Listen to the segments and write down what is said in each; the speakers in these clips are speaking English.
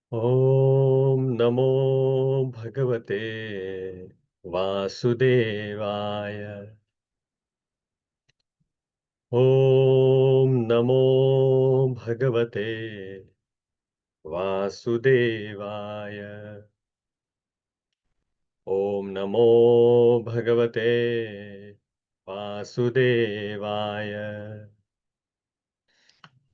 Om Namo Bhagavate Vasudevaya. Om Namo Bhagavate Vasudevaya. Om Namo Bhagavate Vasudevaya.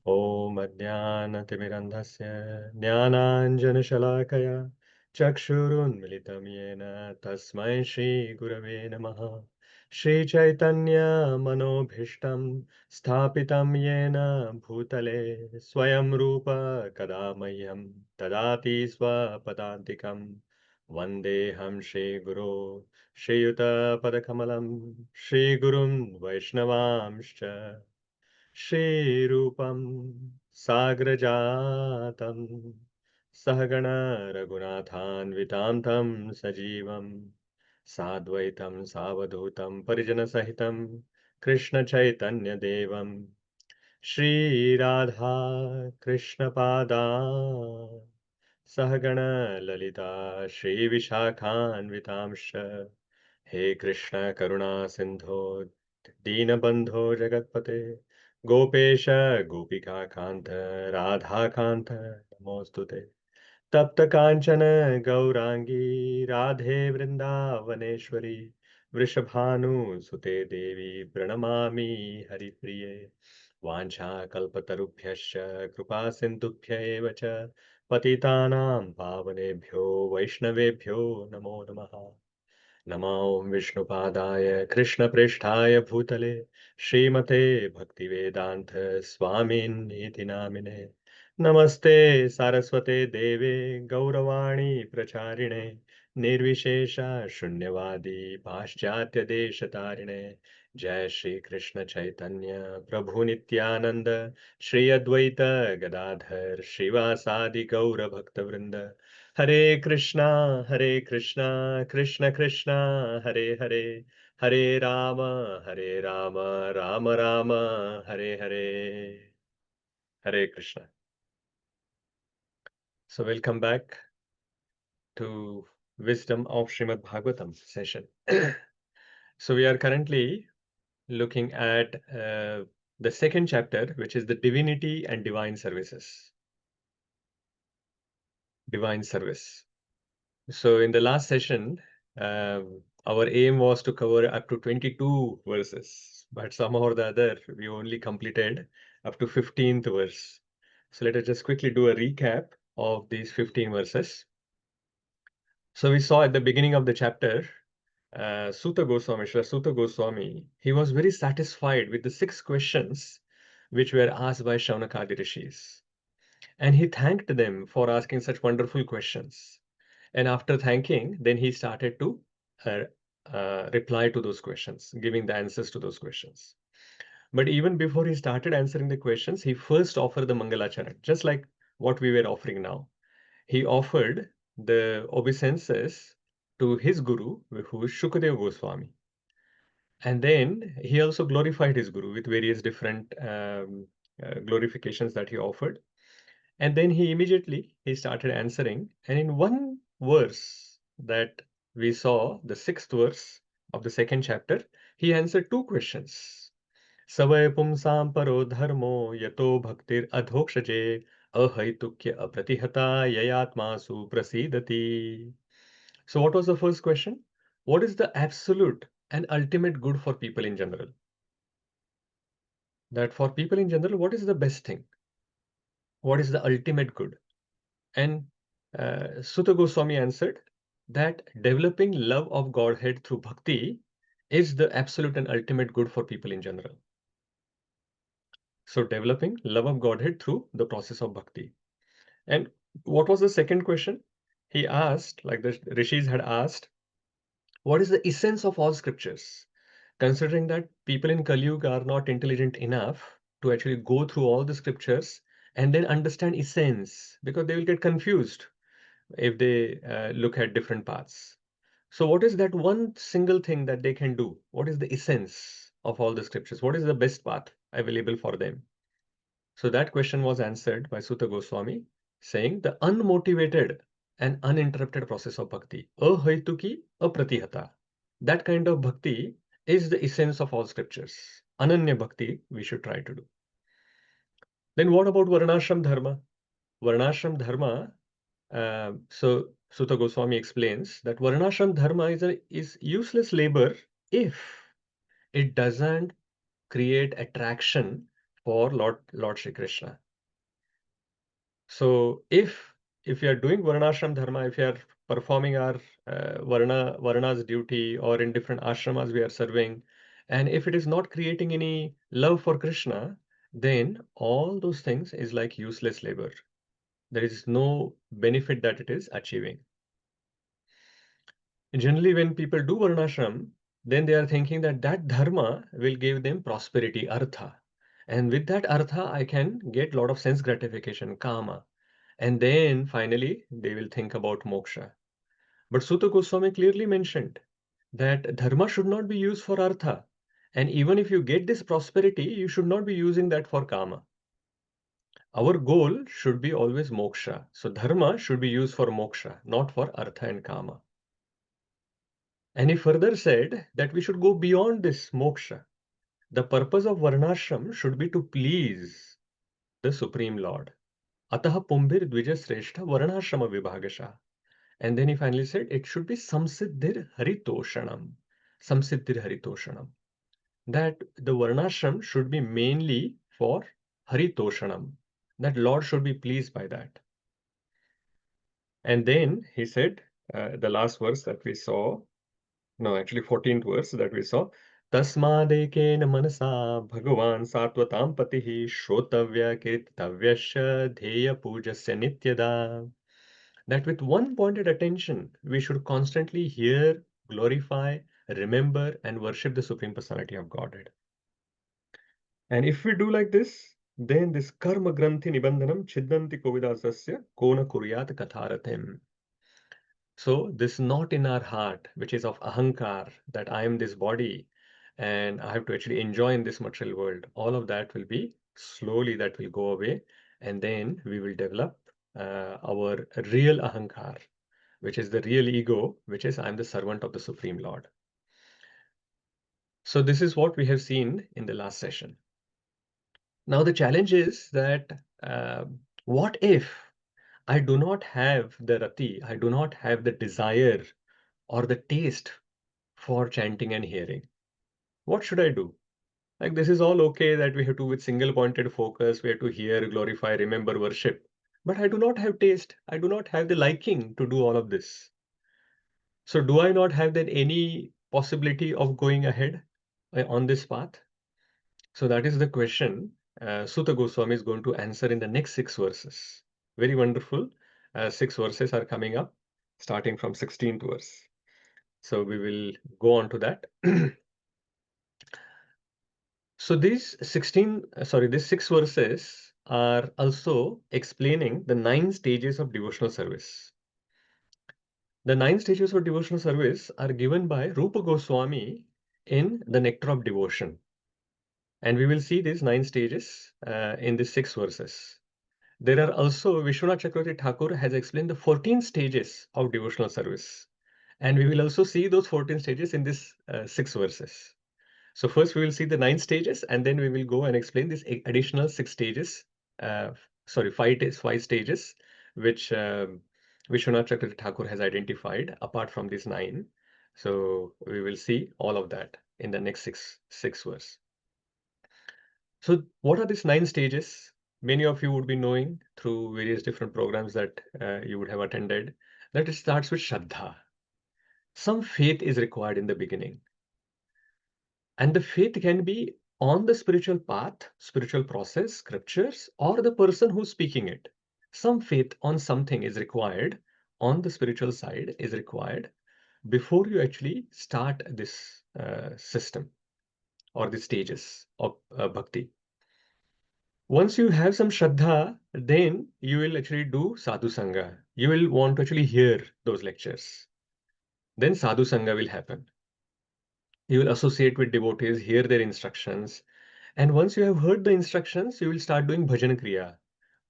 Om Ajnanatimirandhasya Jnananjanashalakaya Chakshurunmilitam Yena Tasmai Shri Gurave Namaha. Shri Chaitanya Manobhishtam Sthapitam Yena Bhutale Swayam Rupa Kadamayam Tadati Swapadantikam Vandeham Shri Guru Shri Yuta Padakamalam Shri Gurun Vaishnavamscha Shrirupam Sagrajatam Sahagana Raghunathanvitam Sajivam Sadvaitam Savadhutam Parijana Sahitam Krishna Chaitanya Devam Shri Radha Krishna Pada Sahagana Lalita Shri Vishakhanvitamsha He Krishna Karuna Sindho Deenabandho Jagatpate Gopesha Gopika Kanta Radha Kanta Namostute Tapta Kanchana Gaurangi Radhe Vrindavaneshwari Vrishabhanu Sute Devi Pranamami Haripriye Vancha Kalpatarubhyascha Kripa Sindhubhya eva cha Patitanam Pavanebhyo Vaishnavebhyo Namo Namaha Namo Vishnupadaya Krishna Prishtaya Bhutale Srimate Bhaktivedanta Swamin iti namine Namaste Saraswate Deve Gauravani Pracharine Nirvishesha Shunyavadi Paschatya Deshatarine Jai Shri Krishna Chaitanya Prabhu Nityananda Shri Advaita Gadadhar Shivasadi Gaura Bhaktavrinda Hare Krishna, Krishna Krishna, Hare Hare, Hare Rama, Rama Rama, Hare Hare, Hare Krishna. So welcome back to Wisdom of Srimad Bhagavatam session. So we are currently looking at the second chapter, which is the Divinity and Divine Services. Divine Service. So in the last session, our aim was to cover up to 22 verses, but somehow or the other, we only completed up to 15th verse. So let us just quickly do a recap of these 15 verses. So we saw at the beginning of the chapter, Sūta Gosvāmī, Śrīla Sūta Gosvāmī, he was very satisfied with the 6 questions which were asked by Shaunakadi rishis. And he thanked them for asking such wonderful questions. And after thanking, then he started to reply to those questions, giving the answers to those questions. But even before he started answering the questions, he first offered the Mangalacharan, just like what we were offering now. He offered the obeisances to his guru, who is Shukadeva Goswami. And then he also glorified his guru with various different glorifications that he offered. And then he started answering. And in one verse that we saw, the 6th verse of the second chapter, he answered 2 questions. Savay pumsam paro dharmo yato bhaktir adhokshaje ahaitukya apratihata yayatmasu prasidati. So what was the first question? What is the absolute and ultimate good for people in general? That for people in general, what is the best thing? What is the ultimate good? And Sutta Goswami answered that developing love of Godhead through bhakti is the absolute and ultimate good for people in general. So developing love of Godhead through the process of bhakti. And what was the second question? He asked, like the rishis had asked, what is the essence of all scriptures? Considering that people in Kali Yuga are not intelligent enough to actually go through all the scriptures and then understand essence, because they will get confused if they look at different paths. So what is that one single thing that they can do? What is the essence of all the scriptures? What is the best path available for them? So that question was answered by Sutta Goswami, saying the unmotivated and uninterrupted process of bhakti. Ahaituki apratihata. That kind of bhakti is the essence of all scriptures. Ananya bhakti we should try to do. Then what about varnashram dharma? Varnashram dharma, so Sutta Goswami explains that varnashram dharma is useless labor if it doesn't create attraction for Lord Śrī Krishna. So if we are doing varnashram dharma, if we are performing our varna's duty, or in different ashramas we are serving, and if it is not creating any love for Krishna, then all those things is like useless labor. There is no benefit that it is achieving. Generally, when people do varnashram, then they are thinking that that dharma will give them prosperity, artha. And with that artha, I can get a lot of sense gratification, kama. And then finally, they will think about moksha. But Sutta Goswami clearly mentioned that dharma should not be used for artha. And even if you get this prosperity, you should not be using that for kama. Our goal should be always moksha. So dharma should be used for moksha, not for artha and kama. And he further said that we should go beyond this moksha. The purpose of varnashram should be to please the Supreme Lord. Ataha pumbir dvija sreshta varnashrama vibhagasha. And then he finally said it should be samsiddhir haritoshanam. Samsiddhir haritoshanam. That the varnashram should be mainly for haritoshanam. That Lord should be pleased by that. And then he said, the last verse that we saw, no, actually 14th verse that we saw, Tasmadekena manasa bhagavan satvatam patihi shrotavya kirtavyasya dheya pujasya nityada. That with one pointed attention, we should constantly hear, glorify, remember, and worship the Supreme Personality of Godhead. And if we do like this, then this karma granthi nibandhanam chiddanti kovidasasya kona kuryat katharathim. So this knot in our heart, which is of ahankar, that I am this body and I have to actually enjoy in this material world, all of that will be slowly that will go away, and then we will develop our real ahankar, which is the real ego, which is I am the servant of the Supreme Lord. So this is what we have seen in the last session. Now the challenge is that what if I do not have the rati, I do not have the desire or the taste for chanting and hearing? What should I do? Like, this is all okay that we have to with single pointed focus, we have to hear, glorify, remember, worship. But I do not have taste. I do not have the liking to do all of this. So do I not have then any possibility of going ahead on this path? So that is the question Sutta Goswami is going to answer in the next 6 verses. Very wonderful. 6 verses are coming up, starting from 16th verse. So we will go on to that. So these 6 verses are also explaining the 9 stages of devotional service. The 9 stages of devotional service are given by Rupa Goswami in the Nectar of Devotion. And we will see these 9 stages in the 6 verses. There are also, Vishwanath Chakravarti Thakur has explained the 14 stages of devotional service. And we will also see those 14 stages in this 6 verses. So first we will see the 9 stages, and then we will go and explain this additional 6 stages, 5 stages, which Vishwanath Chakravarti Thakur has identified apart from these 9. So we will see all of that in the next six verse. So what are these 9 stages? Many of you would be knowing through various different programs that you would have attended, that it starts with śraddhā. Some faith is required in the beginning. And the faith can be on the spiritual path, spiritual process, scriptures, or the person who's speaking it. Some faith on something is required, on the spiritual side is required before you actually start this system or the stages of bhakti. Once you have some śraddhā, then you will actually do sadhu sangha. You will want to actually hear those lectures. Then sadhu sangha will happen. You will associate with devotees, hear their instructions. And once you have heard the instructions, you will start doing bhajan kriya.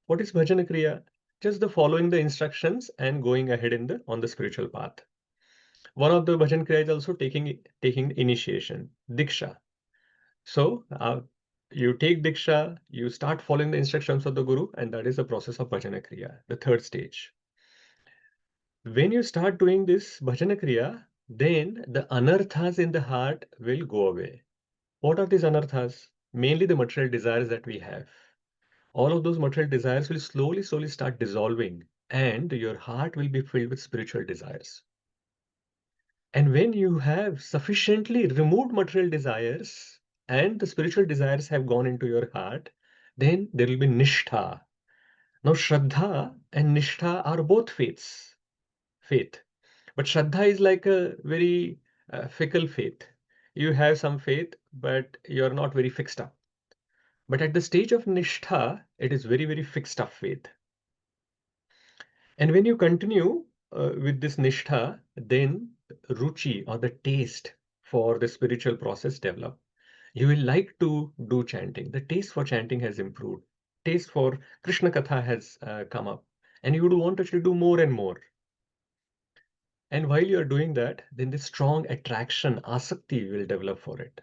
What is bhajan kriya? just the following the instructions and going ahead on the spiritual path. One of the bhajan kriya is also taking initiation, diksha. So you take diksha, you start following the instructions of the guru, and that is the process of bhajana kriya, the third stage. When you start doing this bhajana kriya, then the anarthas in the heart will go away. What are these anarthas? Mainly the material desires that we have. All of those material desires will slowly start dissolving, and your heart will be filled with spiritual desires. And when you have sufficiently removed material desires and the spiritual desires have gone into your heart, then there will be nishtha. Now, śraddhā and nishtha are both faith. But śraddhā is like a very fickle faith. You have some faith, but you're not very fixed up. But at the stage of nishtha, it is very, very fixed up faith. And when you continue with this nishtha, then ruchi or the taste for the spiritual process develop. You will like to do chanting. The taste for chanting has improved. Taste for Krishna Katha has come up. And you would want to actually do more and more. And while you're doing that, then this strong attraction, asakti will develop for it.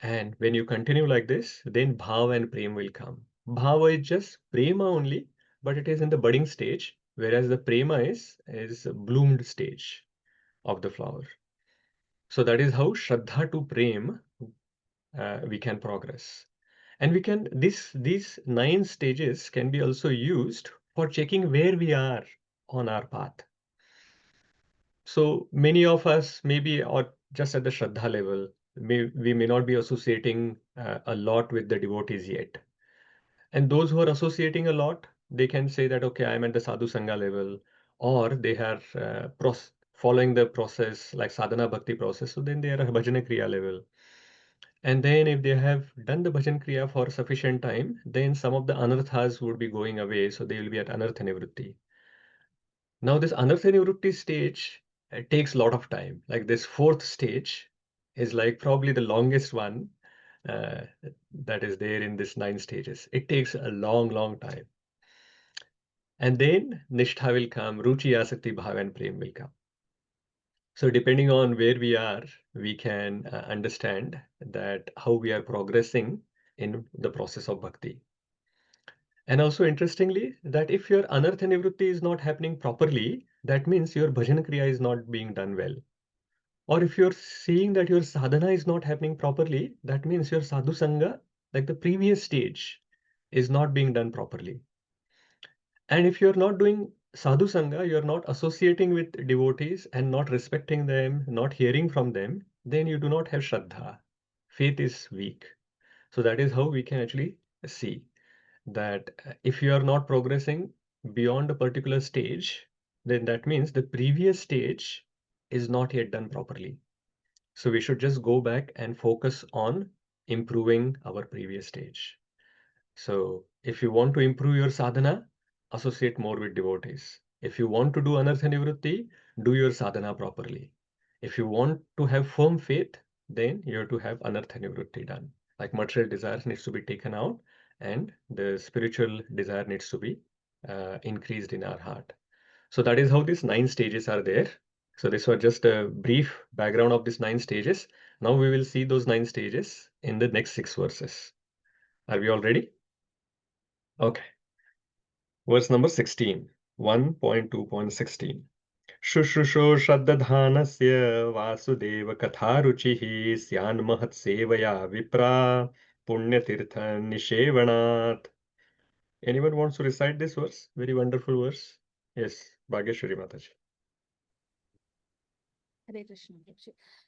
And when you continue like this, then bhava and prema will come. Bhava is just prema only, but it is in the budding stage, whereas the prema is a bloomed stage of the flower. So that is how śraddhā to prema we can progress. And we can, these 9 stages can be also used for checking where we are on our path. So many of us maybe or just at the Shraddha level, we may not be associating a lot with the devotees yet. And those who are associating a lot, they can say that, okay, I'm at the Sadhu Sangha level, or they are following the process like sadhana bhakti process. So then they are at bhajana kriya level. And then if they have done the bhajan kriya for sufficient time, then some of the anarthas would be going away. So they will be at anartha nivritti. Now this anartha nivritti stage takes a lot of time. Like this 4th stage is like probably the longest one that is there in this 9 stages. It takes a long time. And then nishtha will come, ruchi, asakti, bhava and prem will come. So depending on where we are, we can understand that how we are progressing in the process of bhakti. And also interestingly, that if your anartha nivritti is not happening properly, that means your bhajan kriya is not being done well. Or if you're seeing that your sadhana is not happening properly, that means your sadhu sangha, like the previous stage, is not being done properly. And if you're not doing sadhu sangha, you're not associating with devotees and not respecting them, not hearing from them, then you do not have śraddhā. Faith is weak. So that is how we can actually see that if you are not progressing beyond a particular stage, then that means the previous stage is not yet done properly. So we should just go back and focus on improving our previous stage. So if you want to improve your sadhana, associate more with devotees. If you want to do anartha nivritti, do your sadhana properly. If you want to have firm faith, then you have to have anartha nivritti done. Like material desires needs to be taken out and the spiritual desire needs to be increased in our heart. So that is how these 9 stages are there. So this was just a brief background of these 9 stages. Now we will see those 9 stages in the next 6 verses. Are we all ready? Okay. Verse number 16, 1.2.16. Shushusho shraddhānasya vasudeva katharuchihi syan mahatsevaya vipra punyatirtha nishevanat. Anyone wants to recite this verse? Very wonderful verse. Yes, Bhageshwari Mataji. Hare Krishna.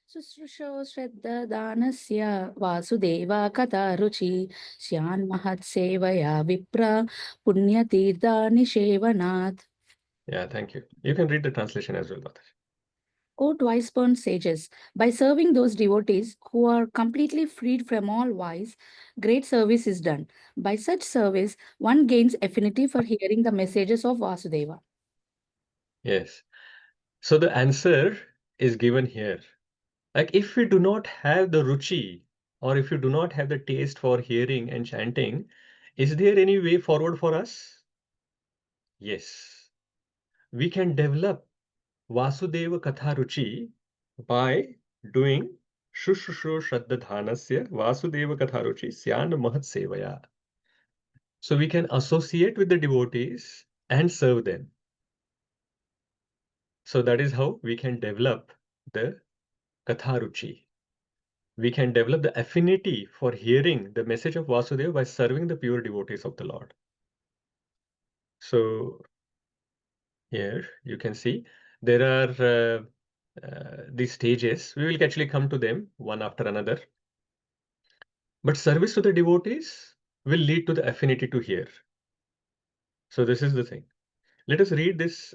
Susrusho Shraddha Dhanasya Vasudeva Kata Ruchi Shyan Mahat Sevaya Vipra Punya Tirtha Nishevanat. Yeah, thank you. You can read the translation as well, Mataji. O twice-born sages, by serving those devotees who are completely freed from all vice, great service is done. By such service, one gains affinity for hearing the messages of Vasudeva. Yes. So the answer is given here. Like if we do not have the ruchi or if you do not have the taste for hearing and chanting, is there any way forward for us? Yes. We can develop Vasudeva Katha Ruchi by doing Shushushu Shraddha Vasudeva Katha Ruchi Syan Mahat Sevaya. So we can associate with the devotees and serve them. So that is how we can develop the Katha Ruchi. We can develop the affinity for hearing the message of Vasudeva by serving the pure devotees of the Lord. So here you can see there are these stages. We will actually come to them one after another. But service to the devotees will lead to the affinity to hear. So this is the thing. Let us read this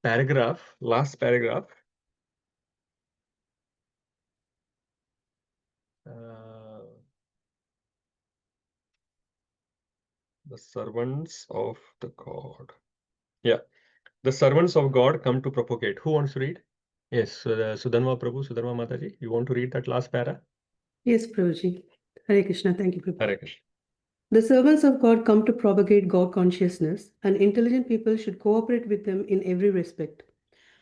paragraph, last paragraph. The servants of the God. Yeah, the servants of God come to propagate. Who wants to read? Yes, Sudhanva Prabhu, Sudhanva Mataji, you want to read that last para? Yes, Prabhuji. Hare Krishna. Thank you, Prabhu. Hare Krishna. The servants of God come to propagate God consciousness, and intelligent people should cooperate with them in every respect.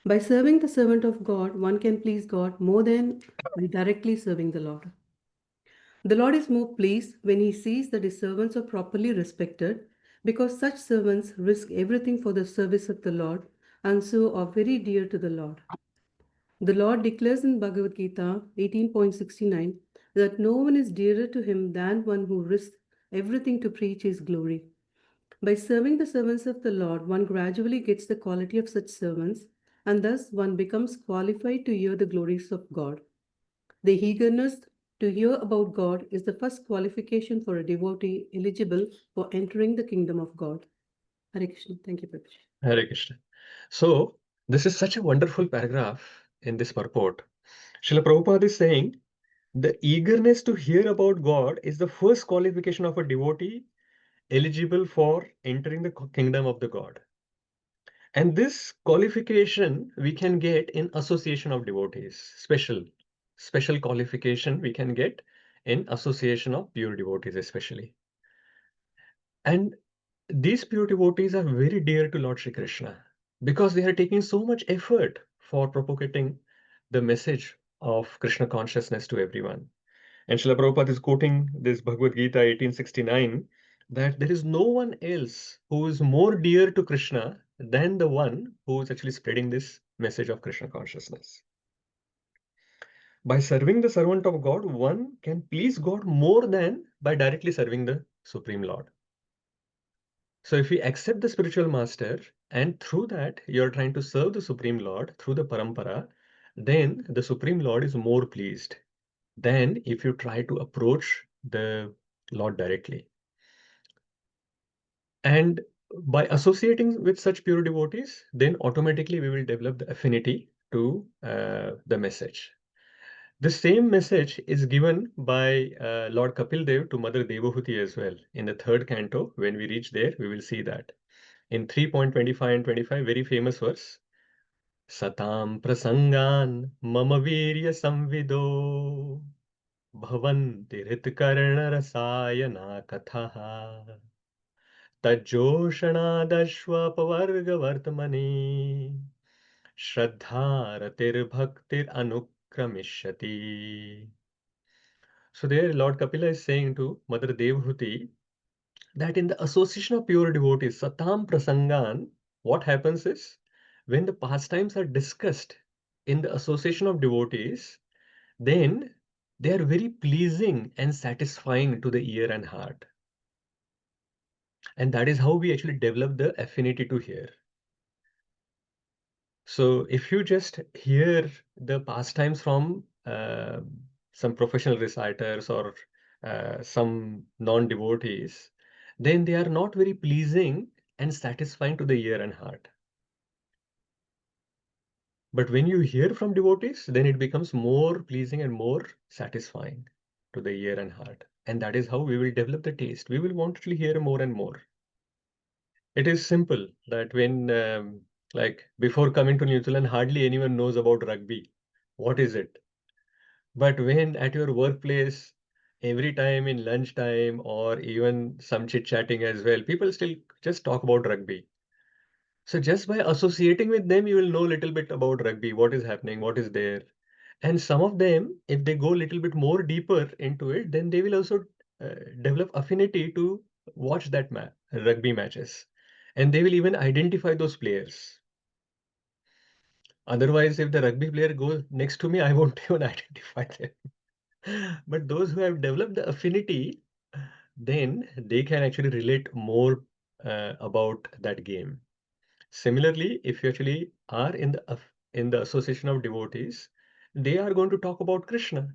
By serving the servant of God, one can please God more than by directly serving the Lord. The Lord is more pleased when he sees that his servants are properly respected, because such servants risk everything for the service of the Lord and so are very dear to the Lord. The Lord declares in Bhagavad Gita 18.69 that no one is dearer to him than one who risks everything to preach his glory. By serving the servants of the Lord, one gradually gets the quality of such servants, and thus one becomes qualified to hear the glories of God. The eagerness to hear about God is the first qualification for a devotee eligible for entering the kingdom of God. Hare Krishna. Thank you, Prabhuji. Hare Krishna. So, this is such a wonderful paragraph in this purport. Srila Prabhupada is saying, the eagerness to hear about God is the first qualification of a devotee eligible for entering the kingdom of the God. And this qualification we can get in association of devotees. Special qualification we can get in association of pure devotees especially. And these pure devotees are very dear to Lord Śrī Krishna because they are taking so much effort for propagating the message of Krishna consciousness to everyone. And Srila Prabhupada is quoting this Bhagavad Gita 1869 that there is no one else who is more dear to Krishna than the one who is actually spreading this message of Krishna consciousness. By serving the servant of God, one can please God more than by directly serving the Supreme Lord. So if we accept the spiritual master and through that you're trying to serve the Supreme Lord through the parampara, then the Supreme Lord is more pleased than if you try to approach the Lord directly. And by associating with such pure devotees, then automatically we will develop the affinity to the message. The same message is given by Lord Kapil Dev to Mother Devahuti as well. In the third canto, when we reach there, we will see that. In 3.25 and 25, very famous verse. Satam prasangan mama virya samvido bhavanti hritkarna rasayana kathaha tajjoshanaadashvapavargavartmani śraddhā ratir anukramishati. So there Lord Kapila is saying to Mother Devahuti that in the association of pure devotees, Satam Prasangan, what happens is when the pastimes are discussed in the association of devotees, then they are very pleasing and satisfying to the ear and heart. And that is how we actually develop the affinity to hear. So if you just hear the pastimes from some professional reciters or some non-devotees, then they are not very pleasing and satisfying to the ear and heart. But when you hear from devotees, then it becomes more pleasing and more satisfying to the ear and heart. And that is how we will develop the taste. We will want to hear more and more. It is simple that when, like before coming to New Zealand, hardly anyone knows about rugby. What is it? But when at your workplace, every time in lunchtime or even some chit-chatting as well, people still just talk about rugby. So just by associating with them, you will know a little bit about rugby, what is happening, what is there. And some of them, if they go a little bit more deeper into it, then they will also develop affinity to watch that rugby matches. And they will even identify those players. Otherwise, if the rugby player goes next to me, I won't even identify them. But those who have developed the affinity, then they can actually relate more about that game. Similarly, if you actually are in the association of devotees, they are going to talk about Krishna.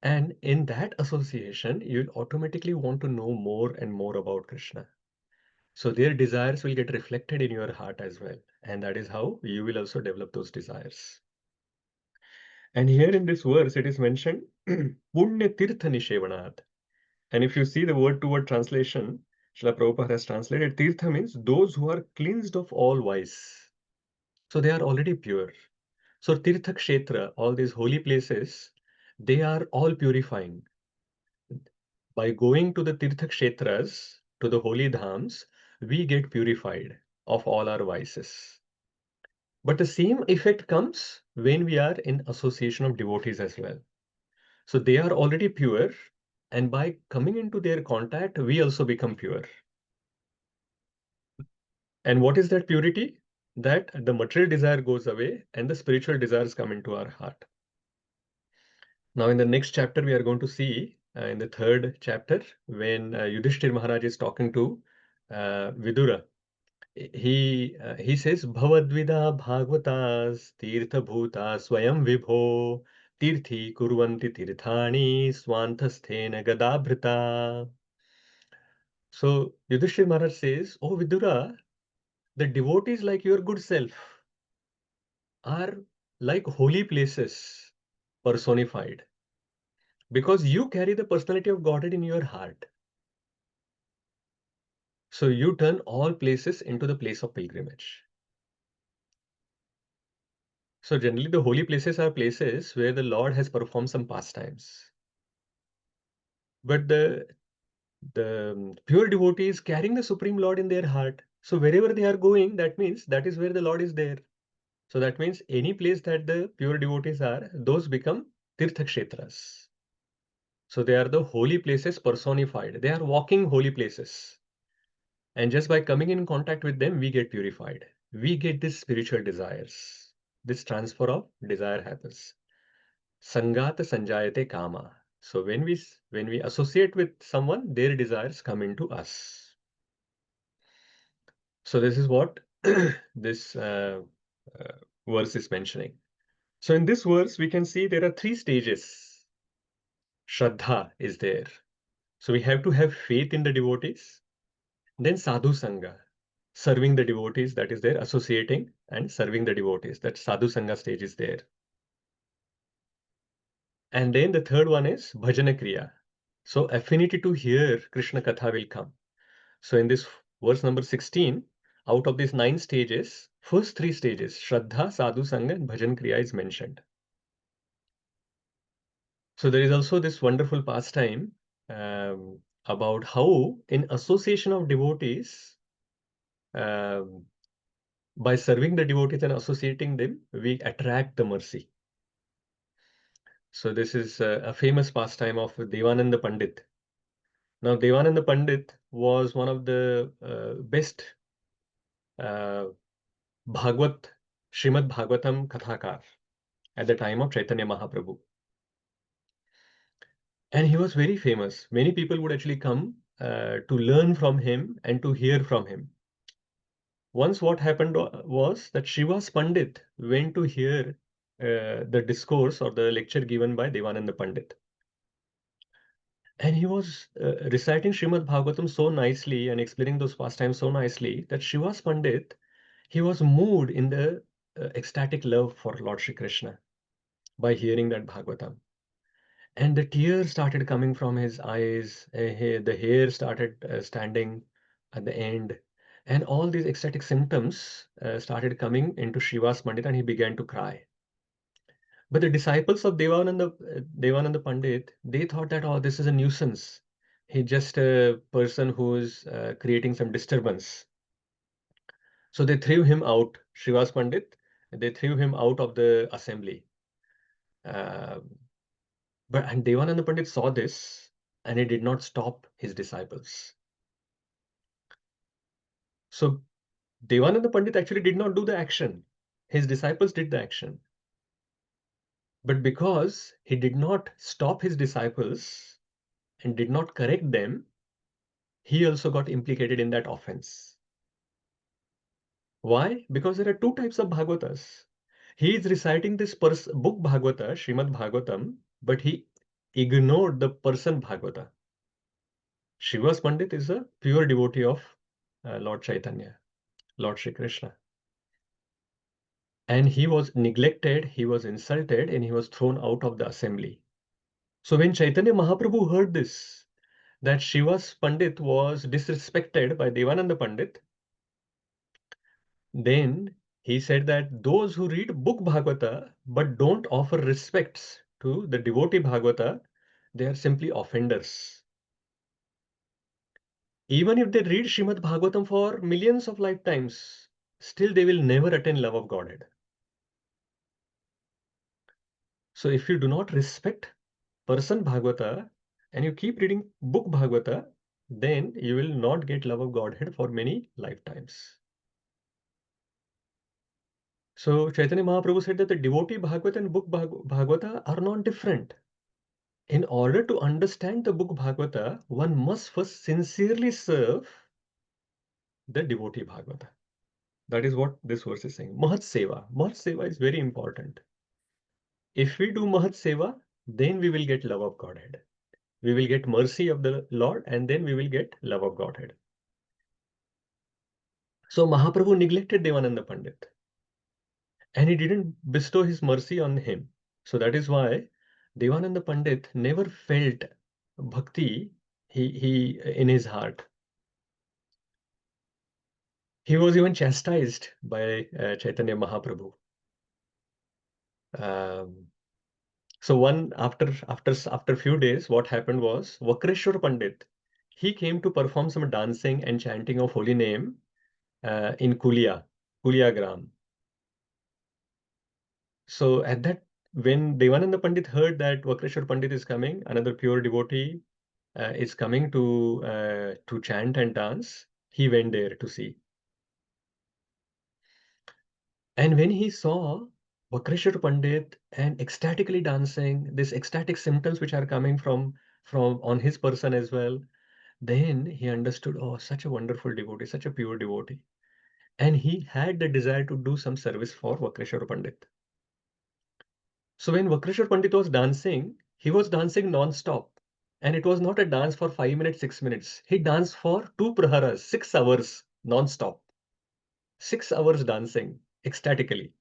And in that association, you'll automatically want to know more and more about Krishna. So their desires will get reflected in your heart as well. And that is how you will also develop those desires. And here in this verse, it is mentioned, Punya Tirtha Nishevanat. And if you see the word-to-word translation, Srila Prabhupada has translated, Tirtha means those who are cleansed of all vice. So they are already pure. So Tirtha Kshetra, all these holy places, they are all purifying. By going to the Tirtha Kshetras, to the holy dhams, we get purified of all our vices. But the same effect comes when we are in association of devotees as well. So they are already pure, and by coming into their contact, we also become pure. And what is that purity? That the material desire goes away and the spiritual desires come into our heart. Now, in the next chapter, we are going to see in the third chapter when Yudhishthir Maharaj is talking to Vidura. He says, Bhavadvida Bhagavatas Tirtha Bhuta Swayam Vibho Tirthi Kurvanti Tirthani Swanthasthena Gadabhrita. So Yudhishthir Maharaj says, Oh Vidura, the devotees like your good self are like holy places personified. Because you carry the personality of Godhead in your heart. So you turn all places into the place of pilgrimage. So generally the holy places are places where the Lord has performed some pastimes. But the pure devotee is carrying the Supreme Lord in their heart. So wherever they are going, that means that is where the Lord is there. So that means any place that the pure devotees are, those become Tirtha Kshetras. So they are the holy places personified. They are walking holy places. And just by coming in contact with them, we get purified. We get these spiritual desires. This transfer of desire happens. Sangata sanjayate kama. So when we associate with someone, their desires come into us. So this is what this verse is mentioning. So in this verse, we can see there are three stages. Śraddhā is there. So we have to have faith in the devotees. Then sadhu sangha, serving the devotees, that is there, associating and serving the devotees. That sadhu sangha stage is there. And then the third one is bhajana kriya. So affinity to hear Krishna Katha will come. So in this verse number 16, out of these 9 stages, first 3 stages, Shraddha, Sadhu Sangha and Bhajan Kriya is mentioned. So there is also this wonderful pastime about how in association of devotees, by serving the devotees and associating them, we attract the mercy. So this is a famous pastime of Devananda Pandit. Now, Devananda Pandit was one of the best Bhagavad, Srimad Bhagavatam Kathakar at the time of Chaitanya Mahaprabhu. And he was very famous. Many people would actually come to learn from him and to hear from him. Once what happened was that Srivas Pandit went to hear the discourse or the lecture given by Devananda Pandit. And he was reciting Srimad Bhagavatam so nicely and explaining those pastimes so nicely that Srivas Pandit, he was moved in the ecstatic love for Lord Śrī Krishna by hearing that Bhagavatam. And the tears started coming from his eyes, the hair started standing at the end, and all these ecstatic symptoms started coming into Srivas Pandit and he began to cry. But the disciples of Devananda Pandit, they thought that, oh, this is a nuisance. He's just a person who is creating some disturbance. So they threw him out, Srivas Pandit, they threw him out of the assembly. And Devananda Pandit saw this and he did not stop his disciples. So Devananda Pandit actually did not do the action. His disciples did the action. But because he did not stop his disciples and did not correct them, he also got implicated in that offense. Why? Because there are two types of Bhagavatas. He is reciting this book Bhagavata, Srimad Bhagavatam, but he ignored the person Bhagavata. Srivas Pandit is a pure devotee of Lord Chaitanya, Lord Śrī Krishna. And he was neglected, he was insulted, and he was thrown out of the assembly. So when Chaitanya Mahaprabhu heard this, that Srivas Pandit was disrespected by Devananda Pandit, then he said that those who read book Bhagavata but don't offer respects to the devotee Bhagavata, they are simply offenders. Even if they read Srimad Bhagavatam for millions of lifetimes, still they will never attain love of Godhead. So if you do not respect person Bhagavata and you keep reading book Bhagavata, then you will not get love of Godhead for many lifetimes. So Chaitanya Mahaprabhu said that the devotee Bhagavata and book Bhagavata are not different. In order to understand the book Bhagavata, one must first sincerely serve the devotee Bhagavata. That is what this verse is saying. Mahat Seva. Mahat Seva is very important. If we do Mahat Seva, then we will get love of Godhead. We will get mercy of the Lord, and then we will get love of Godhead. So Mahaprabhu neglected Devananda Pandit, and he didn't bestow his mercy on him. So that is why Devananda Pandit never felt bhakti he in his heart. He was even chastised by Chaitanya Mahaprabhu. So after few days, what happened was Vakreshwar Pandit, he came to perform some dancing and chanting of holy name in Kulia Gram. So at that, when Devananda Pandit heard that Vakreshwar Pandit is coming, another pure devotee is coming to chant and dance, he went there to see. And when he saw Vakreshwar Pandit and ecstatically dancing, these ecstatic symptoms which are coming from on his person as well, then he understood, oh, such a wonderful devotee, such a pure devotee. And he had the desire to do some service for Vakreshwar Pandit. So when Vakreshwar Pandit was dancing, he was dancing non-stop. And it was not a dance for 5 minutes, 6 minutes. He danced for 2 praharas, 6 hours non-stop. 6 hours dancing ecstatically.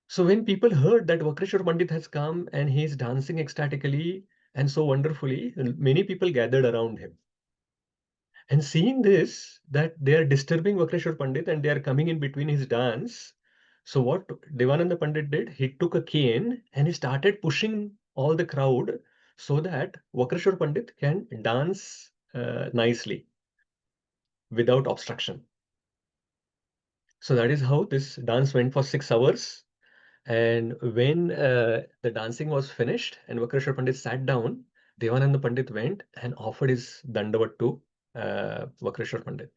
So when people heard that Vakreshwar Pandit has come and he is dancing ecstatically and so wonderfully, many people gathered around him. And seeing this, that they are disturbing Vakreshwar Pandit and they are coming in between his dance. So what Devananda Pandit did, he took a cane and he started pushing all the crowd so that Vakreshwar Pandit can dance nicely without obstruction. So that is how this dance went for 6 hours. And when the dancing was finished and Vakreshwar Pandit sat down, Devananda Pandit went and offered his dandavat to Vakreshwar Pandit.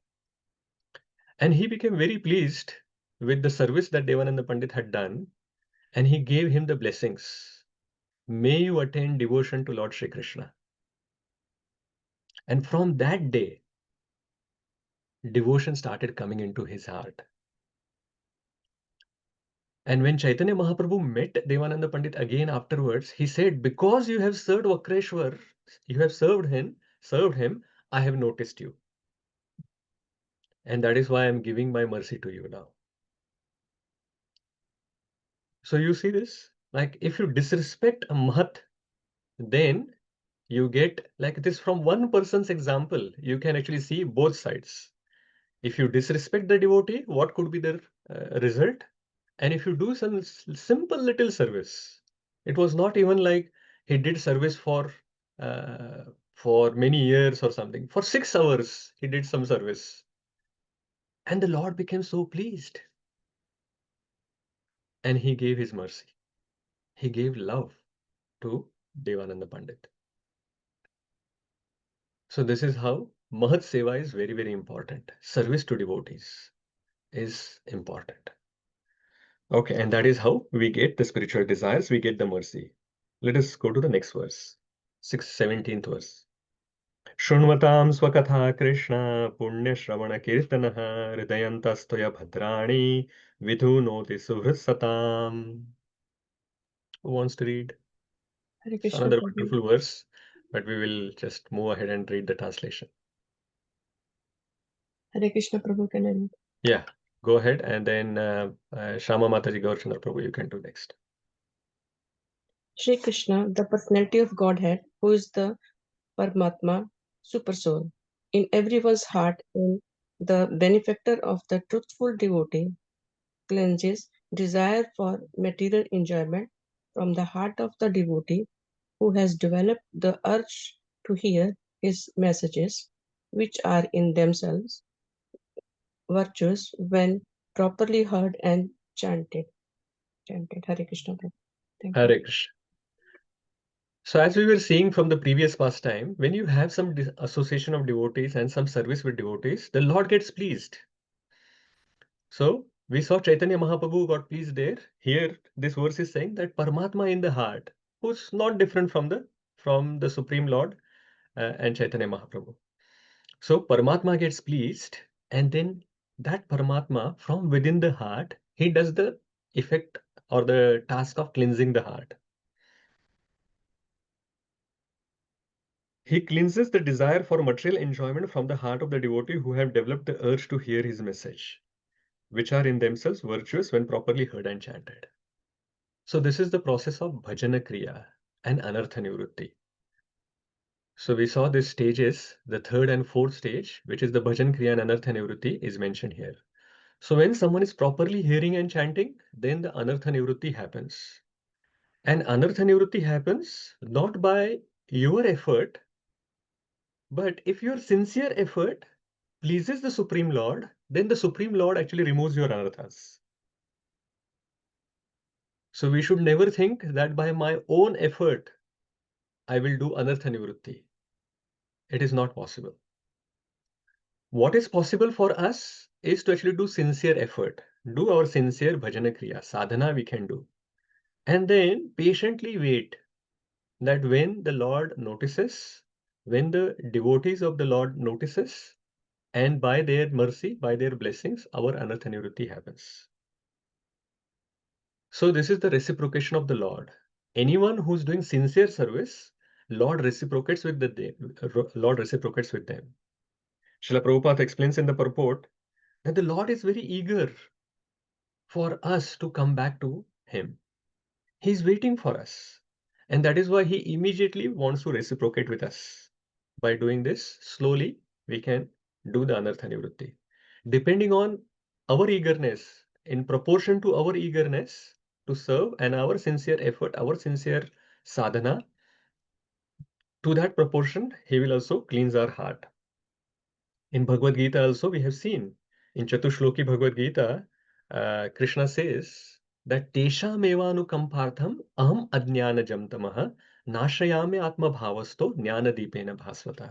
And he became very pleased with the service that Devananda Pandit had done, and he gave him the blessings. May you attain devotion to Lord Śrī Krishna. And from that day, devotion started coming into his heart. And when Chaitanya Mahaprabhu met Devananda Pandit again afterwards, he said, because you have served Vakreshwar, you have served him, I have noticed you. And that is why I am giving my mercy to you now. So you see this? Like if you disrespect a Mahat, then you get like this from one person's example. You can actually see both sides. If you disrespect the devotee, what could be the result? And if you do some simple little service, it was not even like he did service for many years or something. For 6 hours, he did some service. And the Lord became so pleased. And he gave his mercy. He gave love to Devananda Pandit. So this is how Mahat Seva is very, very important. Service to devotees is important. Okay, and that is how we get the spiritual desires, we get the mercy. Let us go to the next verse, 17th verse. Shrunvatam swakatha Krishna punya shravana kirtanaha hridayantastoya bhadrani vidhunoti suhrisatam. Who wants to read? Hare It's Krishna another Prabhu. wonderful verse, but we will just move ahead and read the translation. Hare Krishna Prabhu, can I read? Yeah, go ahead, and then Shama Mataji Gaurchandra Prabhu, you can do next. Shri Krishna, the personality of Godhead, who is the Paramatma, Super Soul, in everyone's heart, and the benefactor of the truthful devotee, cleanses desire for material enjoyment from the heart of the devotee who has developed the urge to hear his messages, which are in themselves virtuous when properly heard and chanted. Hare Krishna Prabhu. Thank you. Hare Krishna. So as we were seeing from the previous pastime, when you have some association of devotees and some service with devotees, the Lord gets pleased. So we saw Chaitanya Mahaprabhu got pleased there. Here, this verse is saying that Paramatma in the heart, who's not different from the Supreme Lord and Chaitanya Mahaprabhu. So Paramatma gets pleased, and then that Paramatma from within the heart, he does the effect or the task of cleansing the heart. He cleanses the desire for material enjoyment from the heart of the devotee who have developed the urge to hear his message, which are in themselves virtuous when properly heard and chanted. So this is the process of bhajana kriya and anartha nivrutti. So we saw these stages, the third and fourth stage, which is the bhajan kriya and anartha nivrutti, is mentioned here. So when someone is properly hearing and chanting, then the anartha nivrutti happens. And anartha nivrutti happens not by your effort, but if your sincere effort pleases the Supreme Lord, then the Supreme Lord actually removes your anarthas. So we should never think that by my own effort, I will do anartha nivrutti. It is not possible. What is possible for us is to actually do sincere effort, do our sincere bhajana kriya, sadhana we can do. And then patiently wait that when the Lord notices, when the devotees of the Lord notices, and by their mercy, by their blessings, our anartha nivrutti happens. So this is the reciprocation of the Lord. Anyone who's doing sincere service, Lord reciprocates with them. Srila Prabhupada explains in the purport that the Lord is very eager for us to come back to him. He's waiting for us. And that is why he immediately wants to reciprocate with us. By doing this, slowly we can do the anartha nivrutti. Depending on our eagerness, in proportion to our eagerness to serve and our sincere effort, our sincere sadhana, to that proportion, he will also cleanse our heart. In Bhagavad Gita also we have seen, in Chatushloki Bhagavad Gita, Krishna says that Tesha mevanu kampartham aham ajnana jamtamaha nashayame atma bhavasto jnana deepena bhasvata.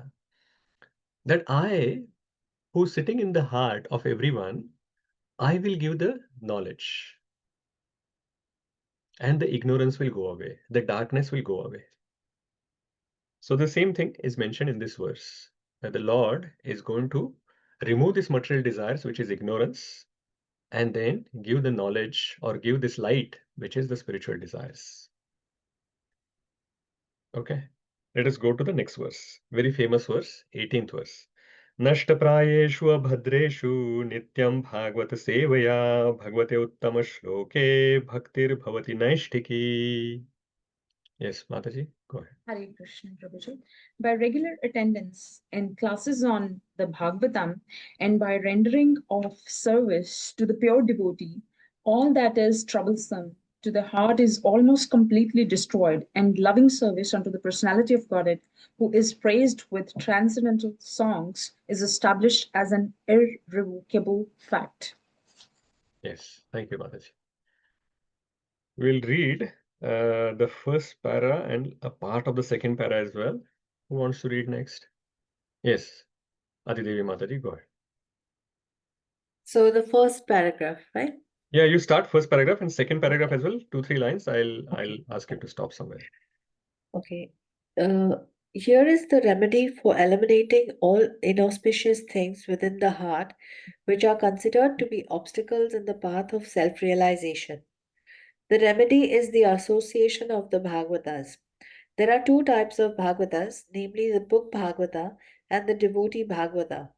That I, who's sitting in the heart of everyone, I will give the knowledge. And the ignorance will go away. The darkness will go away. So the same thing is mentioned in this verse, that the Lord is going to remove these material desires, which is ignorance, and then give the knowledge or give this light, which is the spiritual desires. Okay, let us go to the next verse. Very famous verse, 18th verse. Nashtaprayeshu abhadreshu nityam bhagavata sevaya bhagavate uttama shloke bhaktir bhavati naishtiki. Yes, Mataji, go ahead. Hare Krishna, Prabhuji. By regular attendance in classes on the Bhagavatam and by rendering of service to the pure devotee, all that is troublesome to the heart is almost completely destroyed, and loving service unto the personality of Godhead, who is praised with transcendental songs, is established as an irrevocable fact. Yes, thank you, Mataji. We'll read the first para and a part of the second para as well. Who wants to read next? Yes, Adidevi Mataji, go ahead. So the first paragraph, right? Yeah, you start first paragraph and second paragraph as well, 2-3 lines. I'll ask you to stop somewhere. Okay. Here is the remedy for eliminating all inauspicious things within the heart, which are considered to be obstacles in the path of self-realization. The remedy is the association of the Bhagavatas. There are two types of Bhagavatas, namely the book Bhagavata and the devotee Bhagavata.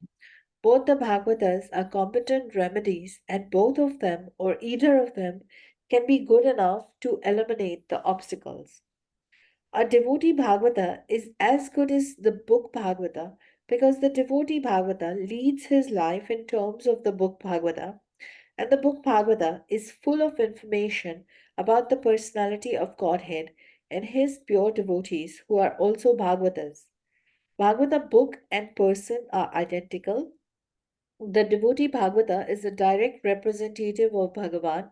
Both the Bhagavatas are competent remedies, and both of them, or either of them, can be good enough to eliminate the obstacles. A devotee Bhagavata is as good as the book Bhagavata because the devotee Bhagavata leads his life in terms of the book Bhagavata, and the book Bhagavata is full of information about the personality of Godhead and his pure devotees who are also Bhagavatas. Bhagavata book and person are identical. The devotee Bhagavata is a direct representative of Bhagavan,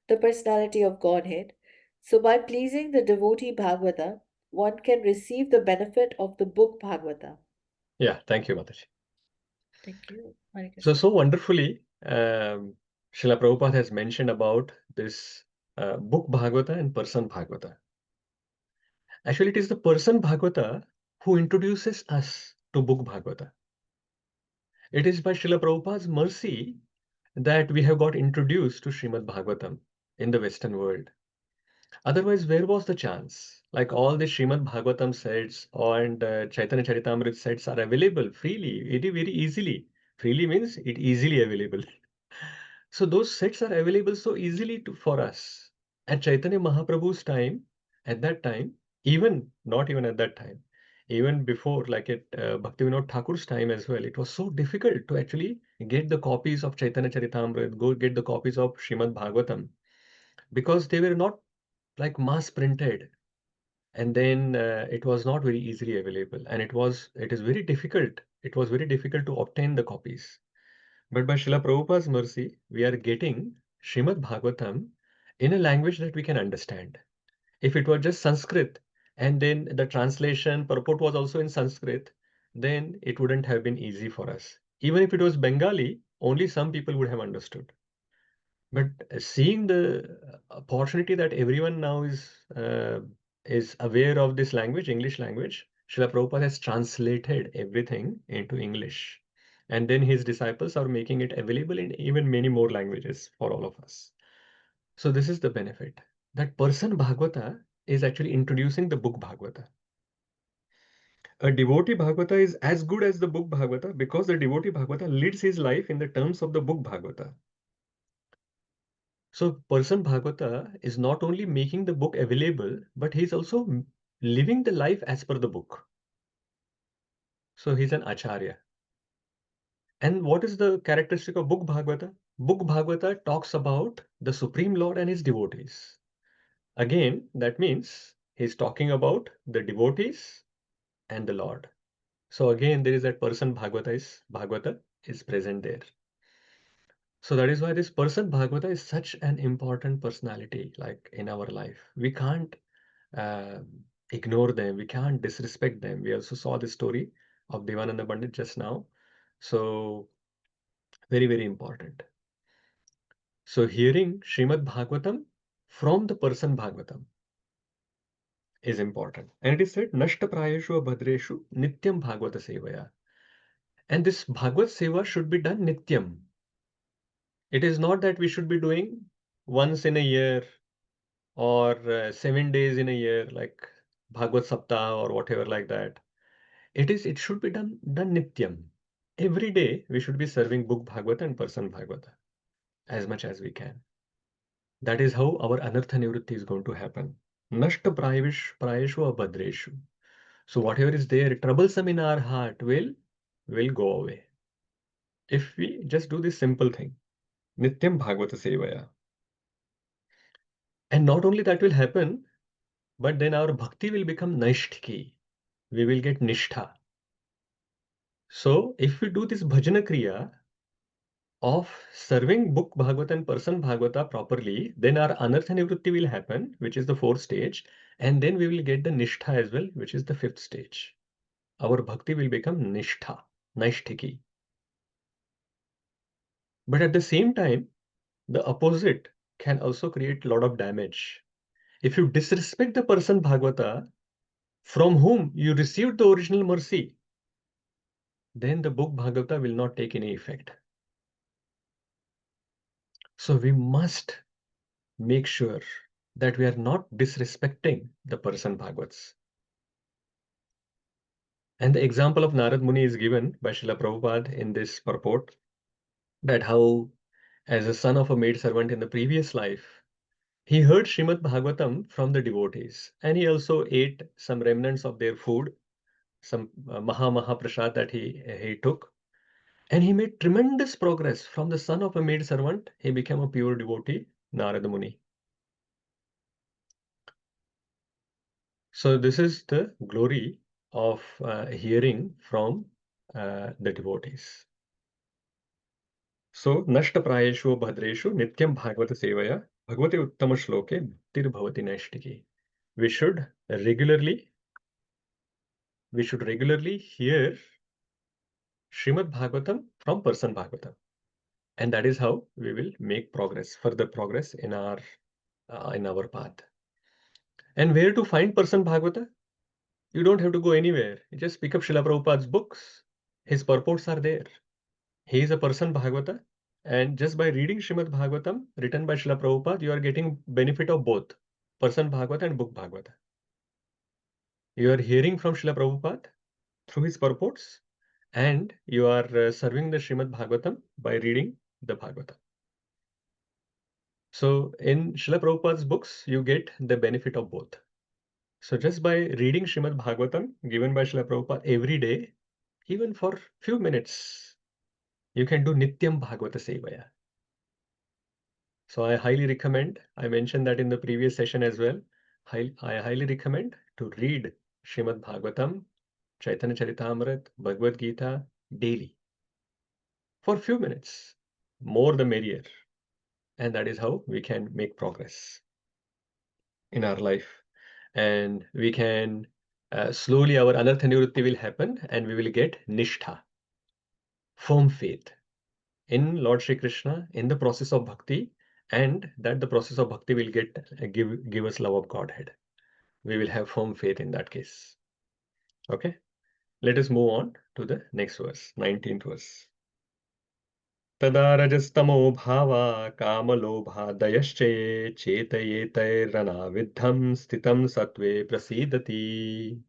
the personality of Godhead. So, by pleasing the devotee Bhagavata, one can receive the benefit of the book Bhagavata. Yeah, thank you, Mataji. Thank you. Hare So Krishna. wonderfully, Srila Prabhupada has mentioned about this book Bhagavata and person Bhagavata. Actually, it is the person Bhagavata who introduces us to book Bhagavata. It is by Srila Prabhupada's mercy that we have got introduced to Srimad Bhagavatam in the Western world. Otherwise, where was the chance? Like all the Srimad Bhagavatam sets and Chaitanya Charitamrita sets are available freely, very easily. Freely means it easily available. So those sets are available so easily for us. At Chaitanya Mahaprabhu's time, at that time, even not even at that time, even before, like at Bhaktivedanta Thakur's time as well, it was so difficult to actually get the copies of Chaitanya Charitamrita, go get the copies of Srimad Bhagavatam, because they were not like mass printed, and then it was not very easily available, and it was very difficult. It was very difficult to obtain the copies. But by Srila Prabhupada's mercy, we are getting Srimad Bhagavatam in a language that we can understand. If it were just Sanskrit and then the translation purport was also in Sanskrit, then it wouldn't have been easy for us. Even if it was Bengali, only some people would have understood. But seeing the opportunity that everyone now is aware of this language, English language, Srila Prabhupada has translated everything into English. And then his disciples are making it available in even many more languages for all of us. So this is the benefit. That person Bhagavata is actually introducing the book Bhagavata. A devotee Bhagavata is as good as the book Bhagavata because the devotee Bhagavata leads his life in the terms of the book Bhagavata. So person Bhagavata is not only making the book available, but he's also living the life as per the book. So he's an acharya. And what is the characteristic of book Bhagavata? Book Bhagavata talks about the Supreme Lord and his devotees. Again, that means he's talking about the devotees and the Lord. So again, there is that person Bhagavata is present there. So that is why this person Bhagavata is such an important personality, like in our life. We can't ignore them. We can't disrespect them. We also saw the story of Devananda Pandit just now. So very important. So hearing Srimad Bhagavatam from the person Bhagavatam is important. And it is said, Nashta Prayeshu Bhadreshu Nityam Bhagavata Sevaya. And this Bhagavad Seva should be done Nityam. It is not that we should be doing once in a year or 7 days in a year, like Bhagavad Saptah or whatever like that. It should be done Nityam. Every day we should be serving book Bhagavata and person Bhagavata as much as we can. That is how our anartha nivritti is going to happen. Nashta prayeshu abhadreshu. So whatever is there troublesome in our heart will go away. If we just do this simple thing, Nityam Bhagavata Sevaya. And not only that will happen, but then our bhakti will become naishtiki. We will get nishtha. So if we do this bhajana kriya of serving book Bhagavata and person Bhagavata properly, then our anartha nivritti will happen, which is the 4th stage, and then we will get the nishtha as well, which is the 5th stage. Our bhakti will become nishtha, naishtiki. But at the same time, the opposite can also create a lot of damage. If you disrespect the person Bhagavata from whom you received the original mercy, then the book Bhagavata will not take any effect. So we must make sure that we are not disrespecting the person Bhagavats. And the example of Narad Muni is given by Srila Prabhupada in this purport, that how, as a son of a maid servant in the previous life, he heard Srimad Bhagavatam from the devotees, and he also ate some remnants of their food, some Maha Prasad that he took, and he made tremendous progress. From the son of a maid servant, he became a pure devotee, Narada Muni. So this is the glory of hearing from the devotees. So nashta prayeshu bhadreshu nityam bhagavata sevaya bhagavate uttama shloke bhaktir bhavati naishtiki. We should regularly hear Srimad Bhagavatam from person Bhagavatam, and that is how we will make further progress in our path. And where to find person Bhagavata? You don't have to go anywhere. You just pick up Srila Prabhupada's books. His purports are there. He is a person Bhagavata, and just by reading Srimad Bhagavatam written by Srila Prabhupada, you are getting benefit of both person Bhagavata and book Bhagavata. You are hearing from Srila Prabhupada through his purports, and you are serving the Srimad Bhagavatam by reading the Bhagavatam. So in Srila Prabhupada's books, you get the benefit of both. So just by reading Srimad Bhagavatam given by Srila Prabhupada every day, even for few minutes, you can do Nityam Bhagavata Sevaya. So I highly recommend, I mentioned that in the previous session as well, I highly recommend to read Srimad Bhagavatam, Chaitanya Charitamrita, Bhagavad Gita daily for few minutes, more the merrier. And that is how we can make progress in our life. And we can slowly our anartha nivritti will happen, and we will get nishtha, firm faith in Lord Śrī Krishna, in the process of bhakti, and that the process of bhakti will give us love of Godhead. We will have firm faith in that case. Okay, let us move on to the next verse, 19th verse. Tada rajastamo bhava kamalobhadayasche chetayetairanā vidham sthitam sattve prasidati.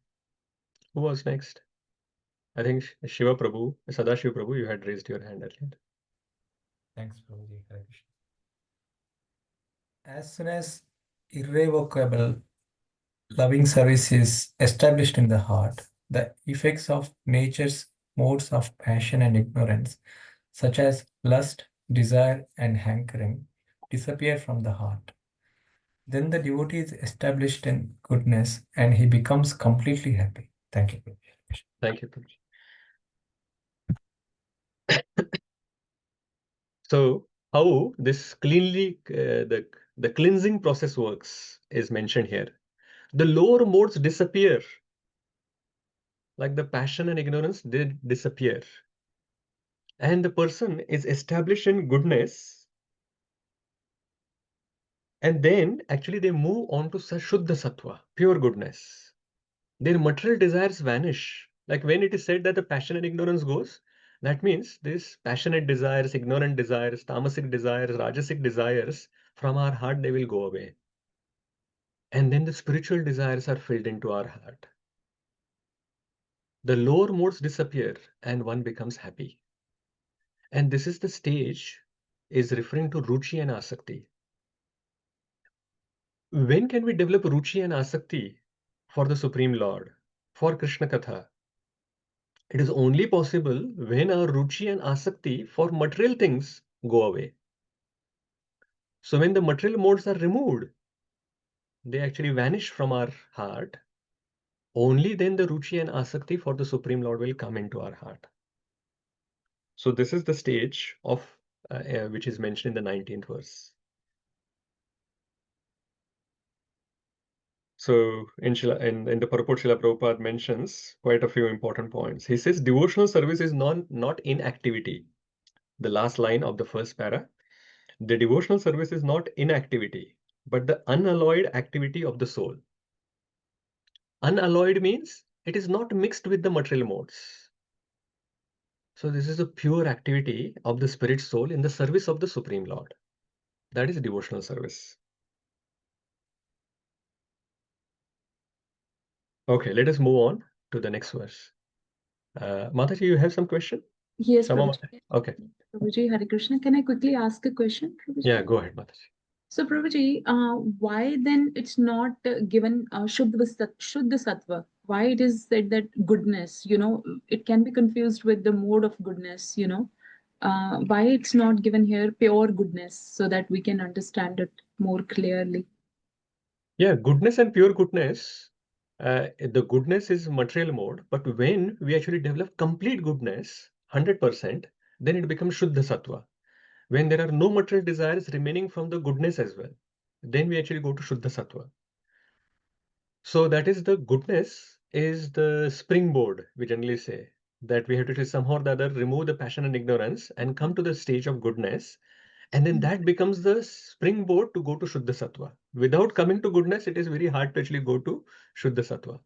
Who was next? I think Shiva Prabhu, Sadashiva Prabhu, you had raised your hand earlier. Thanks, Prabhuji. Hare Krishna. As soon as irrevocable loving service is established in the heart, the effects of nature's modes of passion and ignorance, such as lust, desire, and hankering, disappear from the heart. Then the devotee is established in goodness and he becomes completely happy. Thank you, Prabhuji. Thank you, Prabhuji. So how this the cleansing process works is mentioned here. The lower modes disappear, like the passion and ignorance, they disappear, and the person is established in goodness, and then actually they move on to Shuddha Sattva, pure goodness. Their material desires vanish. Like when it is said that the passion and ignorance goes, that means this passionate desires, ignorant desires, tamasic desires, rajasic desires from our heart, they will go away. And then the spiritual desires are filled into our heart. The lower modes disappear and one becomes happy. And this is the stage is referring to Ruchi and Asakti. When can we develop Ruchi and Asakti for the Supreme Lord, for Krishna Katha? It is only possible when our Ruchi and Asakti for material things go away. So when the material modes are removed, they actually vanish from our heart, only then the ruchi and asakti for the Supreme Lord will come into our heart. So this is the stage of which is mentioned in the 19th verse. So in the purport, Srila Prabhupada mentions quite a few important points. He says devotional service is not inactivity. The last line of the first para. The devotional service is not inactivity, but the unalloyed activity of the soul. Unalloyed means it is not mixed with the material modes. So this is a pure activity of the spirit soul in the service of the Supreme Lord. That is devotional service. Okay, let us move on to the next verse. Mataji, you have some question? Yes, Shama Prabhuji. Mataji? Okay. Prabhuji, Hare Krishna. Can I quickly ask a question, Prabhuji? Yeah, go ahead, Mataji. So, Prabhuji, why then it's not given Shuddha Sattva? Why it is said that goodness, it can be confused with the mode of goodness, why it's not given here pure goodness so that we can understand it more clearly? Yeah, goodness and pure goodness, the goodness is material mode, but when we actually develop complete goodness, 100%, then it becomes Shuddha Sattva. When there are no material desires remaining from the goodness as well, then we actually go to Shuddha Sattva. So that is the goodness is the springboard, we generally say, that we have to somehow or the other remove the passion and ignorance and come to the stage of goodness. And then that becomes the springboard to go to Shuddha Sattva. Without coming to goodness, it is very hard to actually go to Shuddha Sattva.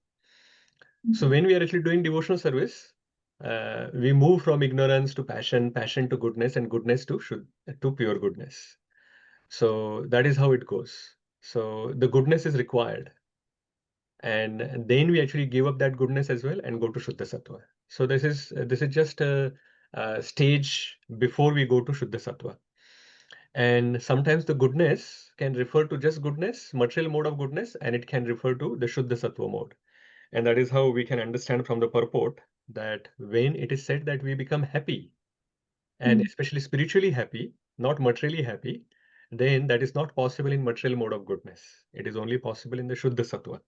So when we are actually doing devotional service, we move from ignorance to passion, passion to goodness, and goodness to pure goodness. So that is how it goes. So the goodness is required. And then we actually give up that goodness as well and go to Shuddha Sattva. So this is just a stage before we go to Shuddha Sattva. And sometimes the goodness can refer to just goodness, material mode of goodness, and it can refer to the Shuddha Sattva mode. And that is how we can understand from the purport that when it is said that we become happy, and especially spiritually happy, not materially happy, then that is not possible in material mode of goodness. It is only possible in the Shuddha Sattva.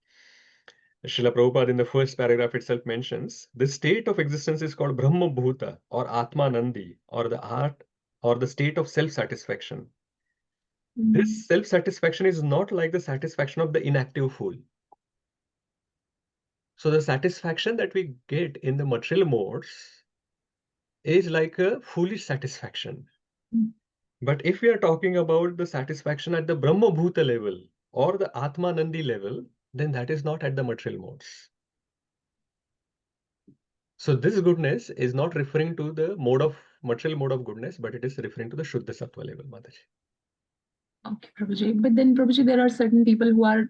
Srila Prabhupada in the first paragraph itself mentions the state of existence is called Brahma Bhuta or Atmanandi or the art or the state of self-satisfaction. This self-satisfaction is not like the satisfaction of the inactive fool. So the satisfaction that we get in the material modes is like a foolish satisfaction. But if we are talking about the satisfaction at the Brahma Bhuta level or the Atmanandi level, then that is not at the material modes. So this goodness is not referring to the material mode of goodness, but it is referring to the Shuddha Sattva level, Mataji. Okay, Prabhuji. But then, Prabhuji, there are certain people who are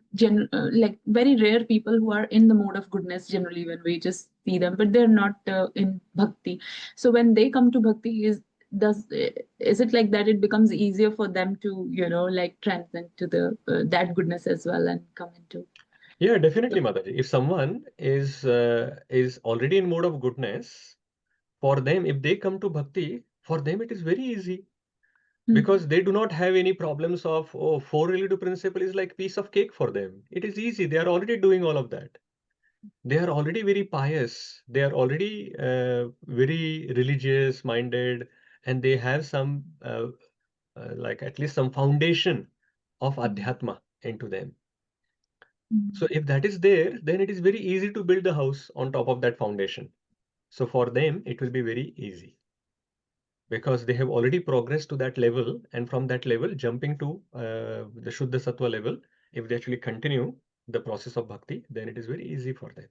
like very rare people who are in the mode of goodness generally when we just see them, but they're not in bhakti. So when they come to bhakti, is it like that it becomes easier for them to like transcend to the that goodness as well and come into? Yeah, definitely, Mataji. If someone is already in mode of goodness, for them, if they come to bhakti, for them it is very easy. Because they do not have any problems of, four relative principle is like piece of cake for them. It is easy. They are already doing all of that. They are already very pious. They are already very religious minded, and they have some like at least some foundation of adhyatma into them. So if that is there, then it is very easy to build the house on top of that foundation. So for them, it will be very easy, because they have already progressed to that level, and from that level jumping to the Shuddha Sattva level, if they actually continue the process of bhakti, then it is very easy for them.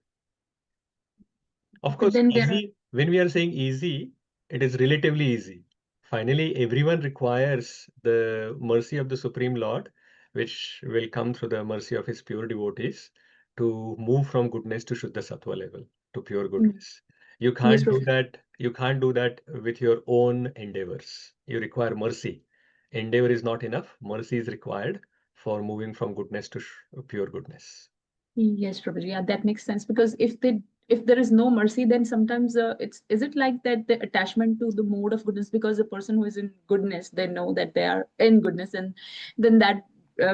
Of course, then easy, when we are saying easy, it is relatively easy. Finally, everyone requires the mercy of the Supreme Lord, which will come through the mercy of his pure devotees, to move from goodness to Shuddha Sattva level, to pure goodness. You can't do that. You can't do that with your own endeavors. You require mercy. Endeavor is not enough. Mercy is required for moving from goodness to pure goodness. Yes, Prabhuji. Yeah, that makes sense, because if there is no mercy, then sometimes is it like that the attachment to the mode of goodness, because the person who is in goodness, they know that they are in goodness, and then that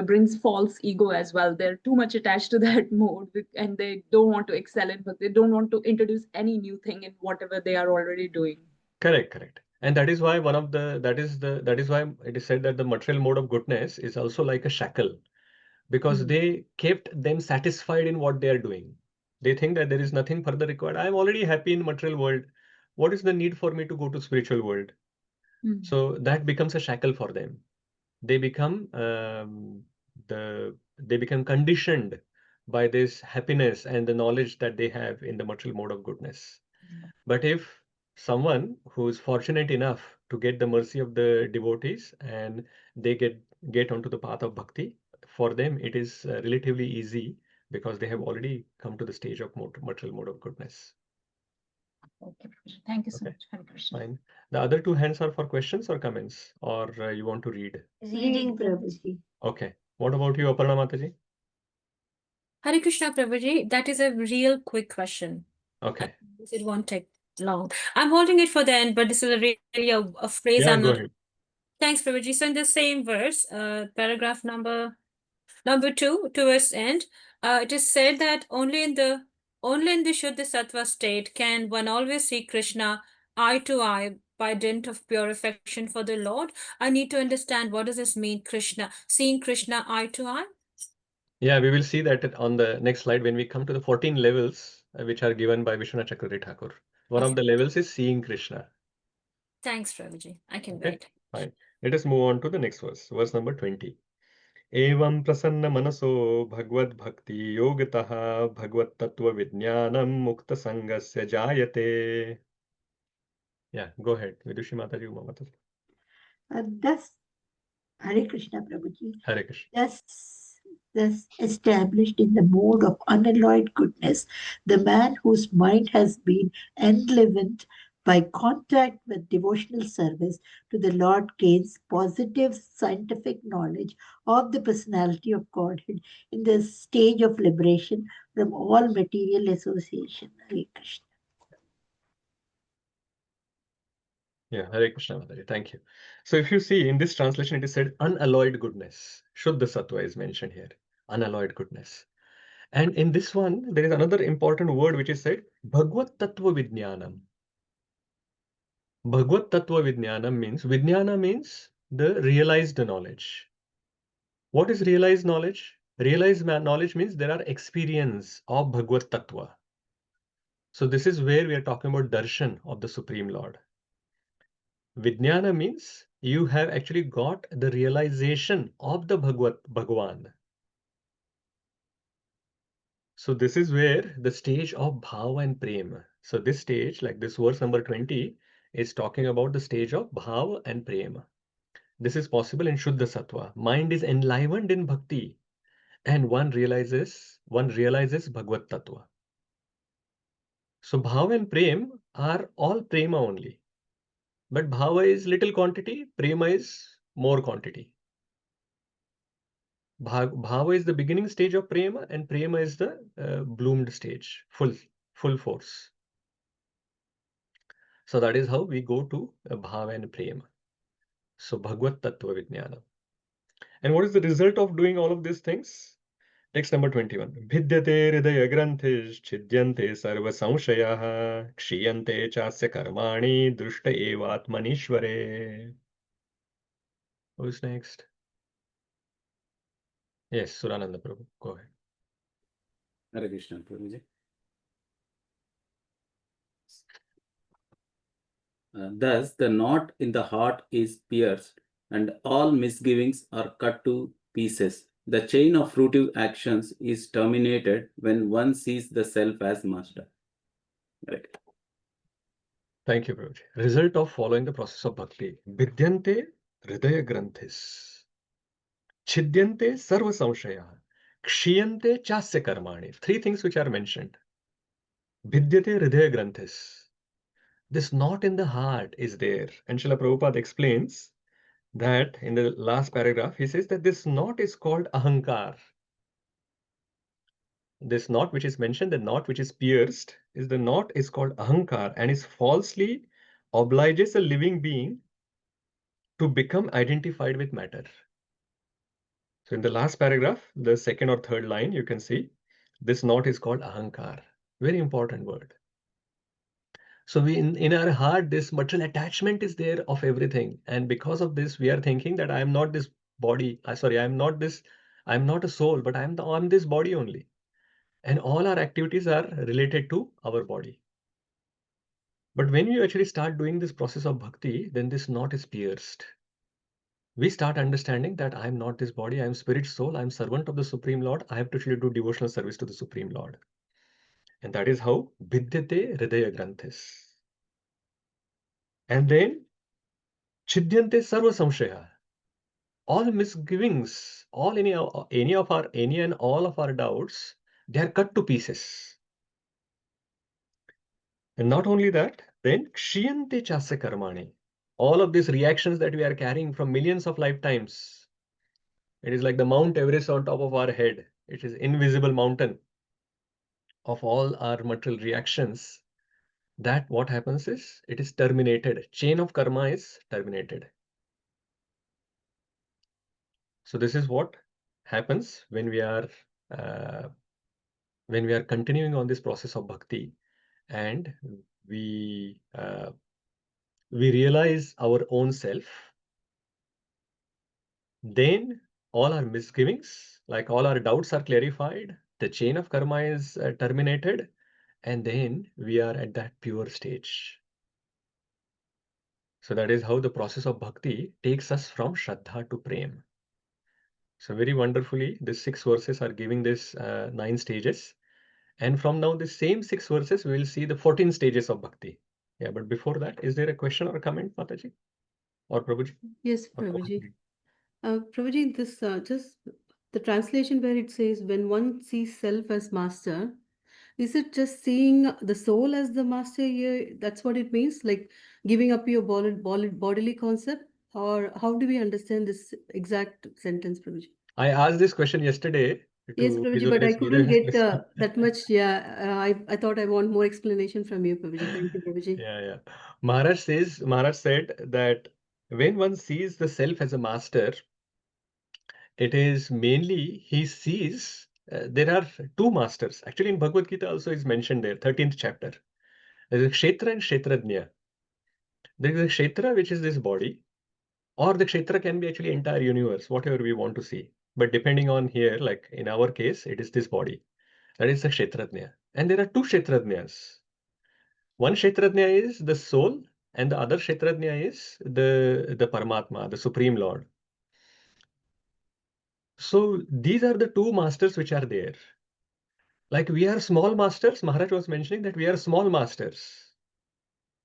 brings false ego as well. They're too much attached to that mode, and they don't want to excel in, but they don't want to introduce any new thing in whatever they are already doing. Correct, correct. And that is why that is why it is said that the material mode of goodness is also like a shackle, because they kept them satisfied in what they are doing. They think that there is nothing further required. I am already happy in material world. What is the need for me to go to spiritual world? So that becomes a shackle for them. They become they become conditioned by this happiness and the knowledge that they have in the material mode of goodness. But if someone who is fortunate enough to get the mercy of the devotees and they get onto the path of bhakti, for them it is relatively easy because they have already come to the stage of material mode of goodness. Okay, thank you so Okay, much. Hare Krishna. fine. The other two hands are for questions or comments, or you want to read? Reading, Prabhuji. Okay. What about you, Aparna Mataji? Hare Krishna, Prabhuji. That is a real quick question. Okay. It won't take long. I'm holding it for the end, but this is really a phrase Yeah, I'm go not. ahead. Thanks, Prabhuji. So in the same verse, paragraph number 2, towards end, it is said that only in the Shuddha Sattva state can one always see Krishna eye to eye by dint of pure affection for the Lord. I need to understand, what does this mean, seeing Krishna eye to eye? Yeah, we will see that on the next slide when we come to the 14 levels which are given by Vishwanath Chakravarti Thakur. One of the levels is seeing Krishna. Thanks, Prabhuji. I can Okay, wait. fine. Let us move on to the next verse number 20. Evam prasanna manaso bhagavad bhakti yogatah bhagavad tattva vijnanam mukta sangasya jayate. Yeah, go ahead. Vidushi Mataji, Uma Mataji. Thus, Hare Krishna Prabhuji, Hare Krishna. thus established in the mode of unalloyed goodness, the man whose mind has been enlivened by contact with devotional service to the Lord gains positive scientific knowledge of the personality of Godhead in the stage of liberation from all material association. Hare Krishna. Yeah, Hare Krishna Mataji. Thank you. So if you see in this translation, it is said unalloyed goodness. Shuddha Sattva is mentioned here. Unalloyed goodness. And in this one, there is another important word which is said Bhagavad Tattva Vijnanam. Bhagavad Tattva Vijnanam means the realized knowledge. What is realized knowledge? Realized knowledge means there are experience of Bhagavad Tattva. So this is where we are talking about darshan of the Supreme Lord. Vijnana means you have actually got the realization of the Bhagavan. So this is where the stage of bhava and prema. So this stage, like this verse number 20, is talking about the stage of bhava and prema. This is possible in Shuddha Sattva. Mind is enlivened in bhakti, and one realizes Bhagavad Tattva. So bhava and prema are all prema only. But bhava is little quantity, prema is more quantity. Bhava is the beginning stage of prema, and prema is the bloomed stage, full force. So that is how we go to bhava and prema. So Bhagavad Tattva Vijnana. And what is the result of doing all of these things? Text number 21. Bhidyate hridaya granthish chidyante sarva samshayaha kshiyante chasya karmani drushta evatmanishvare. Who's next? Yes, Surananda Prabhu. Go ahead. Hare Krishna, Prabhuji. Thus, the knot in the heart is pierced, and all misgivings are cut to pieces. The chain of fruitive actions is terminated when one sees the self as master. Right. Thank you, Prabhuji. Result of following the process of bhakti. Vidyante hridaya granthis. Chidyante sarva samshaya. Kshiyante chasya karmani. Three things which are mentioned. Vidyate hridaya granthis. This knot in the heart is there. And Srila Prabhupada explains that in the last paragraph, he says that this knot is called ahankar. This knot which is mentioned, the knot which is pierced, is the knot is called ahankar and is falsely obliges a living being to become identified with matter. So in the last paragraph, the second or third line, you can see this knot is called ahankar. Very important word. So we in our heart, this material attachment is there of everything. And because of this, we are thinking that I am not this body. I'm not a soul, but I'm this body only. And all our activities are related to our body. But when you actually start doing this process of bhakti, then this knot is pierced. We start understanding that I am not this body, I am spirit soul, I am servant of the Supreme Lord. I have to actually do devotional service to the Supreme Lord. And that is how Vidyate Hridaya Granthis. And then Chidyante Sarva Samshaya. All misgivings, any and all of our doubts, they are cut to pieces. And not only that, then Kshiyante Chasya Karmani. All of these reactions that we are carrying from millions of lifetimes, it is like the Mount Everest on top of our head. It is invisible mountain of all our material reactions. That what happens is, it is terminated. Chain of karma is terminated. So this is what happens when we are continuing on this process of bhakti, and we realize our own self. Then all our misgivings, like all our doubts, are clarified. The chain of karma is terminated, and then we are at that pure stage. So that is how the process of bhakti takes us from śraddhā to prema. So very wonderfully, these 6 verses are giving this 9 stages. And from now, the same 6 verses, we will see the 14 stages of bhakti. Yeah, but before that, is there a question or a comment, Mataji? Or Prabhuji? Yes, Or Prabhuji. Prabhuji, this just the translation where it says, when one sees self as master, is it just seeing the soul as the master here? That's what it means, like giving up your bodily concept? Or how do we understand this exact sentence, Prabhuji? I asked this question yesterday Yes, to Prabhuji, but I visualize couldn't get Surya. that much. Yeah, I thought I want more explanation from you, Prabhuji. Thank you, Prabhuji. Yeah. Maharaj said that when one sees the self as a master, it is mainly he sees there are 2 masters. Actually, in Bhagavad Gita also is mentioned there, 13th chapter. There is a Kshetra and Kshetradnya. There is a Kshetra, which is this body, or the Kshetra can be actually entire universe, whatever we want to see. But depending on here, like in our case, it is this body. That is the Kshetradnya. And there are 2 Kshetradnyas. One Kshetradnya is the soul, and the other Kshetradnya is the Paramatma, the Supreme Lord. So these are the 2 masters which are there. Like we are small masters, Maharaj was mentioning that we are small masters.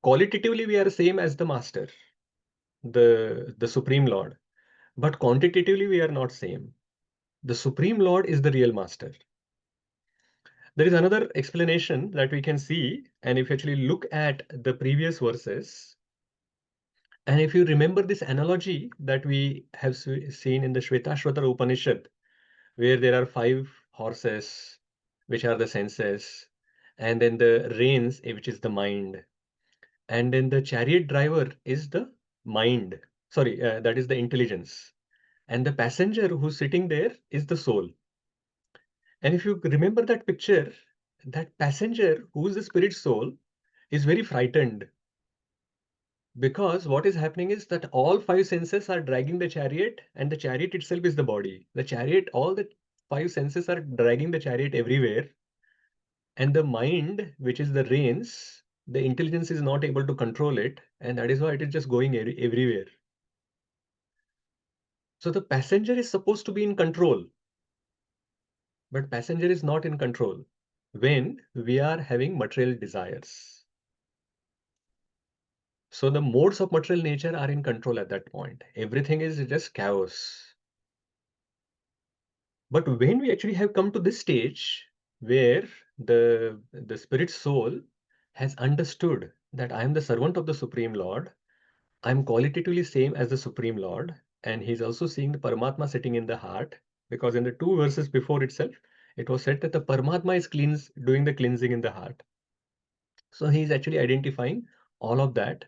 Qualitatively, we are same as the master, the Supreme Lord. But quantitatively, we are not same. The Supreme Lord is the real master. There is another explanation that we can see, and if you actually look at the previous verses, and if you remember this analogy that we have seen in the Shvetashvatara Upanishad, where there are 5 horses, which are the senses, and then the reins, which is the mind, and then the chariot driver is the mind. Sorry, that is the intelligence. And the passenger who's sitting there is the soul. And if you remember that picture, that passenger who is the spirit soul is very frightened, because what is happening is that all 5 senses are dragging the chariot, and the chariot itself is the body. The chariot, all the 5 senses are dragging the chariot everywhere, and the mind, which is the reins, the intelligence is not able to control it, and that is why it is just going everywhere. So the passenger is supposed to be in control, but passenger is not in control when we are having material desires. So the modes of material nature are in control at that point. Everything is just chaos. But when we actually have come to this stage where the spirit soul has understood that I am the servant of the Supreme Lord, I am qualitatively same as the Supreme Lord, and he's also seeing the Paramatma sitting in the heart, because in the 2 verses before itself, it was said that the Paramatma is doing the cleansing in the heart. So he is actually identifying all of that.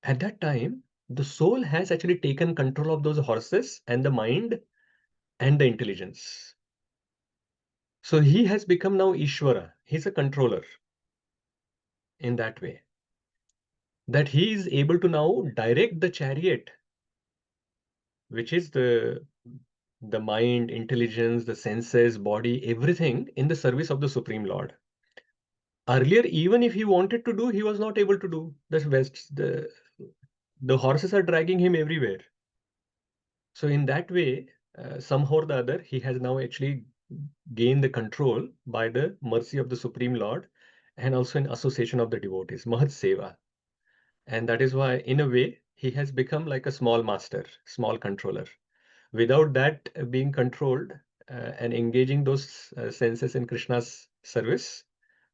At that time, the soul has actually taken control of those horses and the mind, and the intelligence. So he has become now Ishvara. He's a controller in that way, that he is able to now direct the chariot, which is the mind, intelligence, the senses, body, everything in the service of the Supreme Lord. Earlier, even if he wanted to do, he was not able to do. The horses are dragging him everywhere. So in that way, somehow or the other, he has now actually gained the control by the mercy of the Supreme Lord and also in association of the devotees, Mahat Seva. And that is why, in a way, he has become like a small master, small controller. Without that being controlled and engaging those senses in Krishna's service,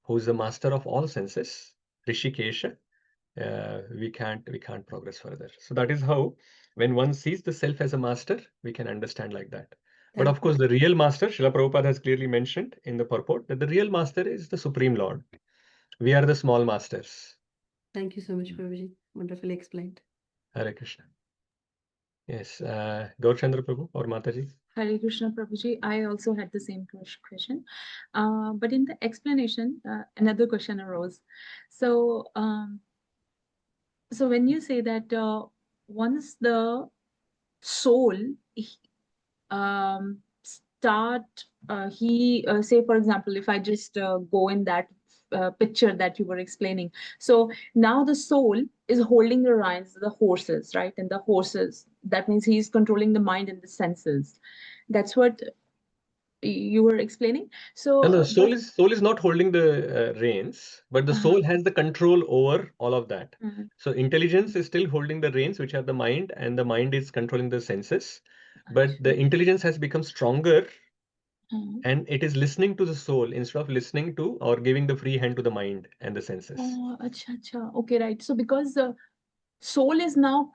who is the master of all senses, Rishikesha, we can't progress further. So that is how, when one sees the self as a master, we can understand like that. But of course, the real master, Srila Prabhupada has clearly mentioned in the purport that the real master is the Supreme Lord. We are the small masters. Thank you so much, Prabhuji. Wonderfully explained. Hare Krishna. Yes, Gaurchandra Prabhu or Mataji. Hare Krishna Prabhuji, I also had the same question. But in the explanation, another question arose. So, so when you say that once the soul say for example, if I just go in that picture that you were explaining, so now the soul is holding the reins, the horses, right? And the horses, that means he's controlling the mind and the senses. That's what you were explaining. So And the soul is not holding the reins, but the soul has the control over all of that. So intelligence is still holding the reins, which are the mind, and the mind is controlling the senses. But the intelligence has become stronger, and it is listening to the soul instead of listening to or giving the free hand to the mind and the senses. Okay, right. So because soul is now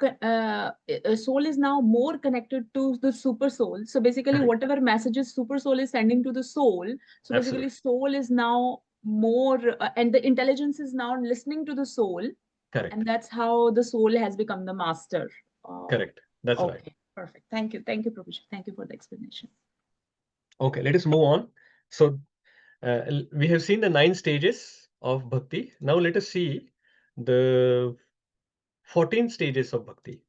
more connected to the super soul. So basically, Correct. whatever messages super soul is sending to the soul, so basically soul is now more and the intelligence is now listening to the soul. Correct. And that's how the soul has become the master. Correct. That's right. Okay, perfect. Thank you, Prabhuji. Thank you for the explanation. Okay, let us move on. So we have seen the 9 stages of bhakti. Now let us see the 14 stages of bhakti,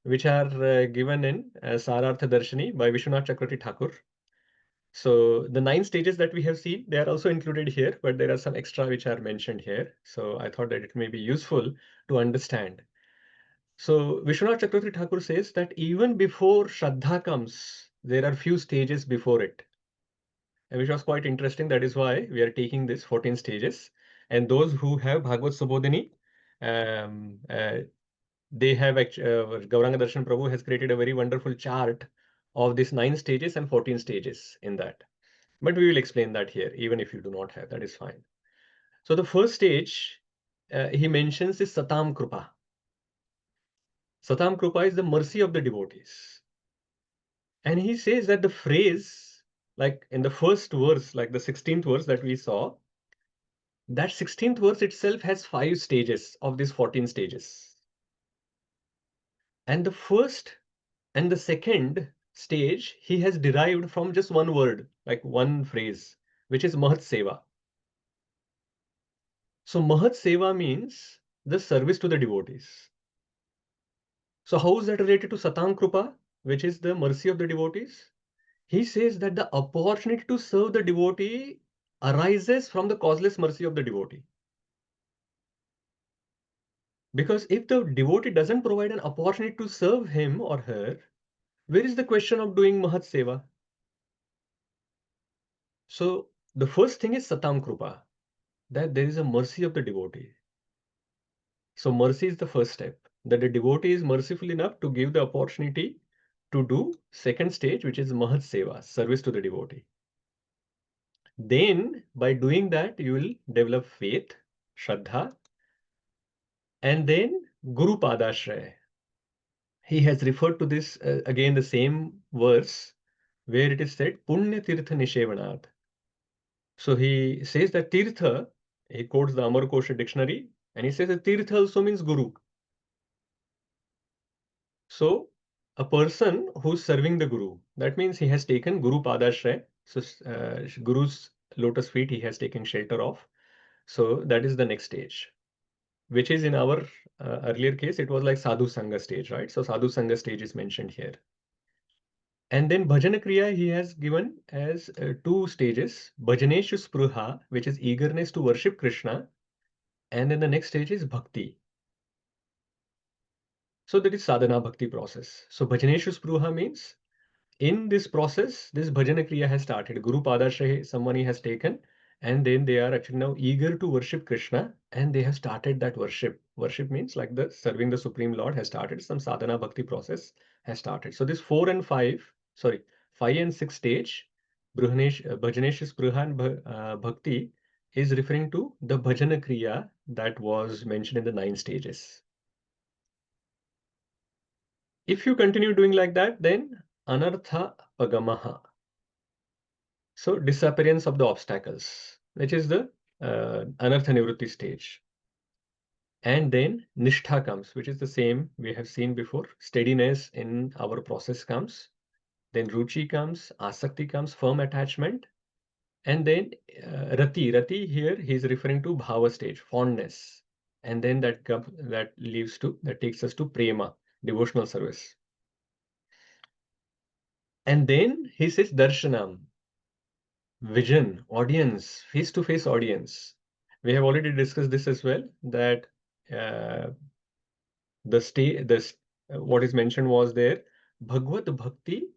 which are given in Sarartha Darshini by Vishwanath Chakravarti Thakur. So the 9 stages that we have seen, they are also included here, but there are some extra which are mentioned here. So I thought that it may be useful to understand. So Vishwanath Chakravarti Thakur says that even before Śraddhā comes, there are few stages before it, which was quite interesting. That is why we are taking this 14 stages. And those who have Bhagavad Subodhini, they have Gauranga Darshan Prabhu has created a very wonderful chart of these 9 stages and 14 stages in that. But we will explain that here, even if you do not have, that is fine. So the first stage he mentions is Satam Krupa. Satam Krupa is the mercy of the devotees. And he says that the phrase, like in the first verse, like the 16th verse that we saw, that 16th verse itself has 5 stages of these 14 stages. And the first and the second stage he has derived from just one word, like one phrase, which is Mahat Seva. So Mahat Seva means the service to the devotees. So how is that related to Satam Krupa, which is the mercy of the devotees? He says that the opportunity to serve the devotee arises from the causeless mercy of the devotee. Because if the devotee doesn't provide an opportunity to serve him or her, where is the question of doing Mahat Seva? So the first thing is Satam Krupa, that there is a mercy of the devotee. So mercy is the first step, that the devotee is merciful enough to give the opportunity to do second stage, which is Mahat Seva, service to the devotee. Then by doing that, you will develop faith, śraddhā, and then Guru Padashraya. He has referred to this again, the same verse where it is said Punya Tirtha Nishevanat. So he says that Tirtha, he quotes the Amar Kosha dictionary, and he says that Tirtha also means Guru. So a person who's serving the Guru. That means he has taken Guru Padashray. So Guru's lotus feet he has taken shelter of. So that is the next stage, which is in our earlier case, it was like Sadhu Sangha stage, right? So Sadhu Sangha stage is mentioned here. And then Bhajana Kriya he has given as 2 stages. Bhajaneshu Spruha, which is eagerness to worship Krishna. And then the next stage is Bhakti. So that is sadhana bhakti process. So Bhajaneshu Spruha means in this process, this Bhajana Kriya has started. Guru Padashray, someone he has taken, and then they are actually now eager to worship Krishna, and they have started that worship. Worship means like the serving the Supreme Lord has started. Some sadhana bhakti process has started. So this 5 and 6 stage, Bhajanesh Spruha and Bhakti is referring to the Bhajana Kriya that was mentioned in the 9 stages. If you continue doing like that, then Anartha Pagamaha. So disappearance of the obstacles, which is the Anartha Nivrutti stage. And then Nishtha comes, which is the same we have seen before. Steadiness in our process comes. Then Ruchi comes, Asakti comes, firm attachment. And then Rati. Rati here he is referring to Bhava stage, fondness. And then that takes us to prema, devotional service. And then he says darshanam, vision, audience, face-to-face audience. We have already discussed this as well, that what is mentioned was there, Bhagavad Bhakti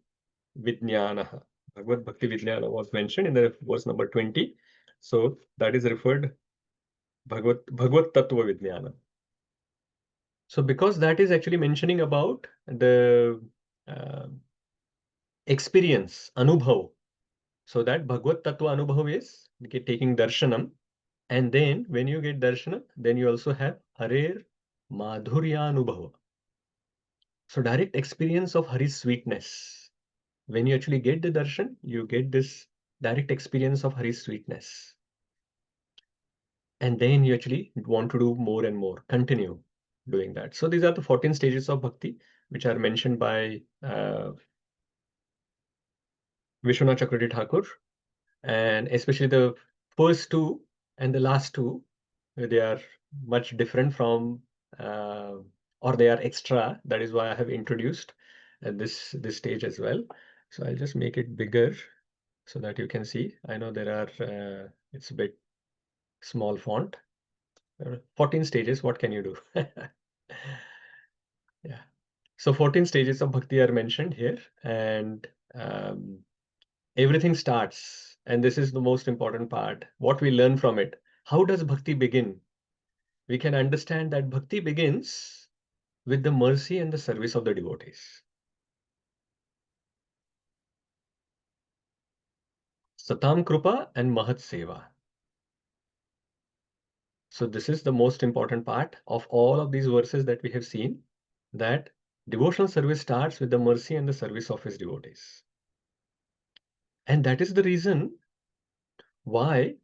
Vijnana. Bhagavad Bhakti Vijnana was mentioned in the verse number 20. So that is referred Bhagavad Tattva Vijnana. So because that is actually mentioning about the experience, Anubhav. So that Bhagavad Tattva Anubhav is taking darshanam. And then when you get darshanam, then you also have Harer Madhurya Anubhava. So direct experience of Hari's sweetness. When you actually get the darshan, you get this direct experience of Hari's sweetness. And then you actually want to do more and more, continue doing that. So these are the 14 stages of bhakti, which are mentioned by Vishwanath Chakravarti Thakur. And especially the first 2 and the last 2, they are much different from, or they are extra. That is why I have introduced this stage as well. So I'll just make it bigger so that you can see. I know there are, it's a bit small font. 14 stages, what can you do? Yeah. So 14 stages of bhakti are mentioned here, and everything starts, and this is the most important part, what we learn from it. How does bhakti begin? We can understand that bhakti begins with the mercy and the service of the devotees. Satam Krupa and Mahat Seva. So this is the most important part of all of these verses that we have seen, that devotional service starts with the mercy and the service of his devotees. And that is the reason why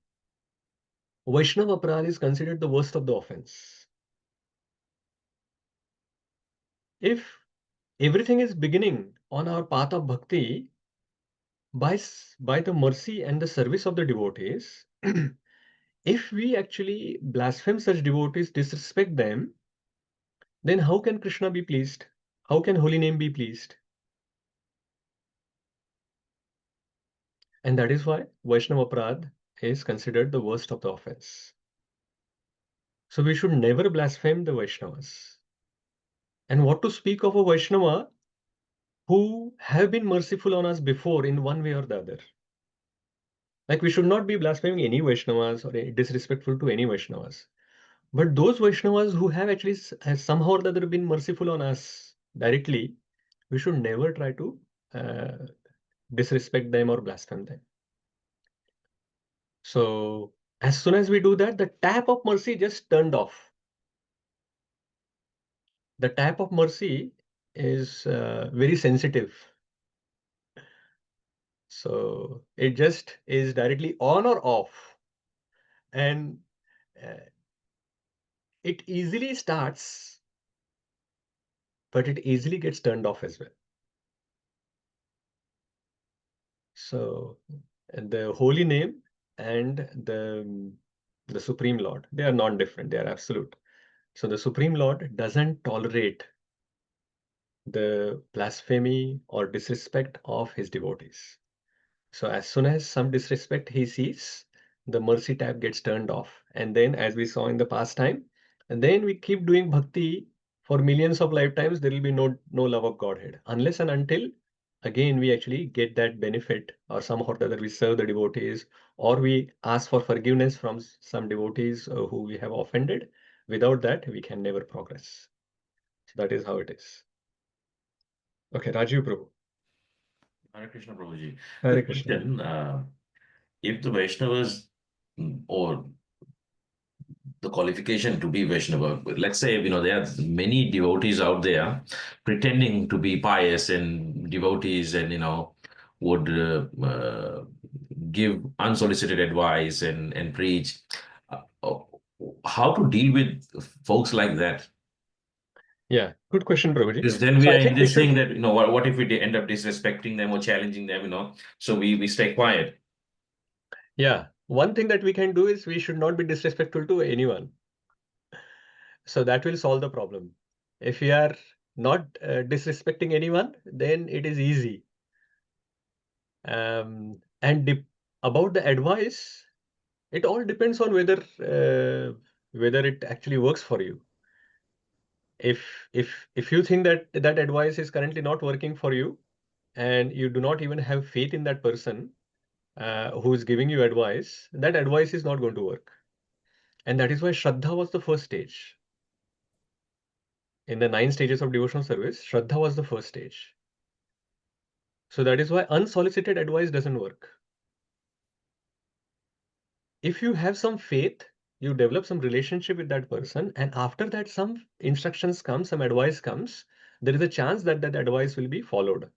Vaishnava Aparadha is considered the worst of the offense. If everything is beginning on our path of bhakti by the mercy and the service of the devotees, if we actually blaspheme such devotees, disrespect them, then how can Krishna be pleased? How can holy name be pleased? And that is why Vaishnava Aparadha is considered the worst of the offense. So we should never blaspheme the Vaishnavas. And what to speak of a Vaishnava who have been merciful on us before in one way or the other. Like we should not be blaspheming any Vaishnavas or disrespectful to any Vaishnavas. But those Vaishnavas who have actually somehow or the other been merciful on us directly, we should never try to disrespect them or blaspheme them. So as soon as we do that, the tap of mercy just turned off. The tap of mercy is very sensitive. So it just is directly on or off. And it easily starts, but it easily gets turned off as well. So the holy name and the Supreme Lord, they are non-different, they are absolute. So the Supreme Lord doesn't tolerate the blasphemy or disrespect of his devotees. So as soon as some disrespect he sees, the mercy tap gets turned off. And then, as we saw in the past time, and then we keep doing bhakti for millions of lifetimes, there will be no love of Godhead. Unless and until, again, we actually get that benefit, or somehow or the other we serve the devotees, or we ask for forgiveness from some devotees who we have offended. Without that, we can never progress. So that is how it is. Okay, Rajiv Prabhu. Hare Krishna, Prabhuji. Hare The Krishna. question, if the Vaishnavas or the qualification to be Vaishnava, let's say, there are many devotees out there pretending to be pious and devotees and, would give unsolicited advice and preach. How to deal with folks like that? Yeah, good question, Prabhuji. Because then we So are I in think we this should, thing that, what if we end up disrespecting them or challenging them, so we stay quiet. yeah, one thing that we can do is we should not be disrespectful to anyone. So that will solve the problem. If we are not disrespecting anyone, then it is easy. And about the advice, it all depends on whether it actually works for you. If you think that that advice is currently not working for you, and you do not even have faith in that person who is giving you advice, that advice is not going to work. And that is why Shraddha was the first stage. In the 9 stages of devotional service, Shraddha was the first stage. So that is why unsolicited advice doesn't work. If you have some faith, you develop some relationship with that person, and after that some instructions come, some advice comes, there is a chance that that advice will be followed.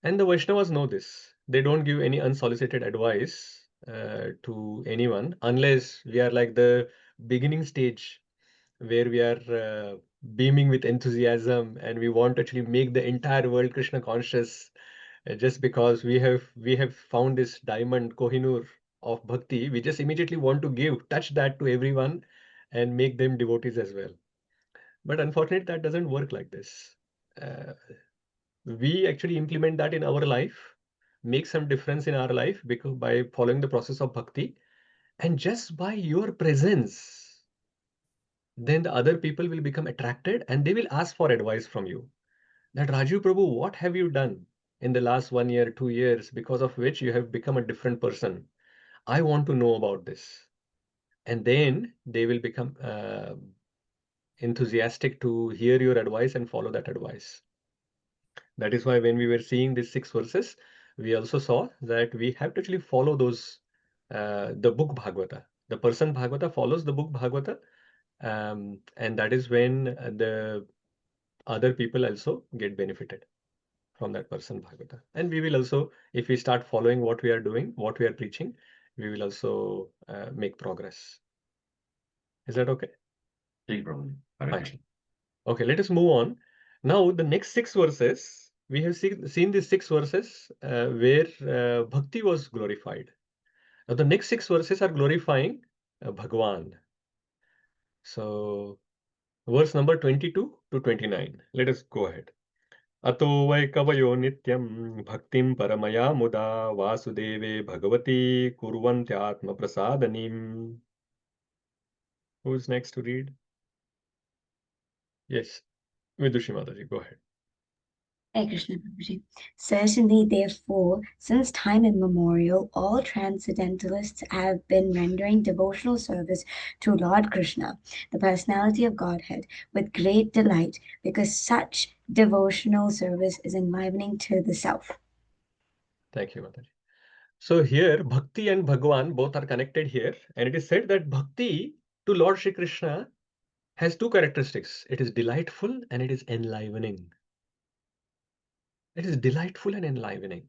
And the Vaishnavas know this. They don't give any unsolicited advice to anyone unless we are like the beginning stage where we are beaming with enthusiasm and we want to actually make the entire world Krishna conscious. Just because we have found this diamond Kohinoor of bhakti, we just immediately want to touch that to everyone and make them devotees as well. But unfortunately, that doesn't work like this. We actually implement that in our life, make some difference in our life because by following the process of bhakti, and just by your presence, then the other people will become attracted and they will ask for advice from you. That Rajiv Prabhu, what have you done in the last 1 year, 2 years, because of which you have become a different person? I want to know about this. And then they will become enthusiastic to hear your advice and follow that advice. That is why when we were seeing these 6 verses, we also saw that we have to actually follow those, the book Bhagavata. The person Bhagavata follows the book Bhagavata, and that is when the other people also get benefited from that person Bhagavata. And we will also, if we start following what we are doing, what we are preaching, we will also make progress. Is that okay? Fine. Okay, let us move on. Now, the next 6 verses, we have seen these 6 verses where Bhakti was glorified. Now, the next 6 verses are glorifying Bhagwan. So, verse number 22 to 29. Let us go ahead. अतो वै कवयो नित्यं भक्तिं परमया मुदा वासुदेवे Bhagwati कुर्वन्त्यात्मप्रसादनीम्. Who's next to read? Yes, Vidushi Mataji, go ahead. Hare Krishna Prabhuji. Certainly, therefore, since time immemorial, all transcendentalists have been rendering devotional service to Lord Krishna, the personality of Godhead, with great delight, because such devotional service is enlivening to the self. Thank you, Mataji. So here, Bhakti and Bhagwan both are connected here, and it is said that Bhakti to Lord Śrī Krishna has 2 characteristics. It is delightful and it is enlivening. It is delightful and enlivening.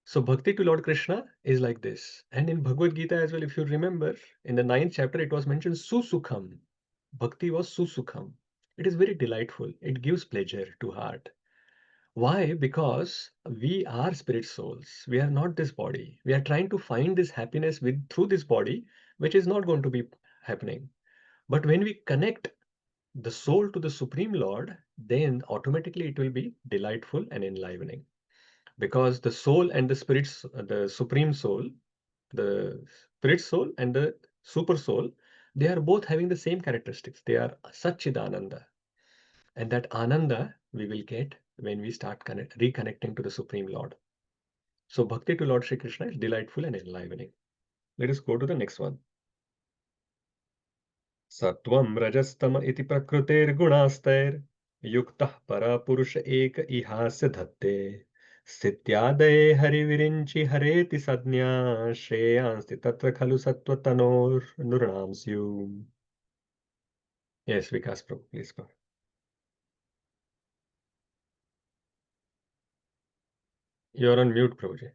So Bhakti to Lord Krishna is like this. And in Bhagavad Gita as well, if you remember, in the 9th chapter, it was mentioned Susukham. Bhakti was Susukham. It is very delightful. It gives pleasure to heart. Why? Because we are spirit souls. We are not this body. We are trying to find this happiness through this body, which is not going to be happening. But when we connect the soul to the Supreme Lord, then automatically it will be delightful and enlivening. Because the soul and the spirits, the Supreme Soul, the spirit soul and the super soul, they are both having the same characteristics. They are Satchidananda. And that Ananda we will get when we start reconnecting to the Supreme Lord. So Bhakti to Lord Śrī Krishna is delightful and enlivening. Let us go to the next one. Sattvam rajastama iti prakrutir gunastair yuktah para purusha ek ihasya dhatte sityadaye harivirinchi hareti sadnya shreyansti tatra khalu sattvatanor nurnamsyu. Yes, Vikas Prabhu, please go. You're on mute, Prabhuji.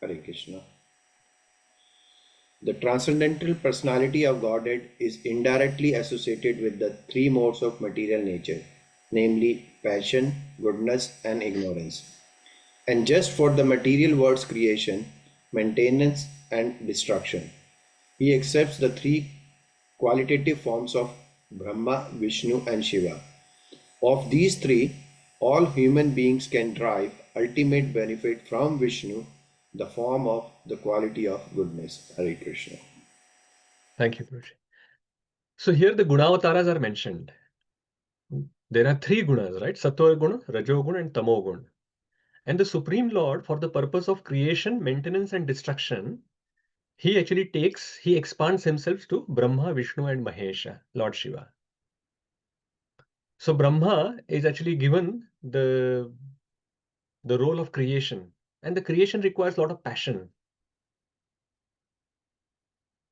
Hare Krishna. The transcendental personality of Godhead is indirectly associated with the three modes of material nature, namely passion, goodness, and ignorance. And just for the material world's creation, maintenance, and destruction, he accepts the three qualitative forms of Brahma, Vishnu, and Shiva. Of these three, all human beings can derive ultimate benefit from Vishnu, the form of the quality of goodness. Hare Krishna. Thank you, Prabhuji. So here the Gunavataras are mentioned. There are three gunas, right? Sattva guna, Rajo guna, and Tamo guna. And the Supreme Lord, for the purpose of creation, maintenance, and destruction, he actually he expands himself to Brahma, Vishnu, and Mahesha, Lord Shiva. So Brahma is actually given the role of creation, and the creation requires a lot of passion.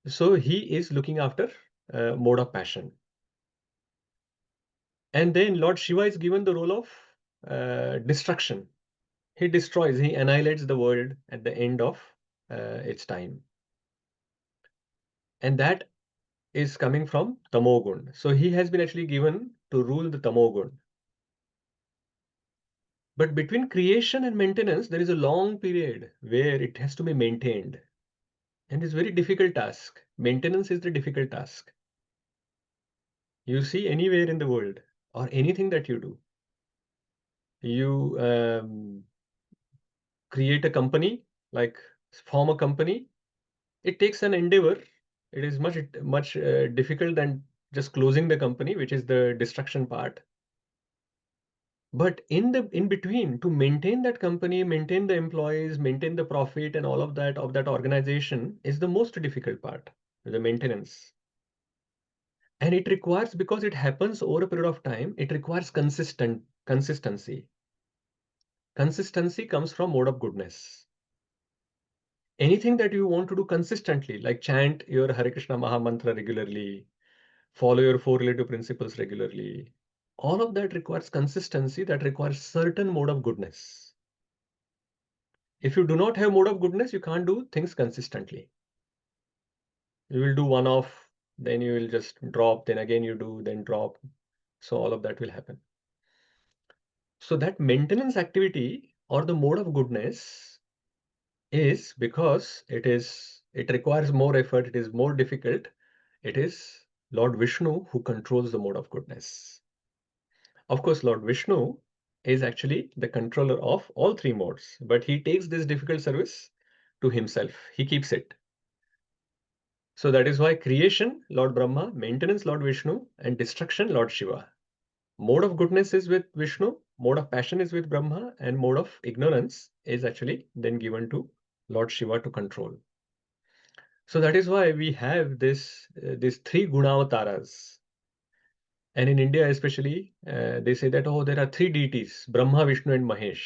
So he is looking after mode of passion. And then Lord Shiva is given the role of destruction. He destroys, he annihilates the world at the end of its time. And that is coming from Tamogun. So he has been actually given to rule the Tamogun. But between creation and maintenance, there is a long period where it has to be maintained. And it's a very difficult task. Maintenance is the difficult task. You see anywhere in the world or anything that you do, you create a company, like form a company, it takes an endeavor. It is much difficult than just closing the company, which is the destruction part. But in between, to maintain that company, maintain the employees, maintain the profit and all of that organization is the most difficult part, the maintenance. And it requires, because it happens over a period of time, it requires consistency. Consistency comes from mode of goodness. Anything that you want to do consistently, like chant your Hare Krishna Maha Mantra regularly, follow your 4 relative principles regularly, all of that requires consistency, that requires certain mode of goodness. If you do not have mode of goodness, you can't do things consistently. You will do one off, then you will just drop, then again you do, then drop. So all of that will happen. So that maintenance activity or the mode of goodness is, because it requires more effort, it is more difficult. It is Lord Vishnu who controls the mode of goodness. Of course, Lord Vishnu is actually the controller of all three modes, but he takes this difficult service to himself. He keeps it. So that is why creation, Lord Brahma, maintenance, Lord Vishnu, and destruction, Lord Shiva. Mode of goodness is with Vishnu, mode of passion is with Brahma, and mode of ignorance is actually then given to Lord Shiva to control. So that is why we have these three Gunavataras. And in India especially, they say that, oh, there are three deities, Brahma, Vishnu, and Mahesh,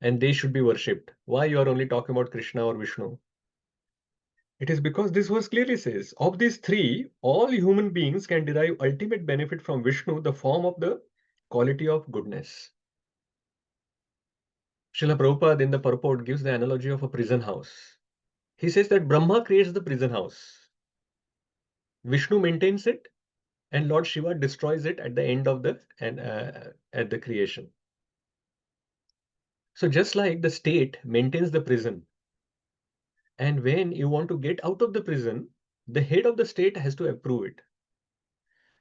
and they should be worshipped. Why you are only talking about Krishna or Vishnu? It is because this verse clearly says, of these three, all human beings can derive ultimate benefit from Vishnu, the form of the quality of goodness. Srila Prabhupada in the purport gives the analogy of a prison house. He says that Brahma creates the prison house. Vishnu maintains it, and Lord Shiva destroys it at the end of the at the creation. So just like the state maintains the prison, and when you want to get out of the prison, the head of the state has to approve it.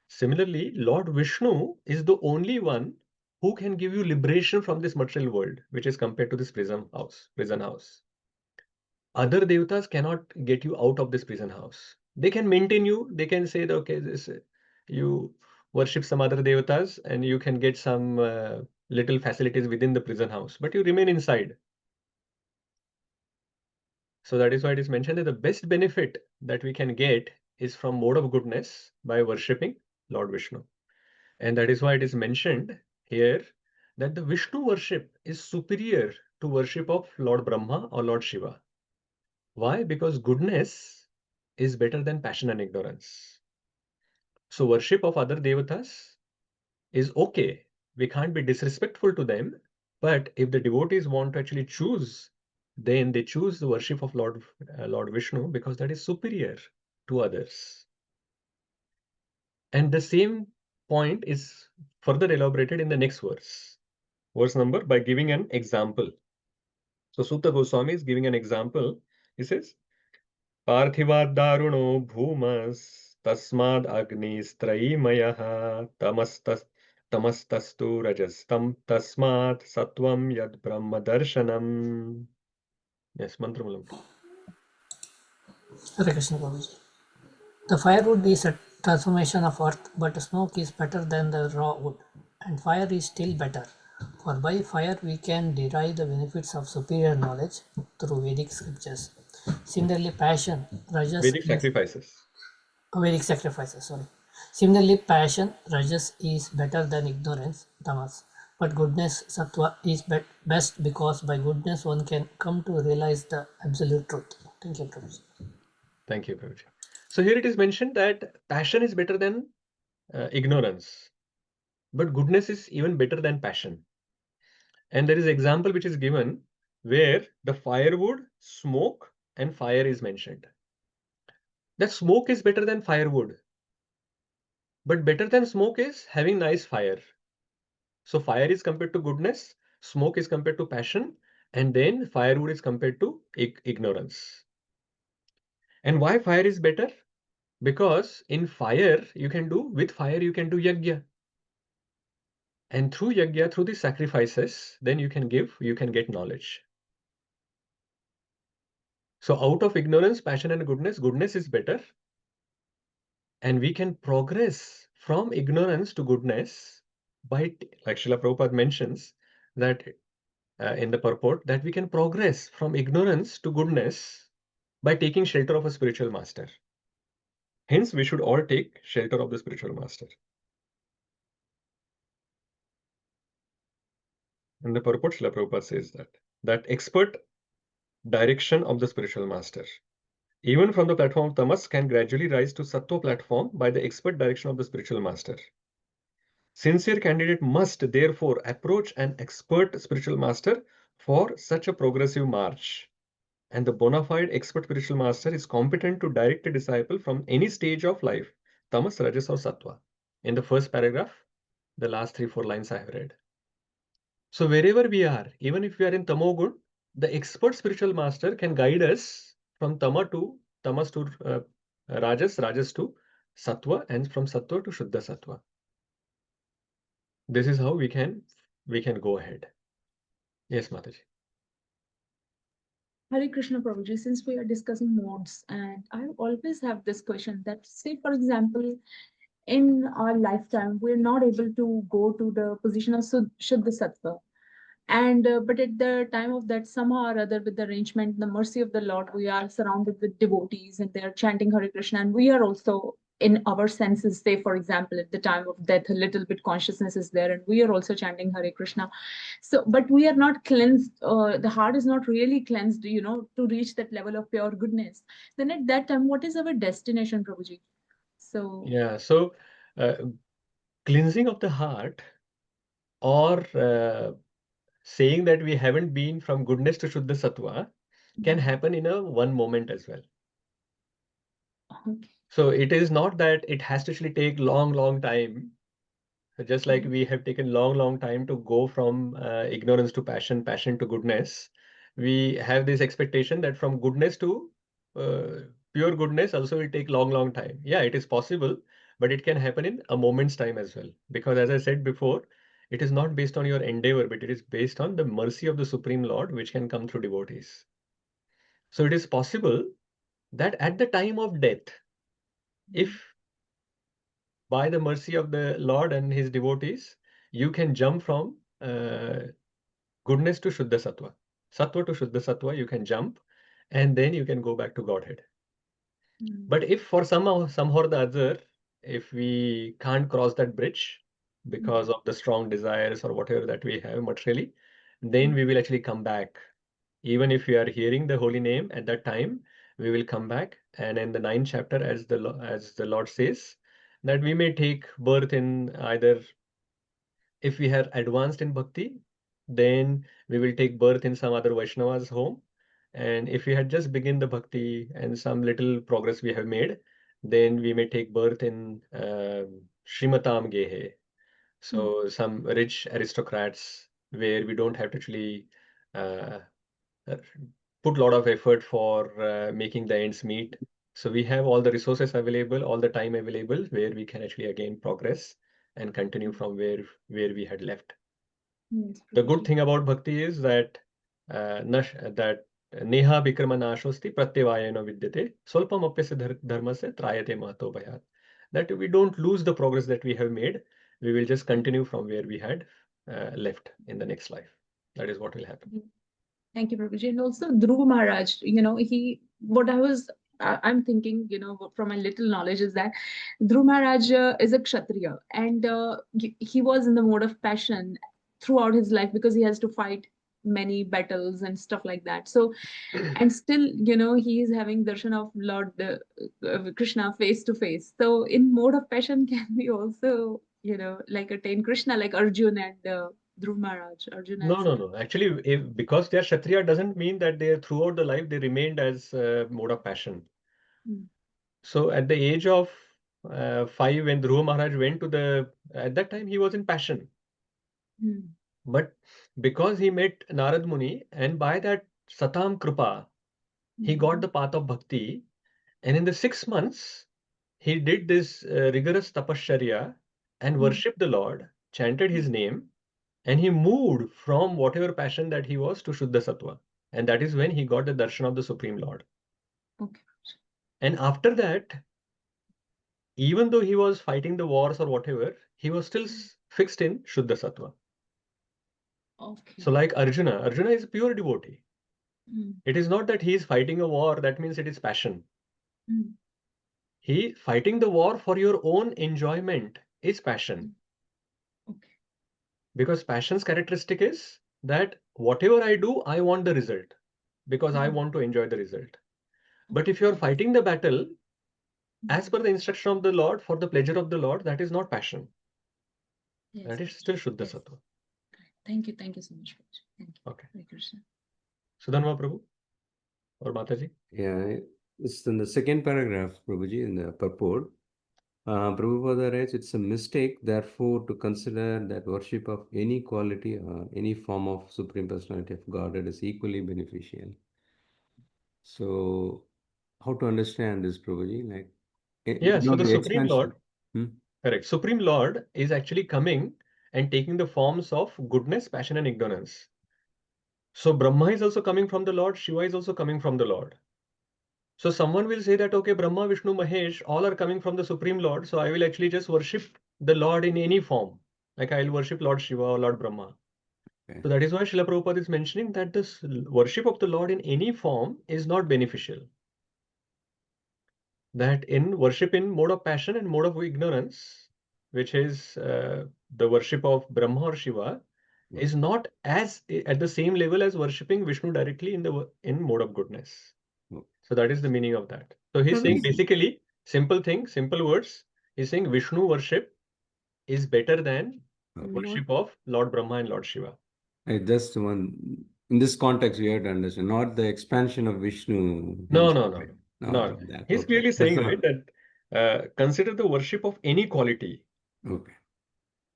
Similarly, Lord Vishnu is the only one who can give you liberation from this material world, which is compared to this prison house. Other devatas cannot get you out of this prison house. They can maintain you. They can say that, okay, you worship some other devatas and you can get some little facilities within the prison house, but you remain inside. So that is why it is mentioned that the best benefit that we can get is from mode of goodness by worshipping Lord Vishnu. And that is why it is mentioned here that the Vishnu worship is superior to worship of Lord Brahma or Lord Shiva. Why? Because goodness is better than passion and ignorance. So worship of other devatas is okay. We can't be disrespectful to them. But if the devotees want to actually choose, then they choose the worship of Lord Vishnu because that is superior to others. And the same point is further elaborated in the next verse. Verse number by giving an example. So Sūta Gosvāmī is giving an example. He says, Parthivad daruno bhumas tasmad agnistrayimaya tamastastu rajastam tasmad satvam yad brahma darshanam. Yes, Mantramulam. Hare Krishna Prabhuji. The firewood is a transformation of earth, but smoke is better than the raw wood, and fire is still better. For by fire we can derive the benefits of superior knowledge through Vedic scriptures. Similarly, passion, rajas, Vedic sacrifices. Vedic sacrifices, sorry. Similarly, passion, rajas is better than ignorance, tamas. But goodness, sattva, is best because by goodness one can come to realize the absolute truth. Thank you, Prabhuji. Thank you, Prabhuji. So here it is mentioned that passion is better than ignorance, but goodness is even better than passion. And there is an example which is given where the firewood, smoke, and fire is mentioned. That smoke is better than firewood, but better than smoke is having nice fire. So fire is compared to goodness, smoke is compared to passion, and then firewood is compared to ignorance. And why fire is better? Because in fire, with fire you can do yajna. And through yajna, through the sacrifices, then you can get knowledge. So out of ignorance, passion and goodness is better. And we can progress from ignorance to goodness by, like Srila Prabhupada mentions, that in the purport, that we can progress from ignorance to goodness by taking shelter of a spiritual master. Hence, we should all take shelter of the spiritual master. In the purport, Srila Prabhupada says that expert direction of the spiritual master, even from the platform of tamas, can gradually rise to sattva platform by the expert direction of the spiritual master. Sincere candidate must therefore approach an expert spiritual master for such a progressive march. And the bona fide expert spiritual master is competent to direct a disciple from any stage of life, tamas, rajas, or sattva. In the first paragraph, the last 3-4 lines I have read. So wherever we are, even if we are in tamogun, the expert spiritual master can guide us from tamas to rajas, rajas to sattva, and from sattva to shuddha sattva. This is how we can go ahead. Yes, Mataji. Hare Krishna Prabhuji, since we are discussing modes, and I always have this question that, say, for example, in our lifetime, we're not able to go to the position of Shuddha Sattva. And but at the time of that, somehow or other, with the arrangement, the mercy of the Lord, we are surrounded with devotees and they are chanting Hare Krishna, and we are also in our senses, say for example, at the time of death, a little bit consciousness is there, and we are also chanting Hare Krishna. So, but we are not cleansed. The heart is not really cleansed, to reach that level of pure goodness. Then at that time, what is our destination, Prabhuji? So yeah, so cleansing of the heart, or saying that we haven't been from goodness to Shuddha Sattva, can happen in one moment as well. Okay. So it is not that it has to actually take long time. Just like we have taken long time to go from ignorance to passion, passion to goodness, we have this expectation that from goodness to pure goodness also will take long time. Yeah, it is possible, but it can happen in a moment's time as well. Because as I said before, it is not based on your endeavor, but it is based on the mercy of the Supreme Lord, which can come through devotees. So it is possible that at the time of death, if by the mercy of the Lord and his devotees, you can jump from goodness to Shuddha Sattva. Sattva to Shuddha Sattva, you can jump, and then you can go back to Godhead. But if for somehow or the other, if we can't cross that bridge because of the strong desires or whatever that we have materially, then we will actually come back. Even if we are hearing the holy name at that time, we will come back. And in the 9th chapter, as the Lord says, that we may take birth in either, if we have advanced in bhakti, then we will take birth in some other Vaishnava's home. And if we had just begun the bhakti and some little progress we have made, then we may take birth in Shrimatam Gehe. So some rich aristocrats where we don't have to actually put a lot of effort for making the ends meet. So we have all the resources available, all the time available, where we can actually again progress and continue from where we had left. The good thing about bhakti is that that neha vikrama nashosti pratyavayena vidyate solpam apyasya dharmasya trayate mahato bhayat. That we don't lose the progress that we have made. We will just continue from where we had left in the next life. That is what will happen. Thank you, Prabhuji. And also Dhruva Maharaj, I'm thinking, from my little knowledge is that Dhruva Maharaj is a Kshatriya, and he was in the mode of passion throughout his life because he has to fight many battles and stuff like that. So, and still, he is having darshan of Lord Krishna face to face. So in mode of passion, can we also, like attain Krishna, like Arjun and Dhruva Maharaj? No. Actually, because they are Kshatriya doesn't mean that they throughout the life they remained as mode of passion. So at the age of 5, when Dhruva Maharaj went to at that time he was in passion. But because he met Narad Muni, and by that Satam Kripa, he got the path of bhakti, and in the 6 months he did this rigorous tapasharya and worshipped the Lord, chanted his name, and he moved from whatever passion that he was to Shuddha Sattva. And that is when he got the darshan of the Supreme Lord. Okay. And after that, even though he was fighting the wars or whatever, he was still fixed in Shuddha Sattva. Okay. So like Arjuna is a pure devotee. It is not that he is fighting a war, that means it is passion. He fighting the war for your own enjoyment is passion. Okay. Because passion's characteristic is that whatever I do, I want the result because I want to enjoy the result. But if you are fighting the battle as per the instruction of the Lord for the pleasure of the Lord, that is not passion. Yes. That is still Shuddha Sattva. Thank you so much. Thank you. Okay. Hare Krishna. Sudhanva Prabhu or Mataji? Yeah, it's in the second paragraph, Prabhuji, in the purport. Prabhupada writes, it's a mistake, therefore, to consider that worship of any quality or any form of Supreme Personality of Godhead is equally beneficial. So, how to understand this, Prabhuji? Like, So the Supreme Lord, expansion. correct. Supreme Lord is actually coming and taking the forms of goodness, passion, and ignorance. So Brahma is also coming from the Lord, Shiva is also coming from the Lord. So someone will say that, okay, Brahma, Vishnu, Mahesh, all are coming from the Supreme Lord. So I will actually just worship the Lord in any form. Like I will worship Lord Shiva or Lord Brahma. Okay. So that is why Srila Prabhupada is mentioning that this worship of the Lord in any form is not beneficial. That in worship in mode of passion and mode of ignorance, which is the worship of Brahma or Shiva, is not as at the same level as worshipping Vishnu directly in mode of goodness. So that is the meaning of that. So he's saying basically simple thing, simple words. He's saying Vishnu worship is better than worship of Lord Brahma and Lord Shiva. Just one, in this context, we have to understand, not the expansion of Vishnu. No. That. He's Okay. clearly saying, right, that consider the worship of any quality. Okay.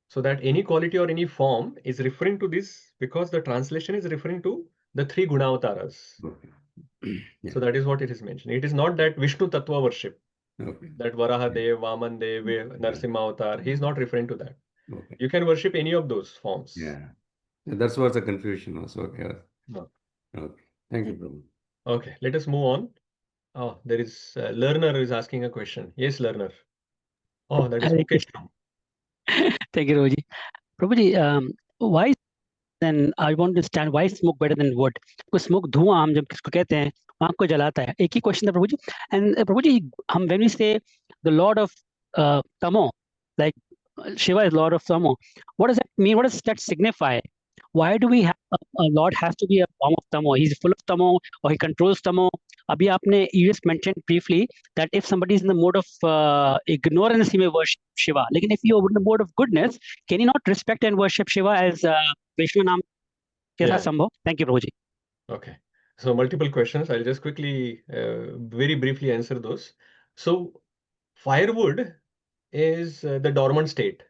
So that any quality or any form is referring to this, because the translation is referring to the three Gunavataras. Okay. So that is what it is mentioned. It is not that Vishnu Tattva worship, Okay. that Varaha Dev, Vaman Dev, Narsimha Avatar. He is not referring to that. Okay. You can worship any of those forms. Yeah. That's what the confusion was. Okay. No. Okay. Thank you, Prabhu. Okay, let us move on. Oh, there is learner is asking a question. Yes, learner. Oh, that is Hare Mukesh. Thank you, Prabhuji. Prabhuji, why then I want to understand why smoke better than wood? Because smoke धुआं हम जब किसको कहते हैं आँख को जलाता है. एक ही question था प्रभु जी. And प्रभु जी, हम when we say the Lord of Tamo, like Shiva is Lord of Tamo, what does that mean? What does that signify? Why do we have a Lord has to be a form of Tamo? He's full of Tamo or he controls Tamo. अभी आपने you just mentioned briefly that if somebody is in the mode of ignorance, he may worship Shiva. लेकिन if you are in the mode of goodness, can you not respect and worship Shiva as Vishnu Nam? Yeah. Thank you, Prabhuji. Okay. So multiple questions. I'll just quickly, very briefly answer those. So firewood is the dormant state.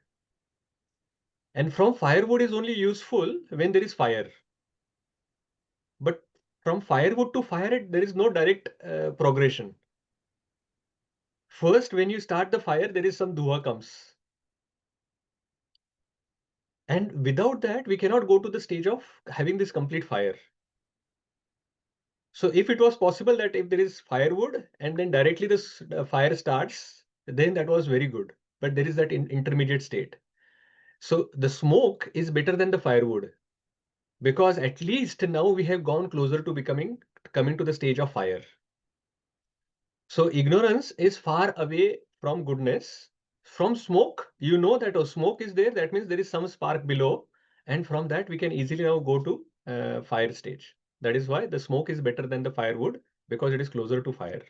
And from firewood is only useful when there is fire. But from firewood to fire, there is no direct progression. First, when you start the fire, there is some dua comes. And without that, we cannot go to the stage of having this complete fire. So if it was possible that if there is firewood and then directly this fire starts, then that was very good. But there is that intermediate state. So the smoke is better than the firewood, because at least now we have gone closer to coming to the stage of fire. So ignorance is far away from goodness. From smoke, you know that smoke is there. That means there is some spark below. And from that, we can easily now go to fire stage. That is why the smoke is better than the firewood, because it is closer to fire.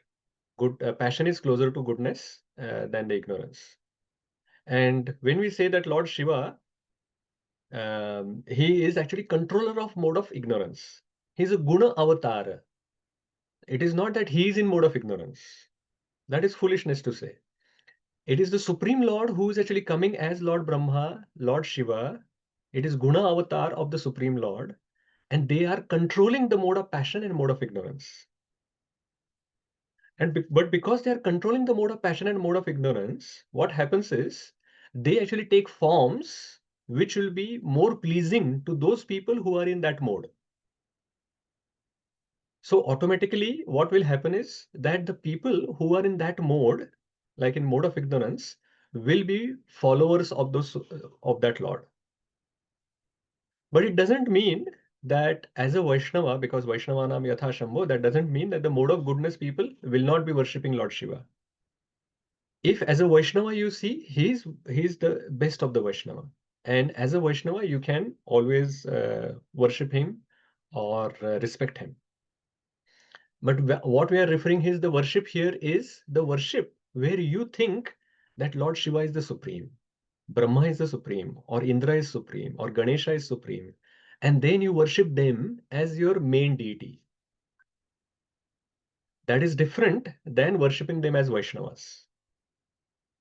Good passion is closer to goodness than the ignorance. And when we say that Lord Shiva, he is actually controller of mode of ignorance. He's a guna avatar. It is not that he is in mode of ignorance. That is foolishness to say. It is the Supreme Lord who is actually coming as Lord Brahma, Lord Shiva. It is Guna avatar of the Supreme Lord, and they are controlling the mode of passion and mode of ignorance. But because they are controlling the mode of passion and mode of ignorance, what happens is they actually take forms which will be more pleasing to those people who are in that mode. So automatically, what will happen is that the people who are in that mode, like in mode of ignorance, will be followers of that Lord. But it doesn't mean that as a Vaishnava, because Vaishnavanam Yatha Shambho, that doesn't mean that the mode of goodness people will not be worshipping Lord Shiva. If as a Vaishnava you see, he's the best of the Vaishnava. And as a Vaishnava, you can always worship him or respect him. But what we are referring is the worship here is the worship where you think that Lord Shiva is the supreme, Brahma is the supreme, or Indra is supreme, or Ganesha is supreme, and then you worship them as your main deity. That is different than worshipping them as Vaishnavas.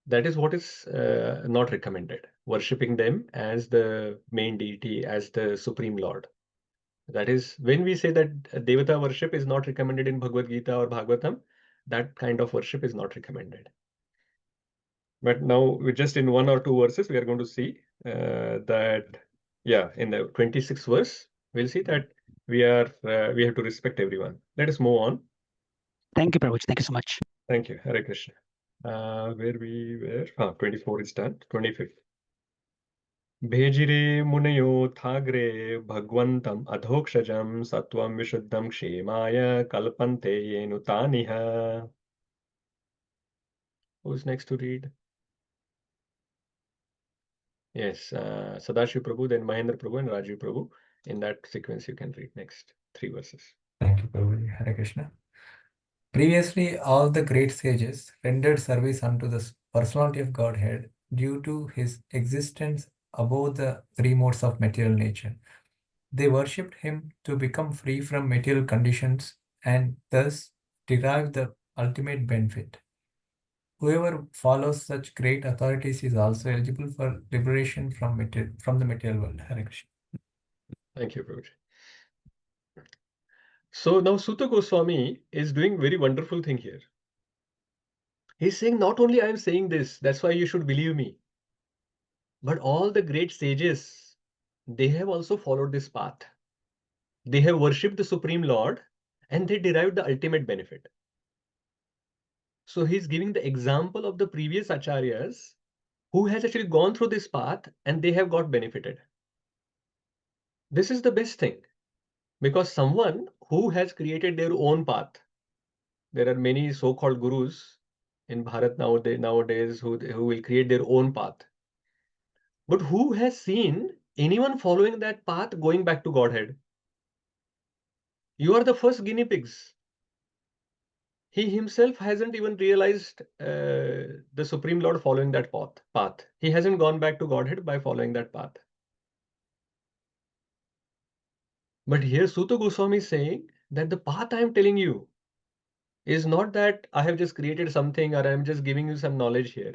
That is what is not recommended. Worshipping them as the main deity, as the supreme Lord. That is, when we say that Devata worship is not recommended in Bhagavad Gita or Bhagavatam, that kind of worship is not recommended. But now, just in one or two verses, we are going to see that, yeah, in the 26th verse, we'll see that we have to respect everyone. Let us move on. Thank you, Prabhuji. Thank you so much. Thank you. Hare Krishna. Where we were? 24 is done. 25th. भेजिरे मुनयो थाग्रे भगवन्तं अधोक्षजं सत्वं विशुद्धं क्षेमाय कल्पन्ते येनुतानिह. Who's next to read? Yes, Sadashiv Prabhu, then Mahendra Prabhu and Rajiv Prabhu. In that sequence, you can read next 3 verses. Thank you, Prabhuji. Hare Krishna. Previously, all the great sages rendered service unto the personality of Godhead due to his existence above the three modes of material nature. They worshipped him to become free from material conditions and thus derive the ultimate benefit. whoever follows such great authorities is also eligible for liberation from the material world. Hare Krishna. Thank you, Prabhuji. So now Sūta Gosvāmī is doing very wonderful thing here. He's saying not only I am saying this, that's why you should believe me, but all the great sages, they have also followed this path. They have worshipped the Supreme Lord and they derived the ultimate benefit. So he's giving the example of the previous acharyas who has actually gone through this path and they have got benefited. This is the best thing, because someone who has created their own path, there are many so-called gurus in Bharat nowadays who will create their own path. But who has seen anyone following that path going back to Godhead? You are the first guinea pigs. He himself hasn't even realized the Supreme Lord following that path. He hasn't gone back to Godhead by following that path. But here Sūta Gosvāmī is saying that the path I am telling you is not that I have just created something or I am just giving you some knowledge here.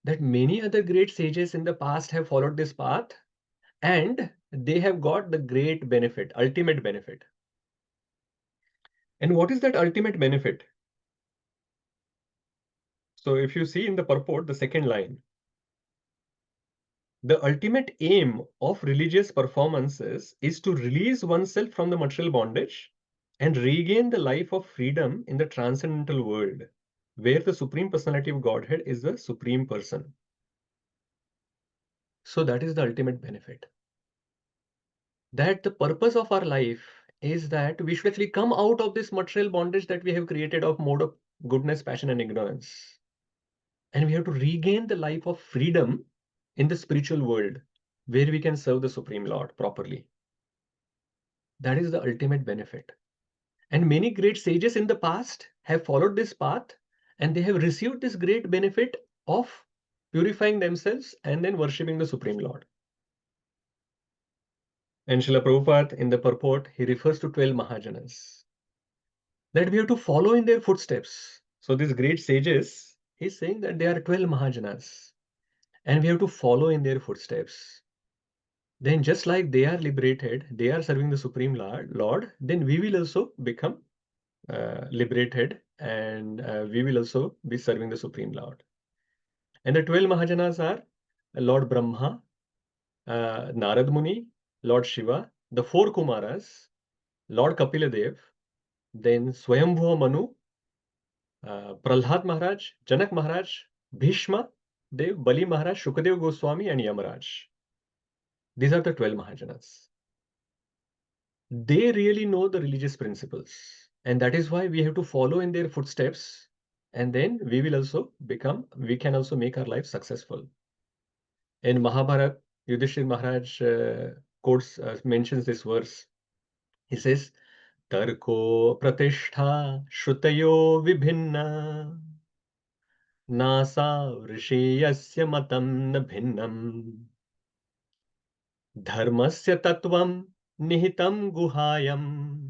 That many other great sages in the past have followed this path and they have got the great benefit, ultimate benefit. And what is that ultimate benefit? So if you see in the purport, the second line, the ultimate aim of religious performances is to release oneself from the material bondage and regain the life of freedom in the transcendental world, where the Supreme Personality of Godhead is the Supreme Person. So that is the ultimate benefit. That the purpose of our life is that we should actually come out of this material bondage that we have created of mode of goodness, passion, and ignorance. And we have to regain the life of freedom in the spiritual world, where we can serve the Supreme Lord properly. That is the ultimate benefit. And many great sages in the past have followed this path and they have received this great benefit of purifying themselves and then worshipping the Supreme Lord. And Srila Prabhupada in the purport, he refers to 12 Mahajanas, that we have to follow in their footsteps. So these great sages, he's saying that there are 12 Mahajanas and we have to follow in their footsteps. Then just like they are liberated, they are serving the Supreme Lord, then we will also become liberated and we will also be serving the Supreme Lord. And the 12 Mahajanas are Lord Brahma, Narad Muni, Lord Shiva, the 4 Kumaras, Lord Kapiladev, then Swayambhuva Manu, Prahlad Maharaj, Janak Maharaj, Bhishma Dev, Bali Maharaj, Shukadev Goswami, and Yamaraj. These are the 12 Mahajanas. They really know the religious principles, and that is why we have to follow in their footsteps, and then we can also make our life successful. In Mahabharata, Yudhishthir Maharaj mentions this verse. He says, Tarko pratishtha shrutayo vibhinna nasa vrishiyasya matam na bhinnam dharmasya tattvam nihitam guhayam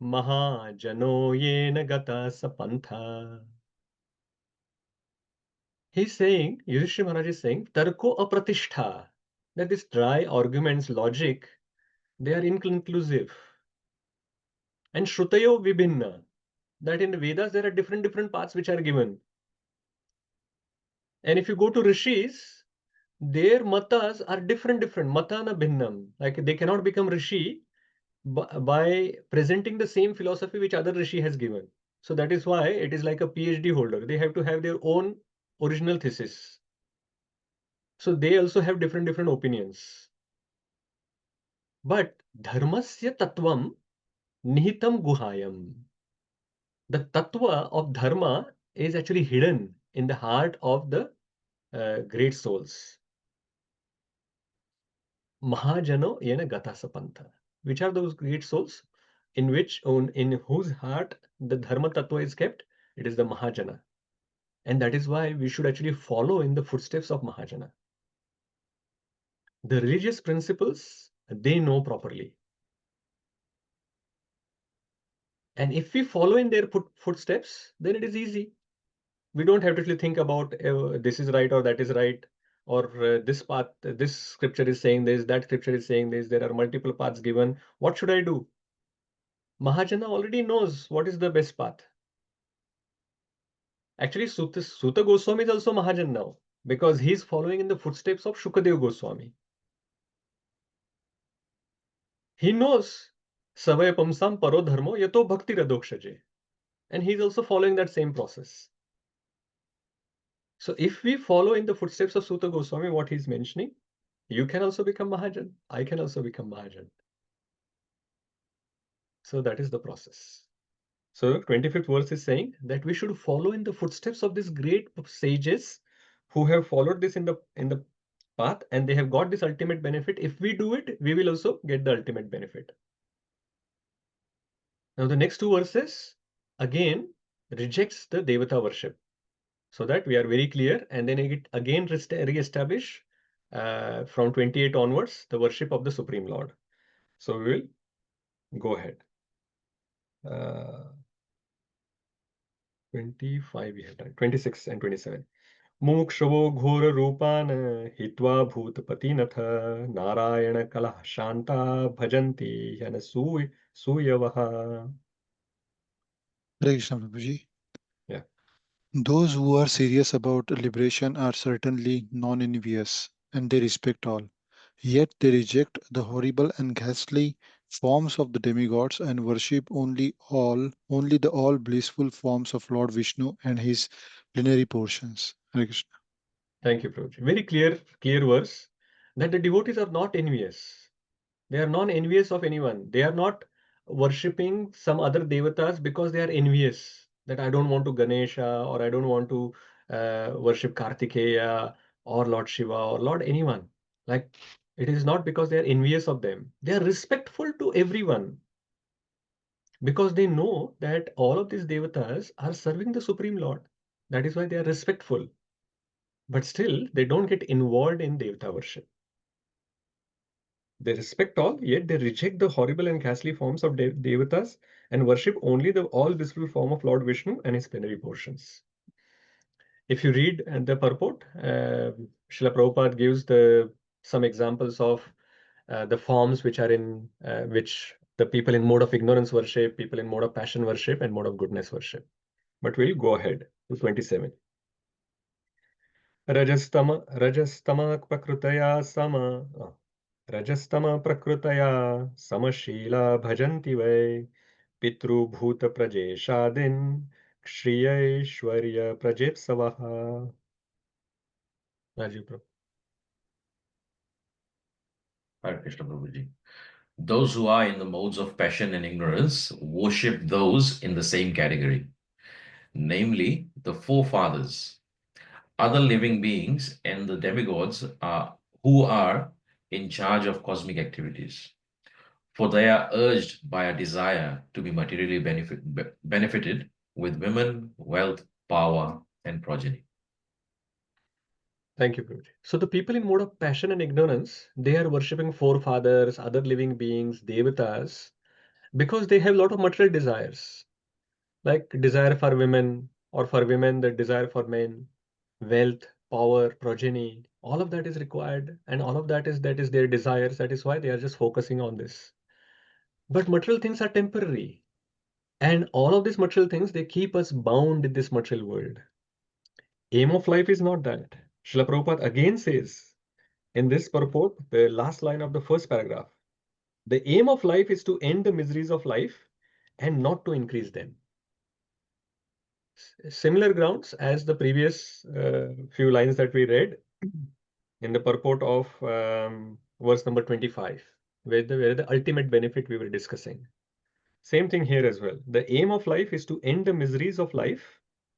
mahajano yena gata sapantha. He's saying, Yudhishthira Maharaj is saying, Tarko apratishtha, that these dry arguments, logic, they are inconclusive. And Shrutayo vibhinna, that in the Vedas there are different paths which are given. And if you go to Rishis, their matas are different, matana bhinnam. Like they cannot become Rishi by presenting the same philosophy which other Rishi has given. So that is why it is like a PhD holder. They have to have their own original thesis. So they also have different opinions. But dharmasya tattvam nihitam guhayam. The tattva of dharma is actually hidden in the heart of the great souls. Mahajano yena gata sapantha. Which are those great souls? In whose heart the dharma tattva is kept? It is the Mahajana. And that is why we should actually follow in the footsteps of Mahajana. The religious principles, they know properly. And if we follow in their footsteps, then it is easy. We don't have to actually think about this is right or that is right, or this path, this scripture is saying this, that scripture is saying this. There are multiple paths given. What should I do? Mahajana already knows what is the best path. Actually, Sūta Goswāmī is also Mahajan now, because he's following in the footsteps of Shukadeva Goswami. He knows Savaya Pamsam Paro Dharmo Yato Bhakti Radokshaje. And he's also following that same process. So if we follow in the footsteps of Sūta Goswami, what he's mentioning, you can also become Mahajan. I can also become Mahajan. So that is the process. So 25th verse is saying that we should follow in the footsteps of these great sages who have followed this in the path, and they have got this ultimate benefit. If we do it, we will also get the ultimate benefit. Now the next two verses again rejects the Devata worship, so that we are very clear, and then it again re-establish from 28 onwards the worship of the Supreme Lord. So we will go ahead. 25 we have done, 26 and 27. Mukshavo ghora rupana hitva bhutapatinath narayana kalah shanta bhajanti yana suyavaha. Hare Krishna, Prabhuji. Yeah. Those who are serious about liberation are certainly non-envious, and they respect all. Yet they reject the horrible and ghastly forms of the demigods and worship only the all blissful forms of Lord Vishnu and his plenary portions. Hare Krishna. Thank you, Prabhuji. Very clear verse that the devotees are not envious. They are non-envious of anyone. They are not worshipping some other devatas because they are envious. That I don't want to Ganesha, or I don't want to worship Kartikeya or Lord Shiva or Lord anyone. Like, it is not because they are envious of them. They are respectful to everyone, because they know that all of these devatas are serving the Supreme Lord. That is why they are respectful. But still, they don't get involved in devata worship. They respect all, yet they reject the horrible and ghastly forms of devatas and worship only the all blissful form of Lord Vishnu and his plenary portions. If you read the purport, Srila Prabhupada gives some examples of the forms which are in which the people in mode of ignorance worship, people in mode of passion worship, and mode of goodness worship. But we'll go ahead to 27. Rajastama prakrutaya sama. Rajastama prakrutaya samashila bhajanti vai pitru bhuta prajeshadin kshriyaishwarya prajepsavaha. Rajiv Prabhu. Hare Krishna Prabhuji. Those who are in the modes of passion and ignorance worship those in the same category, namely the forefathers, other living beings, and the demigods who are in charge of cosmic activities. For they are urged by a desire to be materially benefited with women, wealth, power, and progeny. Thank you, Prabhuji. So the people in mode of passion and ignorance, they are worshipping forefathers, other living beings, devatas, because they have a lot of material desires, like desire for women, or for women, the desire for men, wealth, power, progeny. All of that is required, and all of that is their desires. That is why they are just focusing on this. But material things are temporary, and all of these material things, they keep us bound in this material world. Aim of life is not that. Srila Prabhupada again says in this purport, the last line of the first paragraph, the aim of life is to end the miseries of life and not to increase them. Similar grounds as the previous few lines that we read in the purport of verse number 25, where the ultimate benefit we were discussing. Same thing here as well. The aim of life is to end the miseries of life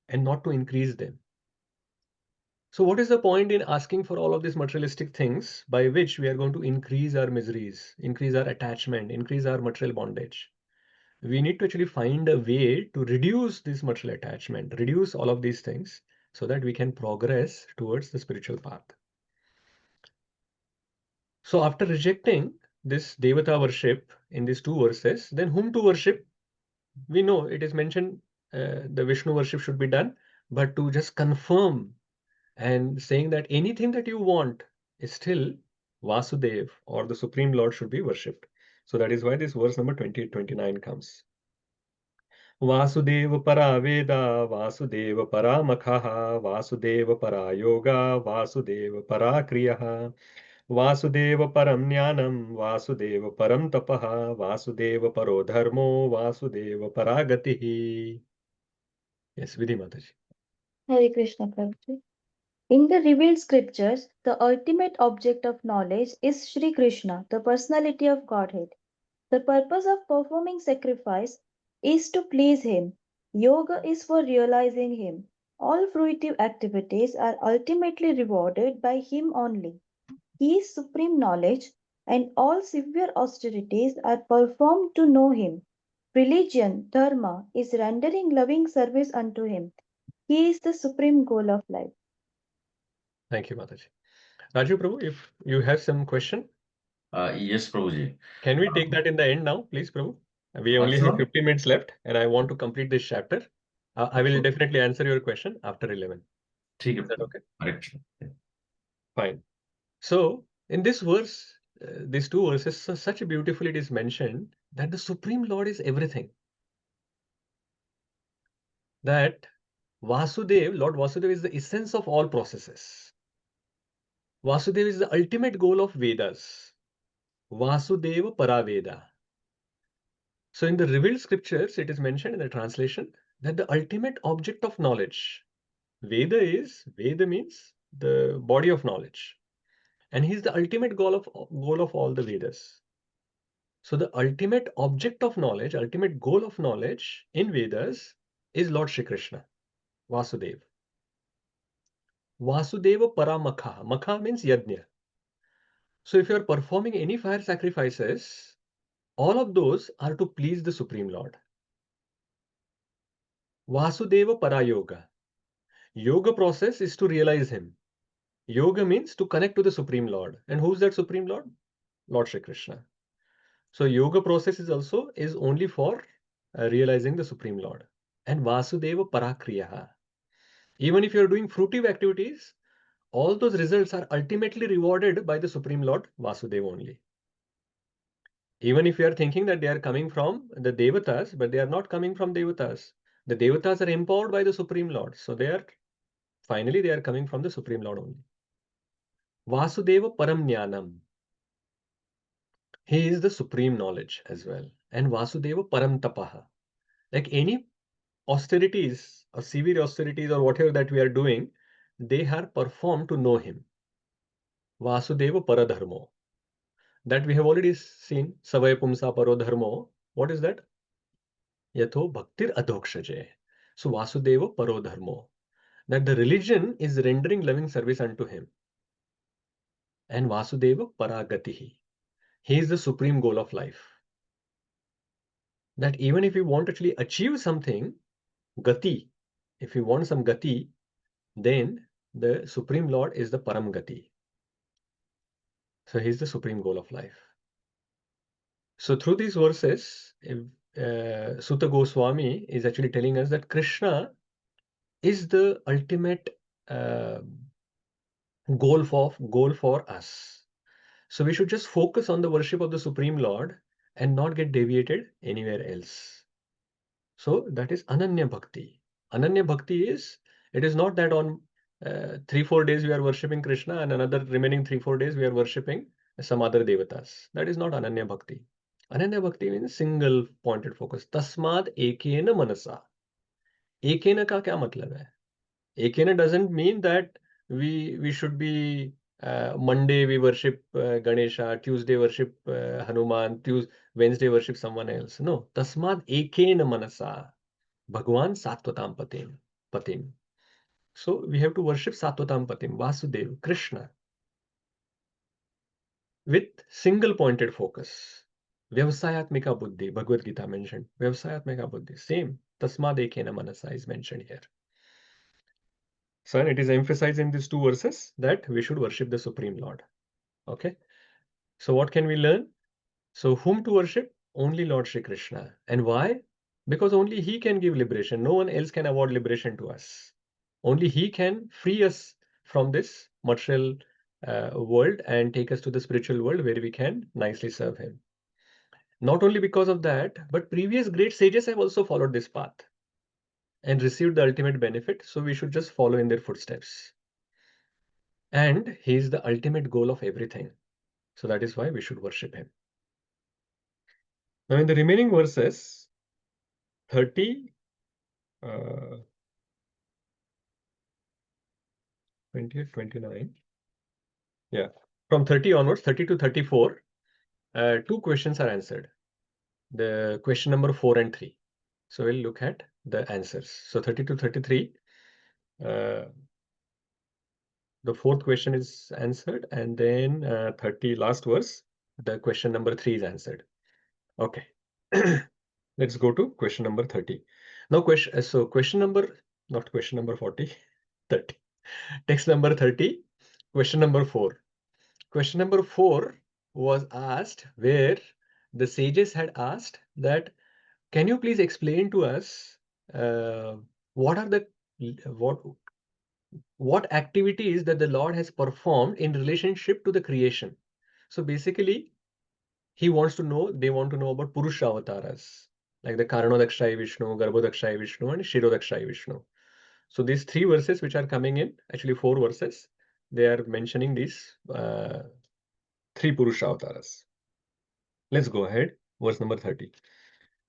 and not to increase them. So what is the point in asking for all of these materialistic things by which we are going to increase our miseries, increase our attachment, increase our material bondage? We need to actually find a way to reduce this material attachment, reduce all of these things, so that we can progress towards the spiritual path. So after rejecting this Devata worship in these two verses, then whom to worship? We know it is mentioned the Vishnu worship should be done, but to just confirm and saying that anything that you want is still Vasudev or the Supreme Lord should be worshipped. So that is why this verse number 28-29 comes. Vasudeva para Veda, Vasudeva para Makhaha, Vasudeva para Yoga, Vasudeva para Kriyaha, Vasudeva param Jnanam, Vasudeva param Tapaha, Vasudeva paro Dharmo, Vasudeva para Gatihi. Yes, Vidhi Mataji. Hare Krishna Prabhuji. In the revealed scriptures, the ultimate object of knowledge is Śrī Krishna, the personality of Godhead. The purpose of performing sacrifice is to please him. Yoga is for realizing him. All fruitive activities are ultimately rewarded by him only. He is supreme knowledge, and all severe austerities are performed to know him. Religion, dharma, is rendering loving service unto him. He is the supreme goal of life. Thank you, Mataji. Raju Prabhu, if you have some question, Yes, Prabhuji. can we take that in the end now, please, Prabhu? We only have 15 minutes left, and I want to complete this chapter. I will definitely answer your question after 11. Is that okay? Correct. Fine. So, in this verse, these two verses, such beautifully it is mentioned that the Supreme Lord is everything. That Vasudev, Lord Vasudev is the essence of all processes. Vasudev is the ultimate goal of Vedas. Vasudeva Paraveda. So in the revealed scriptures, it is mentioned in the translation that the ultimate object of knowledge, Veda means the body of knowledge. And he is the ultimate goal of all the Vedas. So the ultimate object of knowledge, ultimate goal of knowledge in Vedas is Lord Śrī Krishna, Vasudeva. Vasudeva Paramakha. Makha means yajna. So if you are performing any fire sacrifices, all of those are to please the Supreme Lord. Vasudeva Parayoga. Yoga process is to realize him. Yoga means to connect to the Supreme Lord. And who's that Supreme Lord? Lord Śrī Krishna. So yoga process is only for realizing the Supreme Lord. And Vasudeva Parakriyaha. Even if you are doing fruitive activities, all those results are ultimately rewarded by the Supreme Lord Vasudeva only. Even if you are thinking that they are coming from the Devatas, but they are not coming from Devatas. The Devatas are empowered by the Supreme Lord. So they are coming from the Supreme Lord only. Vasudeva Param Jnanam. He is the supreme knowledge as well. And Vasudeva Param Tapaha. Like any austerities or severe austerities or whatever that we are doing, they are performed to know him. Vasudeva Paradharmo. That we have already seen. Savaya Pumsa Parodharmo. What is that? Yatho Bhaktir Adhokshaje. So Vasudeva Parodharmo. That the religion is rendering loving service unto him. And Vasudeva Paragatihi. He is the supreme goal of life. That even if you want to actually achieve something, Gati, if you want some Gati, then the Supreme Lord is the Param Gati. So he is the supreme goal of life. So through these verses, Sūta Gosvāmī is actually telling us that Krishna is the ultimate goal for us. So we should just focus on the worship of the Supreme Lord and not get deviated anywhere else. So that is Ananya Bhakti. Ananya Bhakti is, it is not that on 3-4 days we are worshipping Krishna and another remaining 3-4 days we are worshipping some other devatas. That is not Ananya Bhakti. Ananya Bhakti means single pointed focus. Tasmad ekena manasa. Ekena ka kya matlab hai? Ekena doesn't mean that we should be Monday we worship Ganesha, Tuesday worship Hanuman, Wednesday worship someone else. No. Tasmad ekena manasa. Bhagwan Sattvatam Patim. So we have to worship Sattvatam Patim, Vasudev, Krishna, with single pointed focus. Vyavasayatmika Buddhi, Bhagavad Gita mentioned. Vyavasayatmika Buddhi, same. Tasmad ekena manasa is mentioned here. So it is emphasized in these two verses that we should worship the Supreme Lord. Okay. So what can we learn? So whom to worship? Only Lord Śrī Krishna. And why? Because only he can give liberation. No one else can award liberation to us. Only He can free us from this material world and take us to the spiritual world where we can nicely serve Him. Not only because of that, but previous great sages have also followed this path and received the ultimate benefit. So we should just follow in their footsteps. And He is the ultimate goal of everything. So that is why we should worship Him. Now in the remaining verses, 30, 20, 29. Yeah. From 30 onwards, 30 to 34, two questions are answered. The question number 4 and 3. So we'll look at the answers. So 30 to 33, the fourth question is answered, and then 30 last verse, the question number 3 is answered. Okay. Let's go to question number 30. Now question number, not question number 40, 30. Text number 30, question number 4. Question number 4 was asked where the sages had asked that, can you please explain to us what are the what activities that the Lord has performed in relationship to the creation? So basically, they want to know about Purusha avatars, like the Karanodakshaya Vishnu, Garbhodakshaya Vishnu, and Kshirodakshaya Vishnu. So these 3 verses which are coming in, actually 4 verses, they are mentioning these 3 Purusha avatars. Let's go ahead. Verse number 30.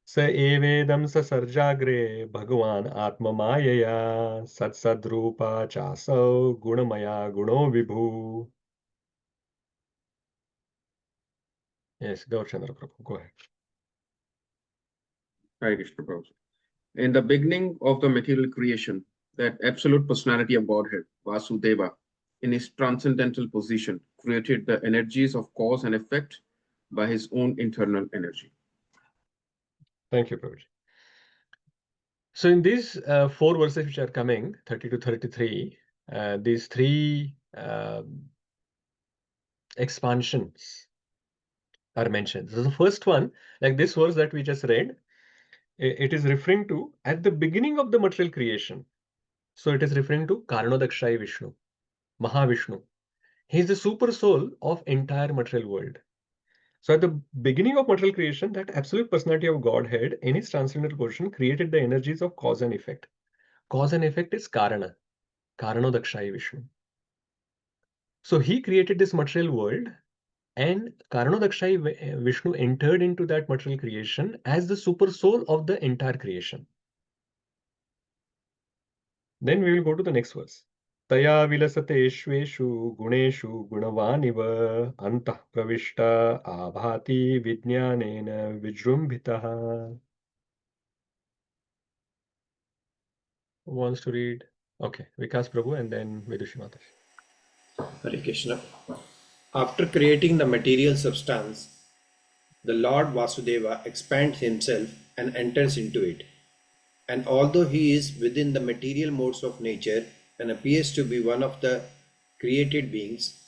स एवेदं स सर्जाग्रे भगवान् आत्ममायया सत्सद्रूपा चासौ गुणमया गुणो विभु. Yes, Gaurchandra Prabhu, go ahead. Hare Krishna Prabhu. In the beginning of the material creation, that absolute personality of Godhead, Vasudeva, in his transcendental position, created the energies of cause and effect by his own internal energy. Thank you, Prabhuji. So in these 4 verses which are coming, 30 to 33, these 3 expansions are mentioned. So the first one, like this verse that we just read, it is referring to at the beginning of the material creation. So it is referring to Karanodakshaya Vishnu, Mahavishnu. He is the super soul of entire material world. So at the beginning of material creation, that absolute personality of Godhead in his transcendental position created the energies of cause and effect. Cause and effect is Karana, Karanodakshaya Vishnu. So he created this material world, and Karanodakshaya Vishnu entered into that material creation as the super soul of the entire creation. Then we will go to the next verse. Taya vilasate shveshu guneshu gunavaniva antah pravishta abhati vijnanena vijrumbhitaha. Who wants to read? Okay, Vikas Prabhu and then Vidushi Mataji. Hare Krishna. After creating the material substance, the Lord Vasudeva expands himself and enters into it. And although he is within the material modes of nature and appears to be one of the created beings,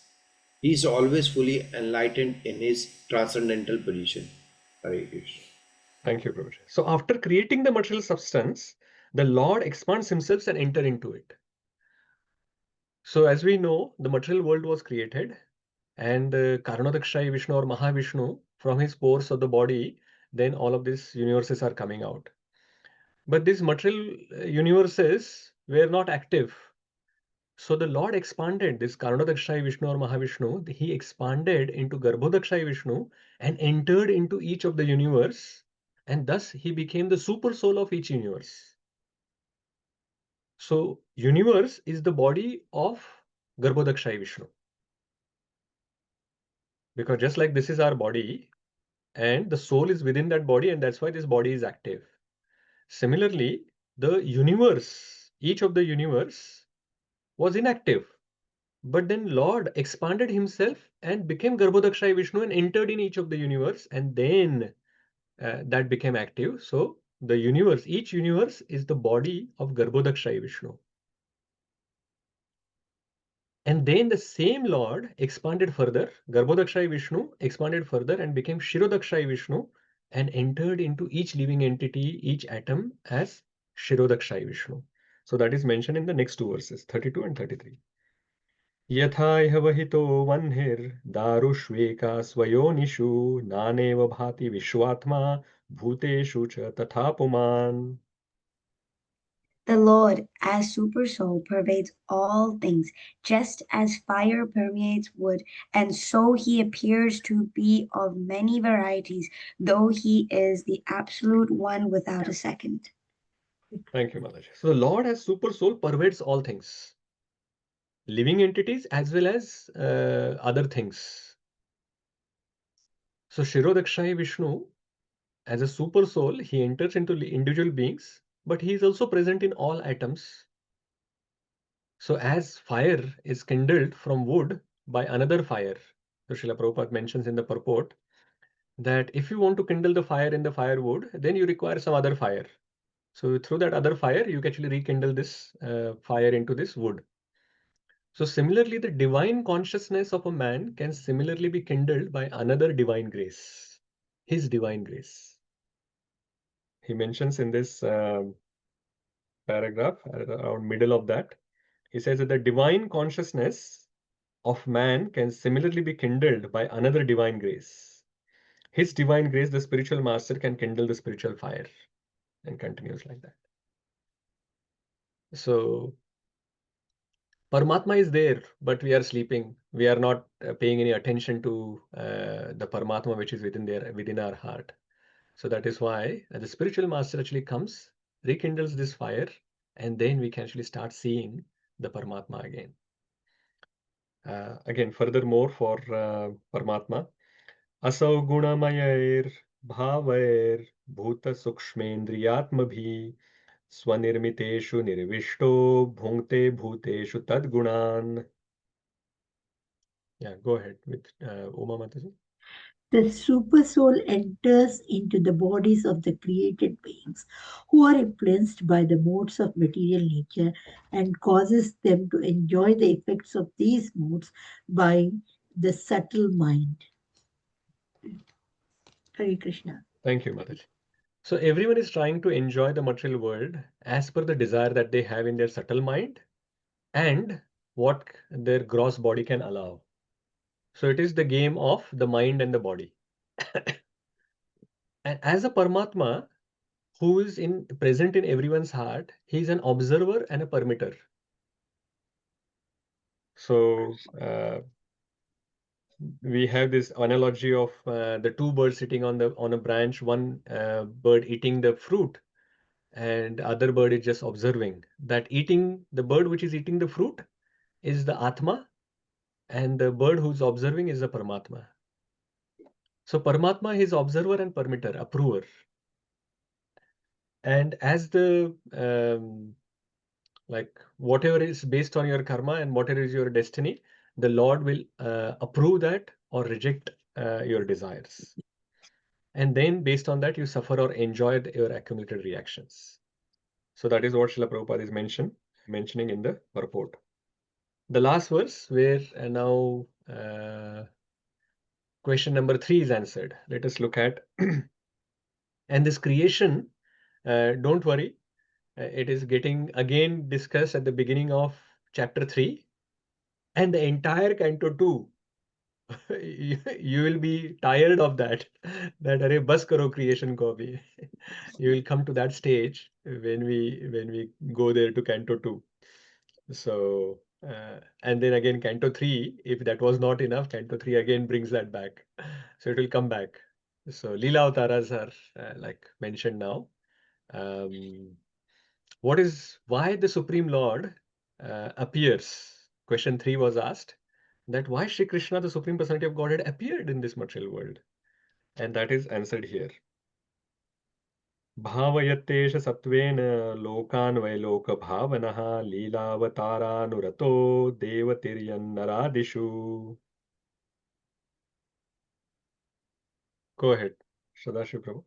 he is always fully enlightened in his transcendental position. Hare Krishna. Thank you, Prabhuji. So after creating the material substance, the Lord expands himself and enters into it. So as we know, the material world was created, and Karanodakshaya Vishnu or Mahavishnu, from his pores of the body, then all of these universes are coming out. But these material universes were not active. So the Lord expanded this Karanodakshaya Vishnu or Mahavishnu, he expanded into Garbhodakshaya Vishnu and entered into each of the universe, and thus he became the super soul of each universe. So universe is the body of Garbhodakshaya Vishnu. Because just like this is our body, and the soul is within that body, and that's why this body is active. Similarly, the universe, each of the universe was inactive. But then Lord expanded himself and became Garbhodakshaya Vishnu and entered in each of the universe, and then that became active. So the universe, each universe is the body of Garbhodakshaya Vishnu. And then the same Lord expanded further, Garbhodakshaya Vishnu expanded further and became Kshirodakshaya Vishnu and entered into each living entity, each atom as Kshirodakshaya Vishnu. So that is mentioned in the next two verses, 32 and 33. Yatha iha vahito vanhir darushveka swayonishu naneva bhati vishwatma bhuteshu cha tatha puman. The Lord, as Super Soul, pervades all things, just as fire permeates wood, and so he appears to be of many varieties, though he is the absolute one without a second. Thank you, Maharaj. So the Lord as Super Soul pervades all things, living entities as well as other things. So Shirodakshai Vishnu, as a Super Soul, he enters into individual beings, but he is also present in all atoms. So as fire is kindled from wood by another fire, so Srila Prabhupada mentions in the purport that if you want to kindle the fire in the firewood, then you require some other fire. So through that other fire, you can actually rekindle this fire into this wood. So similarly, the divine consciousness of a man can similarly be kindled by another divine grace, his divine grace. He mentions in this paragraph, around middle of that, he says that the divine consciousness of man can similarly be kindled by another divine grace. His divine grace, the spiritual master, can kindle the spiritual fire, and continues like that. So Paramatma is there, but we are sleeping. We are not paying any attention to the Paramatma which is within our heart. So that is why the spiritual master actually comes, rekindles this fire, and then we can actually start seeing the Paramatma again. Again, furthermore for Paramatma, Asau Gunamayair Bhavair Bhuta Sukshmendriyatmabhi Swanirmiteshu Nirvishto Bhunkte Bhuteshu Tadgunan. Yeah, go ahead with Uma Mataji. The super soul enters into the bodies of the created beings who are influenced by the modes of material nature and causes them to enjoy the effects of these modes by the subtle mind. Hare Krishna. Thank you, Mataji. So everyone is trying to enjoy the material world as per the desire that they have in their subtle mind and what their gross body can allow. So it is the game of the mind and the body. And as a Paramatma who is present in everyone's heart, he is an observer and a permitter. So we have this analogy of the two birds sitting on a branch, one bird eating the fruit and other bird is just observing. That the bird which is eating the fruit is the Atma, and the bird who's observing is the Paramatma. So Paramatma is observer and permitter, approver. And as the like whatever is based on your karma and whatever is your destiny, the Lord will approve that or reject your desires. And then based on that, you suffer or enjoy your accumulated reactions. So that is what Srila Prabhupada is mentioning in the purport. The last verse where now question number 3 is answered. Let us look at and this creation, don't worry, it is getting again discussed at the beginning of chapter 3 and the entire canto 2. You will be tired of that array bus karo creation ko bhi. You will come to that stage when we go there to canto 2. So and then again canto 3, if that was not enough, canto 3 again brings that back. So it will come back. So Leela Avtaras are like mentioned now. Why the Supreme Lord appears? Question 3 was asked that why Śrī Krishna, the Supreme Personality of Godhead, appeared in this material world. And that is answered here. Bhavayatesha satvena lokan vailoka bhavanaha leelavataranuratto devatiryan naradishu. Go ahead, Sadashiv Prabhu.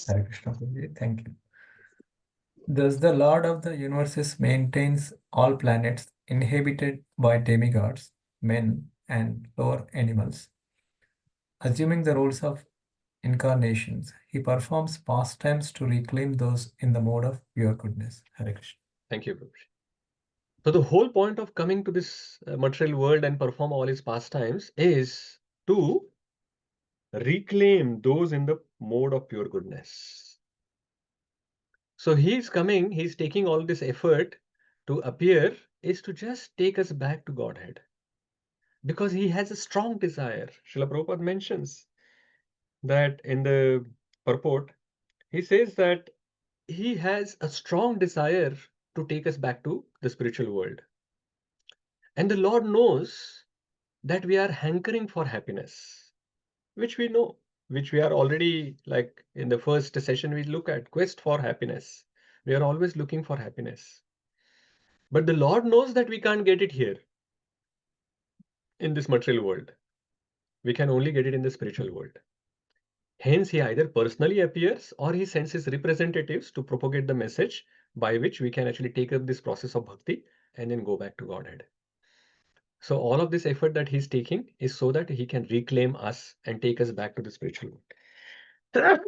Hare Krishna, Prabhuji. Thank you. Thus, the Lord of the universes maintains all planets inhabited by demigods, men, and lower animals. Assuming the roles of incarnations, he performs pastimes to reclaim those in the mode of pure goodness. Hare Krishna. Thank you, Prabhuji. So the whole point of coming to this material world and perform all his pastimes is to reclaim those in the mode of pure goodness. So he's coming, he's taking all this effort to appear is to just take us back to Godhead. Because he has a strong desire. Srila Prabhupada mentions that in the purport, he says that he has a strong desire to take us back to the spiritual world. And the Lord knows that we are hankering for happiness, which we know, which we are already, like in the first session, we look at quest for happiness. We are always looking for happiness. But the Lord knows that we can't get it here in this material world. We can only get it in the spiritual world. Hence, he either personally appears or he sends his representatives to propagate the message by which we can actually take up this process of bhakti and then go back to Godhead. So all of this effort that he's taking is so that he can reclaim us and take us back to the spiritual world.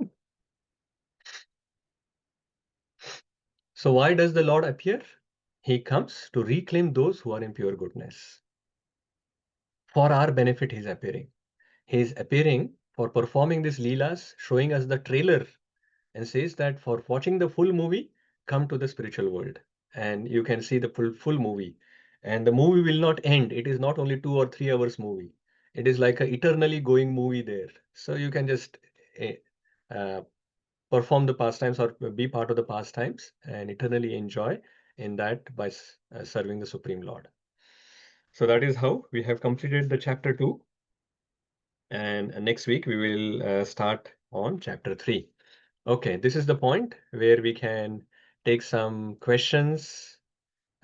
So why does the Lord appear? He comes to reclaim those who are in pure goodness. For our benefit, he is appearing. He is appearing for performing these leelas, showing us the trailer, and says that for watching the full movie, come to the spiritual world. And you can see the full movie. And the movie will not end. It is not only 2 or 3 hours movie. It is like an eternally going movie there. So you can just perform the pastimes or be part of the pastimes and eternally enjoy in that by serving the Supreme Lord. So that is how we have completed the chapter 2. And next week we will start on chapter 3. Okay, this is the point where we can take some questions,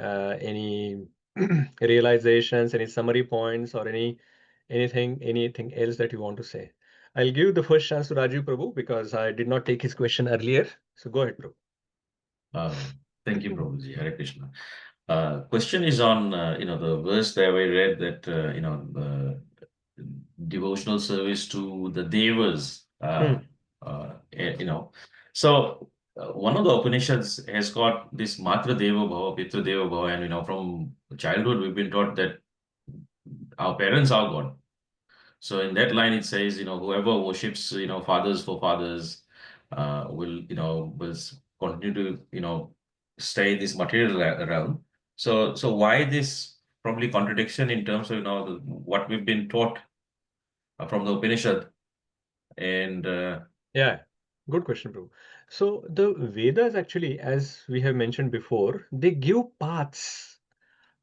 any realizations, any summary points, or anything else that you want to say. I'll give the first chance to Rajiv Prabhu because I did not take his question earlier. So go ahead, Prabhu. Thank you, Prabhuji. Hare Krishna. Question is on the verse that we read that devotional service to the devas. So one of the Upanishads has got this Matra Deva Bhava, Pitra Deva Bhava, and from childhood we've been taught that our parents are God. So in that line it says, whoever worships, fathers for fathers, will continue to, stay in this material realm. So why this probably contradiction in terms of, what we've been taught from the Upanishad? And yeah, good question, Prabhu. So the Vedas actually, as we have mentioned before, they give paths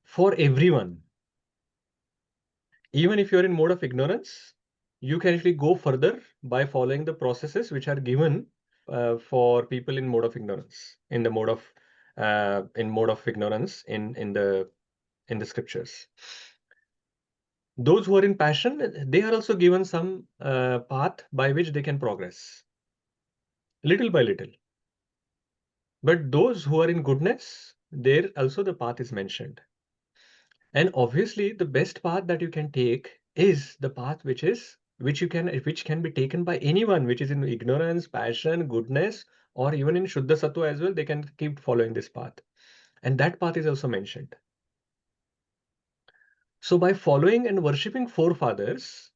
for everyone. Even if you're in mode of ignorance, you can actually go further by following the processes which are given for people in mode of ignorance, in mode of ignorance in the scriptures. Those who are in passion, they are also given some path by which they can progress, little by little. But those who are in goodness, there also the path is mentioned. And obviously, the best path that you can take is the path which can be taken by anyone, which is in ignorance, passion, goodness, or even in Shuddha Sattva as well. They can keep following this path, and that path is also mentioned. So by following and worshipping forefathers,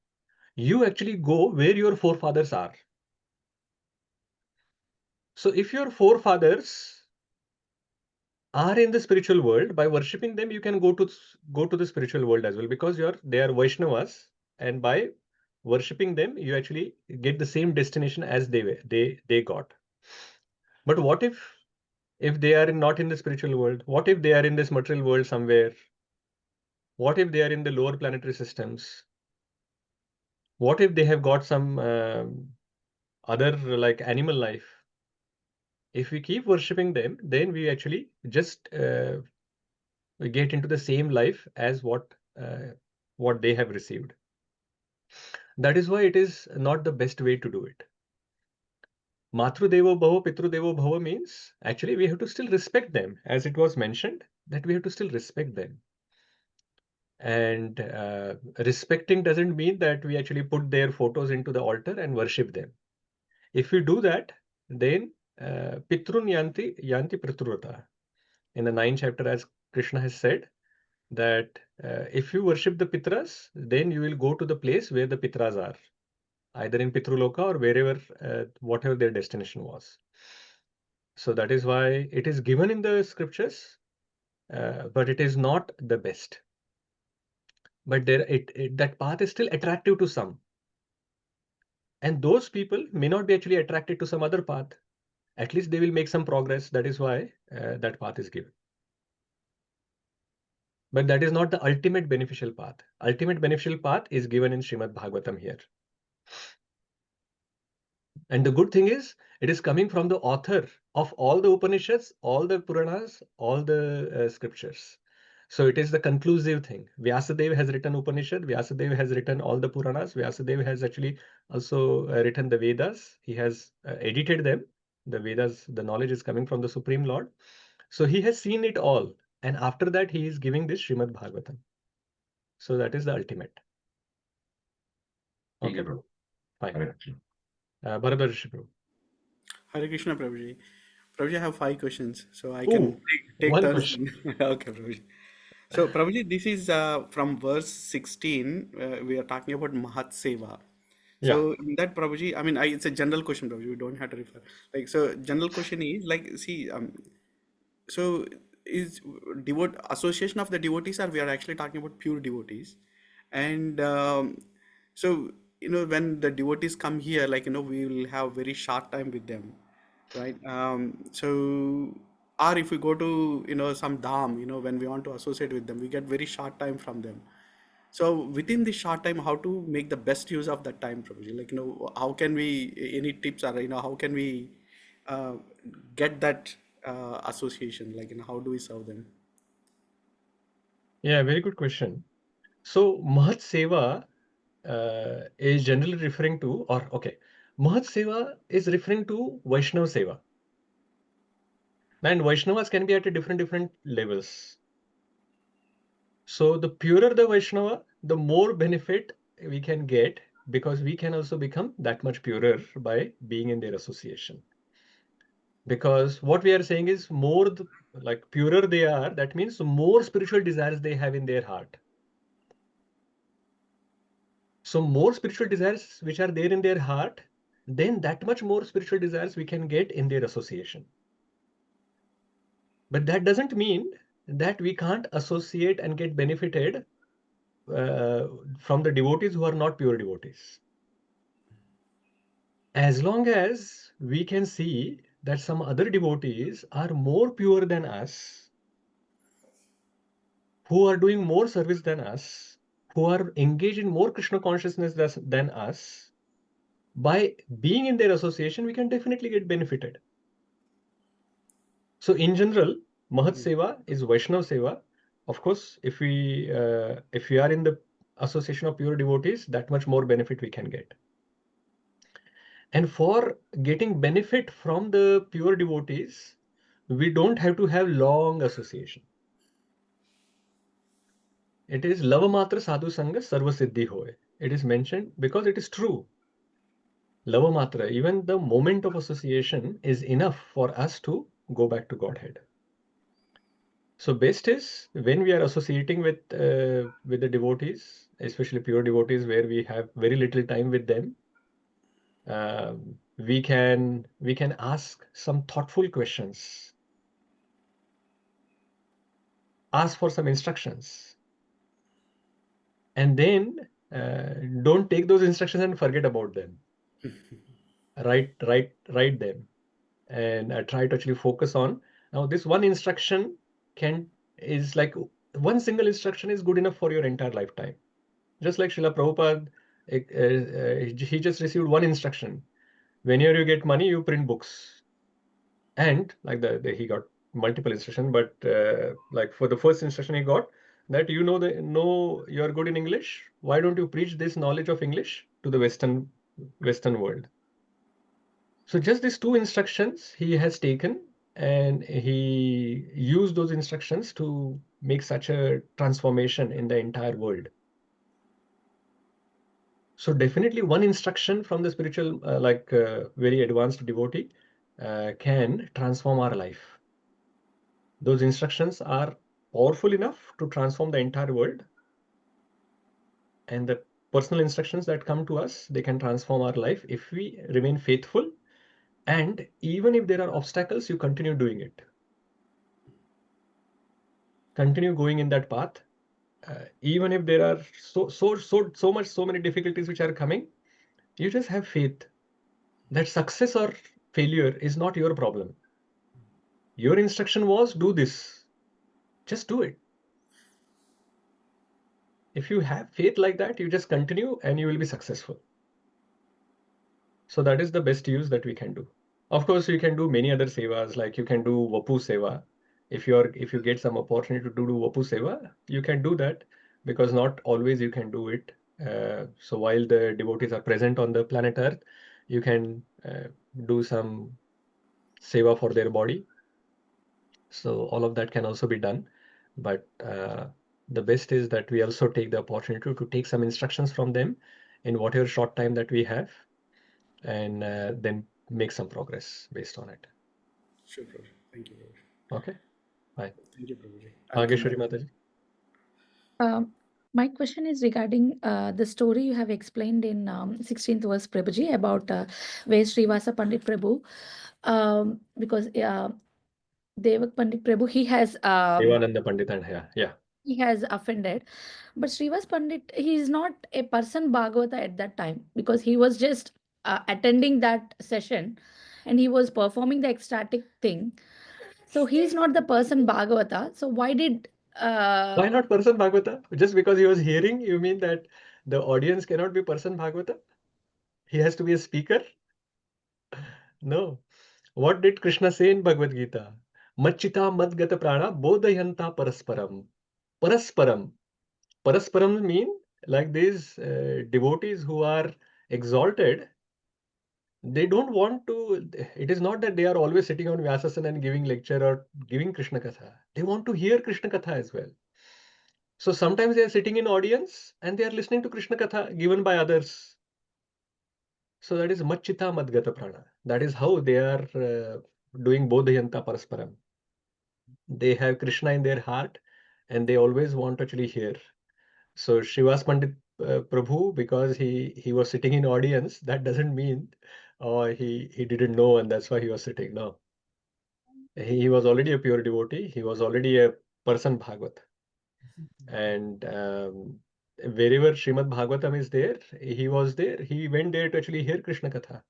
you actually go where your forefathers are. So if your forefathers are in the spiritual world, by worshipping them, you can go to the spiritual world as well, because they are Vaishnavas, and by worshipping them, you actually get the same destination as they got. But what if they are not in the spiritual world? What if they are in this material world somewhere? What if they are in the lower planetary systems? What if they have got some other like animal life? If we keep worshipping them, then we actually just we get into the same life as what they have received. That is why it is not the best way to do it. Matrudevo Bhava, Pitrudevo Bhava means actually we have to still respect them, as it was mentioned that we have to still respect them. And respecting doesn't mean that we actually put their photos into the altar and worship them. If we do that, then Pitrun Yanti Pritrurata. in the 9th chapter, as Krishna has said, that if you worship the Pitras, then you will go to the place where the Pitras are, either in Pitruloka or wherever, whatever their destination was. So that is why it is given in the scriptures, but it is not the best. But that path is still attractive to some. And those people may not be actually attracted to some other path. At least they will make some progress. That is why that path is given. But that is not the ultimate beneficial path. Ultimate beneficial path is given in Srimad Bhagavatam here. And the good thing is, it is coming from the author of all the Upanishads, all the Puranas, all the scriptures. So it is the conclusive thing. Vyasadeva has written Upanishad, Vyasadeva has written all the Puranas, Vyasadeva has actually also written the Vedas. He has edited them. The Vedas, the knowledge is coming from the Supreme Lord. So he has seen it all. And after that, he is giving this Srimad Bhagavatam. So that is the ultimate. Okay, bro. Fine. Bharadwaj Prabhu. Hare Krishna, Prabhuji. Prabhuji, I have 5 questions, so I can take one turns. question. Okay, Prabhuji. So, Prabhuji, this is from verse 16. We are talking about Mahat Seva. So, in that, Prabhuji, I mean, it's a general question, Prabhuji. We don't have to refer. Like, so, general question is like, see, so is association of the devotees, or we are actually talking about pure devotees? And so, when the devotees come here, like, we will have very short time with them, right? So, or if we go to, some dham, when we want to associate with them, we get very short time from them. So within this short time, how to make the best use of that time, Prabhuji? Like, how can we, any tips or, how can we get that association? Like, how do we serve them? Yeah, very good question. So Mahat Seva is generally referring to, Mahat Seva is referring to Vaishnava Seva. And Vaishnavas can be at a different levels. So the purer the Vaishnava, the more benefit we can get, because we can also become that much purer by being in their association. Because what we are saying is more like purer they are, that means more spiritual desires they have in their heart. So more spiritual desires which are there in their heart, then that much more spiritual desires we can get in their association. But that doesn't mean that we can't associate and get benefited from the devotees who are not pure devotees. As long as we can see that some other devotees are more pure than us, who are doing more service than us, who are engaged in more Krishna consciousness than us, by being in their association, we can definitely get benefited. So in general, Mahat Seva is Vaishnava Seva. Of course, if we are in the association of pure devotees, that much more benefit we can get. And for getting benefit from the pure devotees, we don't have to have long association. It is Lava Matra Sadhu Sangha Sarva Siddhi Hoy. It is mentioned because it is true. Lava Matra, even the moment of association is enough for us to go back to Godhead. So best is when we are associating with the devotees, especially pure devotees, where we have very little time with them. We can ask some thoughtful questions, ask for some instructions, and then don't take those instructions and forget about them. Write them, and try to actually focus on. Now, this one instruction is like one single instruction is good enough for your entire lifetime. Just like Srila Prabhupada, he just received one instruction. Whenever you get money, you print books. And like he got multiple instructions, but like for the first instruction he got, that you are good in English, why don't you preach this knowledge of English to the Western world? So just these 2 instructions he has taken, and he used those instructions to make such a transformation in the entire world. So definitely one instruction from the spiritual, very advanced devotee can transform our life. Those instructions are powerful enough to transform the entire world. And the personal instructions that come to us, they can transform our life if we remain faithful. And even if there are obstacles, you continue doing it. Continue going in that path. Even if there are so many difficulties which are coming, you just have faith that success or failure is not your problem. Your instruction was do this. Just do it. If you have faith like that, you just continue and you will be successful. So that is the best use that we can do. Of course, you can do many other sevas, like you can do Vapu Seva. If you get some opportunity to do Vapu Seva, you can do that, because not always you can do it. So while the devotees are present on the planet Earth, you can do some seva for their body. So all of that can also be done. But the best is that we also take the opportunity to take some instructions from them in whatever short time that we have, and then make some progress based on it. Sure, Prabhuji. Thank you, Prabhuji. Okay, bye. Thank you, Prabhuji. I'll come Ageshwari back. Mataji. My question is regarding the story you have explained in 16th verse, Prabhuji, about where Srivasa Pandit Prabhu, because Devak Pandit Prabhu, he has Devananda Pandit and yeah. he has offended, but Srivas Pandit, he is not a person Bhagavata at that time, because he was just attending that session and he was performing the ecstatic thing. So he is not the person Bhagavata. So why did Why not person Bhagavata? Just because he was hearing, you mean that the audience cannot be person Bhagavata? He has to be a speaker? No. What did Krishna say in Bhagavad Gita? Machita madgata prana bodhayanta parasparam. Parasparam. Parasparam mean like these devotees who are exalted, they don't want to, it is not that they are always sitting on Vyasasana and giving lecture or giving Krishna Katha. They want to hear Krishna Katha as well. So sometimes they are sitting in audience and they are listening to Krishna Katha given by others. So that is Machita Madgata Prana. That is how they are doing Bodhayanta Parasparam. They have Krishna in their heart and they always want to actually hear. So Srivas Pandit Prabhu, because he was sitting in audience, that doesn't mean he didn't know and that's why he was sitting. No. He was already a pure devotee. He was already a person Bhagavat. And wherever Srimad Bhagavatam is there, he was there. He went there to actually hear Krishna Katha.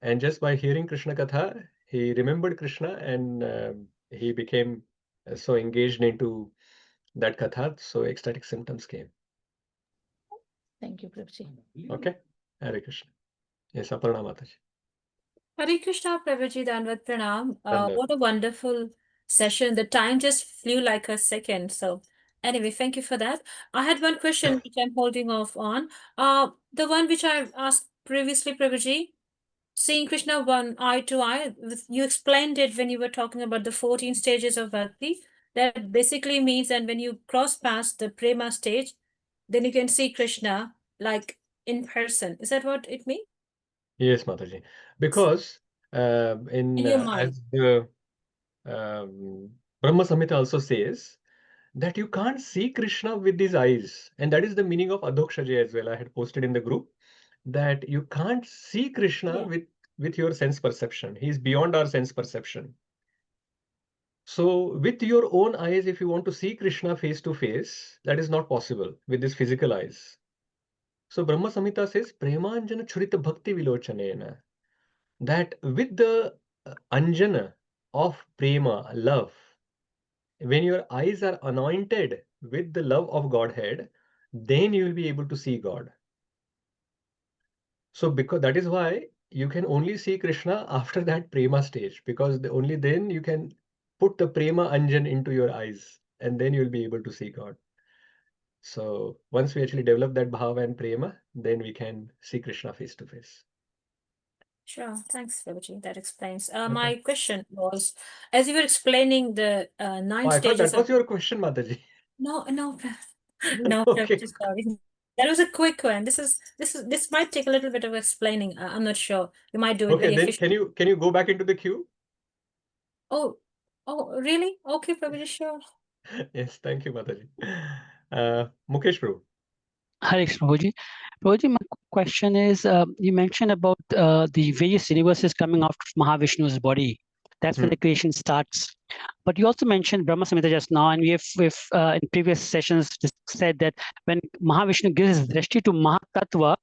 And just by hearing Krishna Katha, he remembered Krishna and he became so engaged into that Katha. So ecstatic symptoms came. Thank you, Prabhuji. Okay. Hare Krishna. Yes, Aparna Mataji. Hare Krishna, Prabhuji, Danvat Pranam. Dandavat. What a wonderful session. The time just flew like a second. So anyway, thank you for that. I had one question which I'm holding off on. The one which I asked previously, Prabhuji, seeing Krishna one eye to eye, you explained it when you were talking about the 14 stages of Bhakti. That basically means that when you cross past the prema stage, then you can see Krishna like in person. Is that what it means? Yes, Mataji. Because In your mind. as the Brahma Samhita also says that you can't see Krishna with these eyes. And that is the meaning of Adhokshaja as well. I had posted in the group that you can't see Krishna with your sense perception. He is beyond our sense perception. So with your own eyes, if you want to see Krishna face to face, that is not possible with these physical eyes. So Brahma Samhita says, Premanjana Churita Bhakti Vilochanena. That with the anjana of prema, love, when your eyes are anointed with the love of Godhead, then you will be able to see God. So because that is why you can only see Krishna after that prema stage, because only then you can put the prema anjan into your eyes and then you'll be able to see God. So once we actually develop that bhava and prema, then we can see Krishna face to face. Sure, thanks, Prabhuji. That explains. My question was, as you were explaining the 9 I thought stages that was of... your question, Mataji. No, Okay. Prabhuji, sorry. That was a quick one. This might take a little bit of explaining. I'm not sure. You might do it Okay, very then efficiently. can you go back into the queue? Oh, Oh, really? Okay, Prabhuji, sure. Yes, thank you, Mataji. Mukesh Prabhu. Hare Krishna, Prabhuji. Prabhuji, my question is, you mentioned about the various universes coming out of Mahavishnu's body. That's when the creation starts. But you also mentioned Brahma Samhita just now, and we've in previous sessions just said that when Mahavishnu gives his drishti to Mahatattva,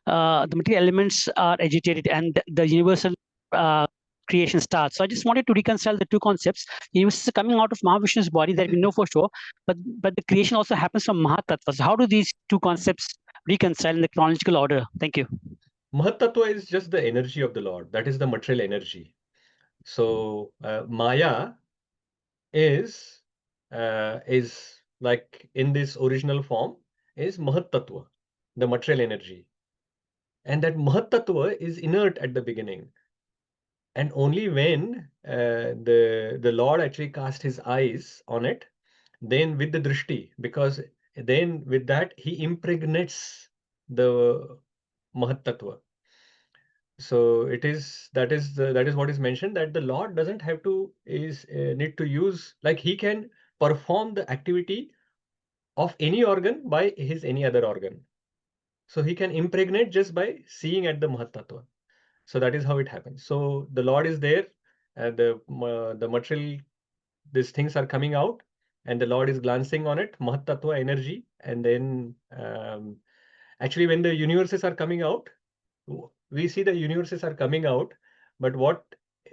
the material elements are agitated and the universal creation starts. So I just wanted to reconcile the two concepts. The universe is coming out of Mahavishnu's body, that we know for sure, but the creation also happens from Mahatattva. So how do these two concepts reconcile in the chronological order? Thank you. Mahatattva is just the energy of the Lord. That is the material energy. So Maya is like in this original form is Mahatattva, the material energy. And that Mahatattva is inert at the beginning. And only when the Lord actually cast his eyes on it, then with the drishti, because then with that he impregnates the Mahatattva. So that is what is mentioned, that the Lord doesn't have to need to use, like he can perform the activity of any organ by his any other organ. So he can impregnate just by seeing at the Mahatattva. So that is how it happens. So the Lord is there, the material, these things are coming out, and the Lord is glancing on it, Mahatattva energy, and then actually when the universes are coming out, we see the universes are coming out, but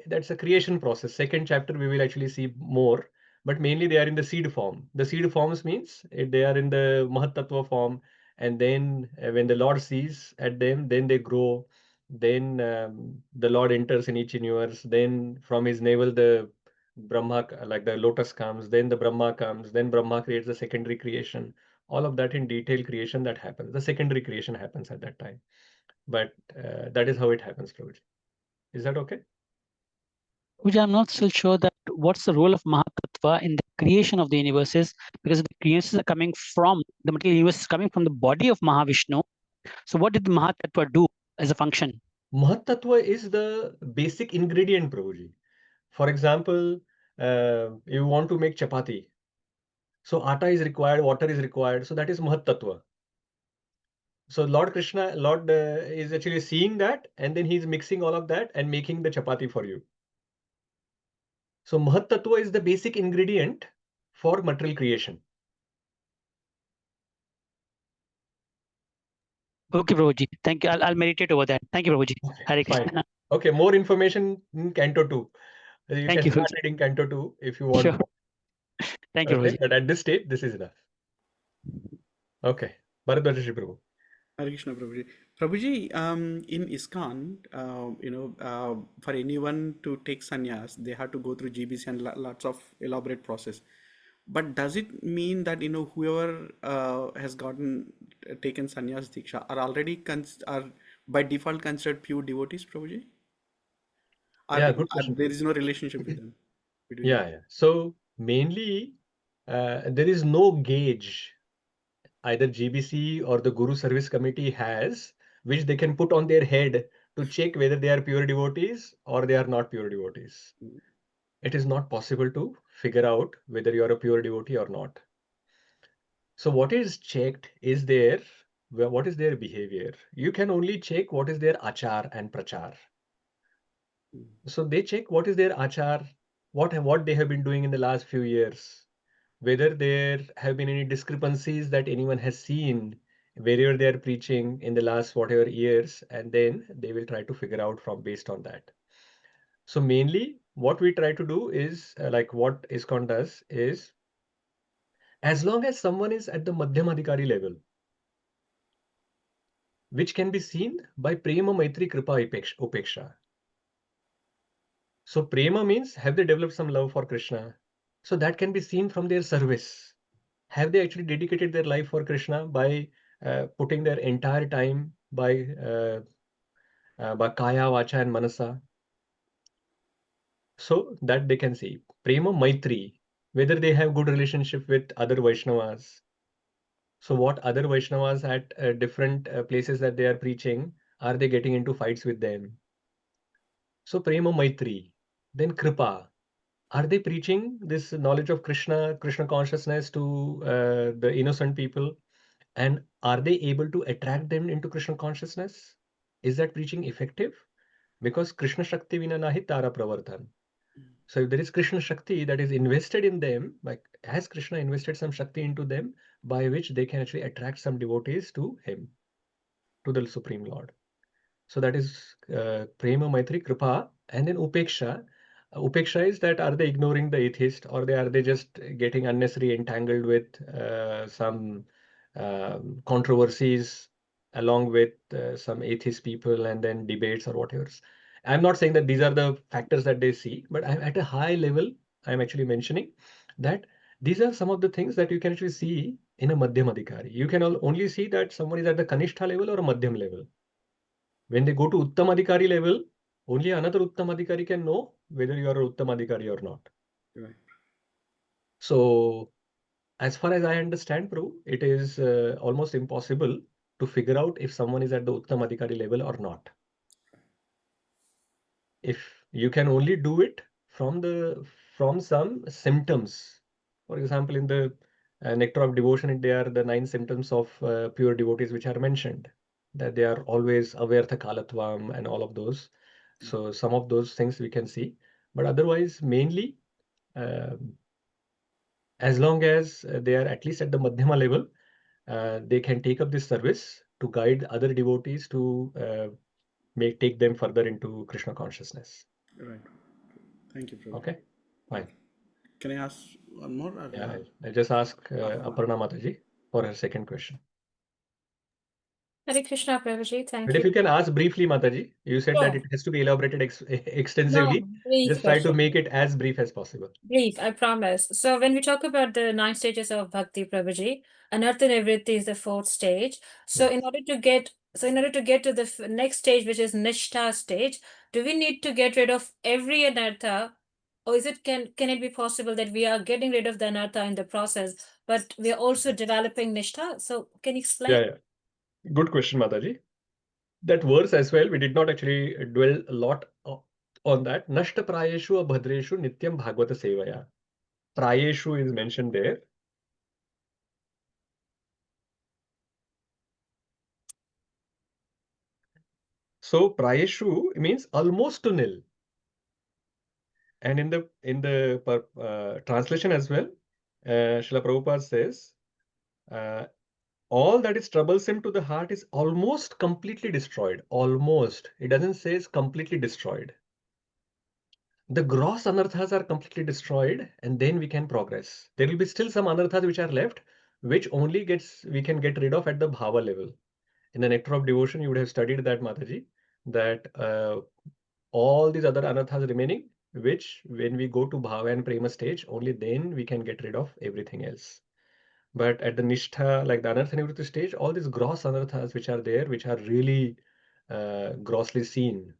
that's a creation process. Second chapter we will actually see more, but mainly they are in the seed form. The seed forms means they are in the Mahatattva form, and then when the Lord sees at them, then they grow. Then the Lord enters in each universe. Then from his navel the Brahma, like the lotus comes, then the Brahma comes, then Brahma creates the secondary creation. All of that in detail creation that happens. The secondary creation happens at that time. But that is how it happens, Prabhuji. Is that okay? Prabhuji, I'm not still sure that what's the role of Mahatattva in the creation of the universes, because the creations are coming from, the material universe is coming from the body of Mahavishnu. So what did the Mahatattva do as a function? Mahatattva is the basic ingredient, Prabhuji. For example, you want to make chapati. So atta is required, water is required. So that is Mahatattva. So Lord Krishna, Lord is actually seeing that, and then he's mixing all of that and making the chapati for you. So Mahatattva is the basic ingredient for material creation. Okay, Prabhuji. Thank you. I'll meditate over that. Thank you, Prabhuji. Hare Fine. Krishna. Okay, more information in Canto 2. You Thank can you, start Prabhuji. reading Canto 2 if you want. Sure. Thank you, Okay, Prabhuji. but at this stage, this is enough. Okay. Bharadwaja Shri Prabhu. Hare Krishna, Prabhuji. Prabhuji, in ISKCON, for anyone to take sannyas, they have to go through GBC and lots of elaborate process. But does it mean that whoever has taken sannyas diksha are already are by default considered pure devotees, Prabhuji? Yeah, good question. There is no relationship with them? Yeah. So mainly, there is no gauge either GBC or the Guru Service Committee has, which they can put on their head to check whether they are pure devotees or they are not pure devotees. It is not possible to figure out whether you are a pure devotee or not. So what is checked is what is their behavior. You can only check what is their achar and prachar. So they check what is their achar, what they have been doing in the last few years, whether there have been any discrepancies that anyone has seen wherever they are preaching in the last whatever years, and then they will try to figure out from based on that. So mainly what we try to do is like what ISKCON does is, as long as someone is at the Madhyamadhikari level, which can be seen by prema, maitri, kripa, upeksha. So prema means, have they developed some love for Krishna? So that can be seen from their service. Have they actually dedicated their life for Krishna by putting their entire time by kaya, vacha and manasa? So that they can see. Prema, maitri, whether they have good relationship with other Vaishnavas. So what other Vaishnavas at different places that they are preaching, are they getting into fights with them? So prema, maitri. Then kripa. are they preaching this knowledge of Krishna, Krishna consciousness to the innocent people? And are they able to attract them into Krishna consciousness? Is that preaching effective? Because Krishna Shakti vina nahi tara pravartan. So if there is Krishna Shakti that is invested in them, like has Krishna invested some Shakti into them by which they can actually attract some devotees to him, to the Supreme Lord. So that is prema, maitri, kripa, and then upeksha. Upeksha is that are they ignoring the atheist, or are they just getting unnecessarily entangled with some controversies along with some atheist people and then debates or whatever. I'm not saying that these are the factors that they see, but I'm at a high level. I'm actually mentioning that these are some of the things that you can actually see in a Madhyam Adhikari. You can only see that someone is at the Kanishtha level or a Madhyam level. When they go to Uttam Adhikari level, only another Uttam Adhikari can know whether you are an Uttam Adhikari or not. Right. So, as far as I understand, Prabhu, it is almost impossible to figure out if someone is at the Uttam Adhikari level or not. If you can only do it from some symptoms. For example, in the Nectar of Devotion, there are the 9 symptoms of pure devotees which are mentioned. That they are always avyartha kalatvam and all of those. So some of those things we can see, but otherwise mainly as long as they are at least at the Madhyama level, they can take up this service to guide other devotees to take them further into Krishna consciousness. Right. Thank you, Prabhu. Okay, fine. Can I ask one more? Or Yeah, I just ask Aparna Mataji for her second question. Hare Krishna, Prabhuji. Thank But if you can ask briefly, Mataji, you said that Sure. it has to be elaborated extensively. Brief Just try to question. make it as brief as possible. Brief, I promise. So when we talk about the 9 stages of Bhakti, Prabhuji, Anartha Nivritti is the 4th stage. So in order to get to the next stage, which is Nishtha stage, do we need to get rid of every Anartha, or can it be possible that we are getting rid of the Anartha in the process, but we are also developing Nishtha? So can you explain? Yeah. Good question, Mataji. That verse as well, we did not actually dwell a lot on that. Nashta prayeshu abhadreshu nityam bhagavata sevaya. Prayeshu is mentioned there. So prayeshu means almost to nil. And in the translation as well, Srila Prabhupada says, all that is troublesome to the heart is almost completely destroyed. Almost. It doesn't say it's completely destroyed. The gross anarthas are completely destroyed, and then we can progress. There will be still some anarthas which are left, which only we can get rid of at the bhava level. In the Nectar of Devotion, you would have studied that, Mataji, that all these other anarthas remaining, which when we go to bhava and prema stage, only then we can get rid of everything else. But at the nishtha, like the anartha nivritti stage, all these gross anarthas which are there, which are really grossly seen,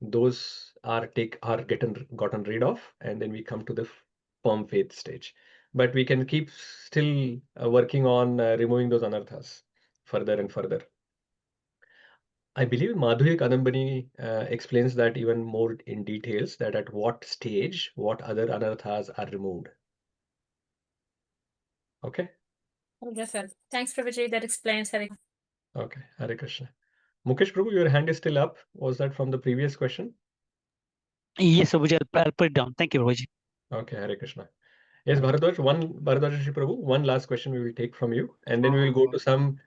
those are gotten rid of, and then we come to the firm faith stage. But we can keep still working on removing those anarthas further and further. I believe Madhurya Kadambani explains that even more in details, that at what stage, what other anarthas are removed. Okay? Wonderful. Thanks, Prabhuji. That explains. Hare. Okay, Hare Krishna. Mukesh Prabhu, your hand is still up. Was that from the previous question? Yes, Prabhuji, I'll put it down. Thank you, Prabhuji. Okay, Hare Krishna. Yes, Bharadwaj, Bharadwaj Prabhu, one last question we will take from you, and then we will go to some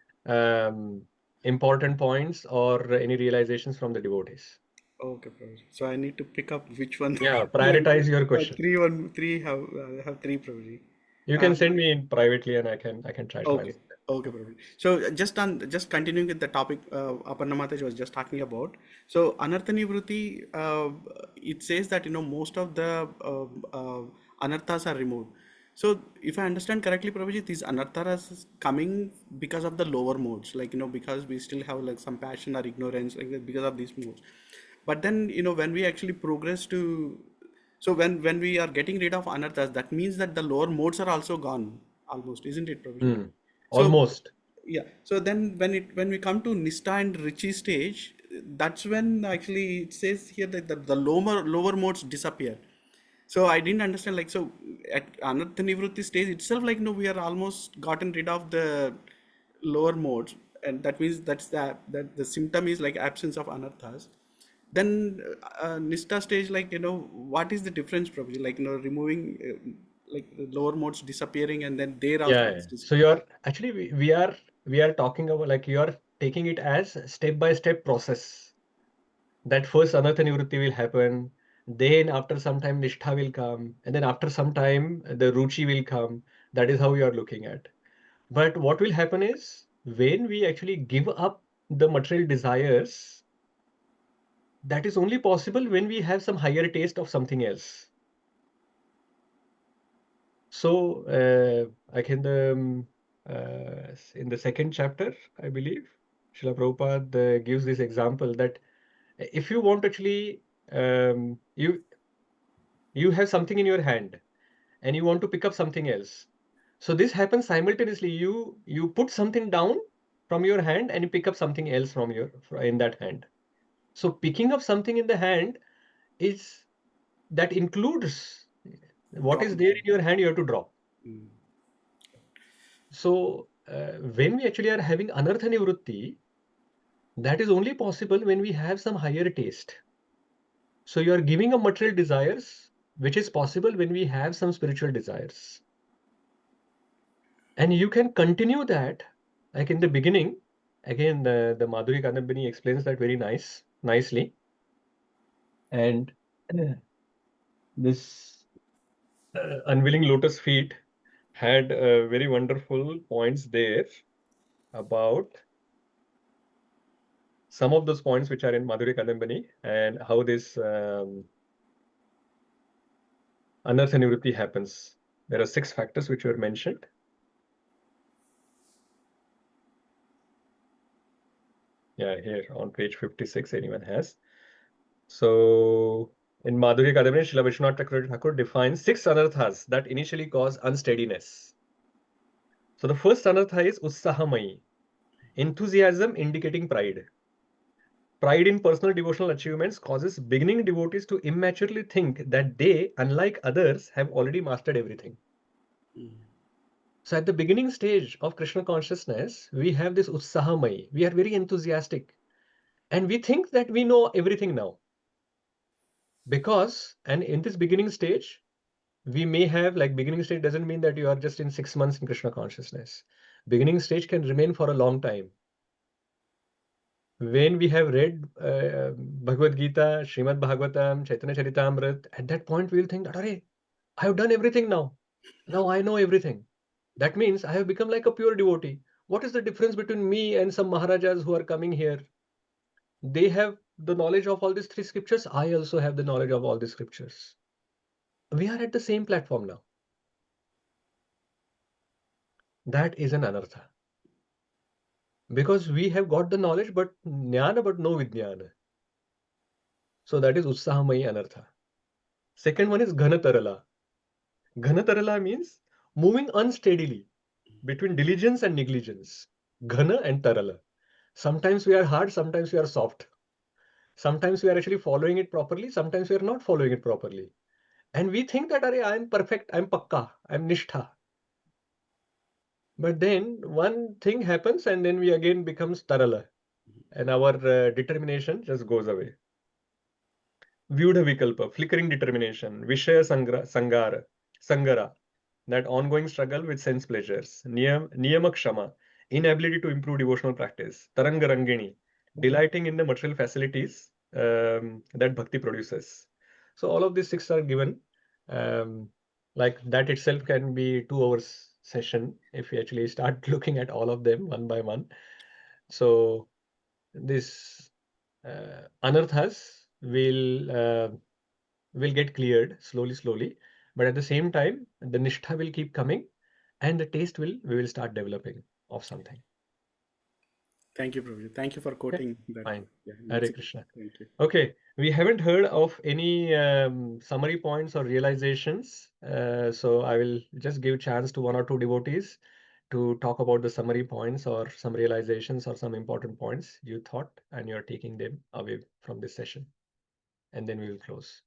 important points or any realizations from the devotees. Okay, Prabhuji. So I need to pick up which one. Yeah, prioritize your question. Three have 3, Prabhuji. You can send me in privately, and I can try to Okay. answer. Okay, Prabhuji. So just continuing with the topic Aparna Mataji was just talking about. So Anartha Nivritti, it says that most of the anarthas are removed. So if I understand correctly, Prabhuji, these anarthas is coming because of the lower modes, like because we still have like some passion or ignorance, like because of these modes. But then when we actually progress to, so when we are getting rid of anarthas, that means that the lower modes are also gone almost, isn't it, Prabhuji? Almost. Yeah. So then when we come to Nistha and Richi stage, that's when actually it says here that the lower modes disappear. So I didn't understand, like, so at Anartha Nivrutti stage itself, like, no, we are almost gotten rid of the lower modes, and that means that the symptom is like absence of anarthas. Then Nishta stage, like, what is the difference probably, like, removing like the lower modes disappearing, and then there also Yeah. it's So you're actually we are talking about, like, you are taking it as step-by-step process. That first anartha nivrutti will happen, then after some time nishtha will come, and then after some time the ruchi will come. That is how you are looking at. But what will happen is when we actually give up the material desires, that is only possible when we have some higher taste of something else. So like in the second chapter, I believe, Srila Prabhupada gives this example that if you want actually you have something in your hand and you want to pick up something else. So this happens simultaneously. You put something down from your hand and you pick up something else from in that hand. So picking up something in the hand that includes what is there in your hand, you have to drop. So when we actually are having anartha nivrutti, that is only possible when we have some higher taste. So you are giving up material desires, which is possible when we have some spiritual desires. And you can continue that, like in the beginning. Again, the Madhuri Kadambini explains that very nicely. And this unwilling lotus feet had very wonderful points there about some of those points which are in Madhuri Kadambini and how this anartha nivrutti happens. There are 6 factors which were mentioned. Yeah, here on page 56, anyone has. So in Madhurya Kadambini, Srila Vishwanath Thakur defines 6 anarthas that initially cause unsteadiness. So the first anartha is Utsahamai, enthusiasm indicating pride. Pride in personal devotional achievements causes beginning devotees to immaturely think that they, unlike others, have already mastered everything. So at the beginning stage of Krishna consciousness, we have this Utsahamai. We are very enthusiastic. And we think that we know everything now. And in this beginning stage, we may have, like, beginning stage doesn't mean that you are just in 6 months in Krishna consciousness. Beginning stage can remain for a long time. When we have read Bhagavad Gita, Srimad Bhagavatam, Chaitanya Charitamrita, at that point we will think that, I have done everything now. Now I know everything. That means I have become like a pure devotee. What is the difference between me and some Maharajas who are coming here? They have the knowledge of all these 3 scriptures. I also have the knowledge of all the scriptures. We are at the same platform now. That is an anartha. Because we have got the knowledge, but jnana, but no vijnana. So that is Utsahamai anartha. Second one is Ghanatarala. Ghanatarala means moving unsteadily between diligence and negligence. Ghana and Tarala. Sometimes we are hard, sometimes we are soft. Sometimes we are actually following it properly, sometimes we are not following it properly. And we think that, I am perfect, I am pakka, I am nishtha. But then one thing happens and then we again becomes Tarala. And our determination just goes away. Vyudha Vikalpa, flickering determination, Vishaya Sangara, that ongoing struggle with sense pleasures, Niyama Kshama, inability to improve devotional practice, Taranga Rangini, delighting in the material facilities that Bhakti produces. So all of these 6 are given. Like that itself can be 2 hours session if we actually start looking at all of them one by one. So this anarthas will get cleared slowly, but at the same time the nishtha will keep coming and the taste we will start developing of something. Thank you, Prabhuji. Thank you for quoting that. Fine. Yeah, Hare that's Krishna. Thank you. Okay, we haven't heard of any summary points or realizations, so I will just give chance to 1 or 2 devotees to talk about the summary points or some realizations or some important points you thought and you're taking them away from this session, and then we will close.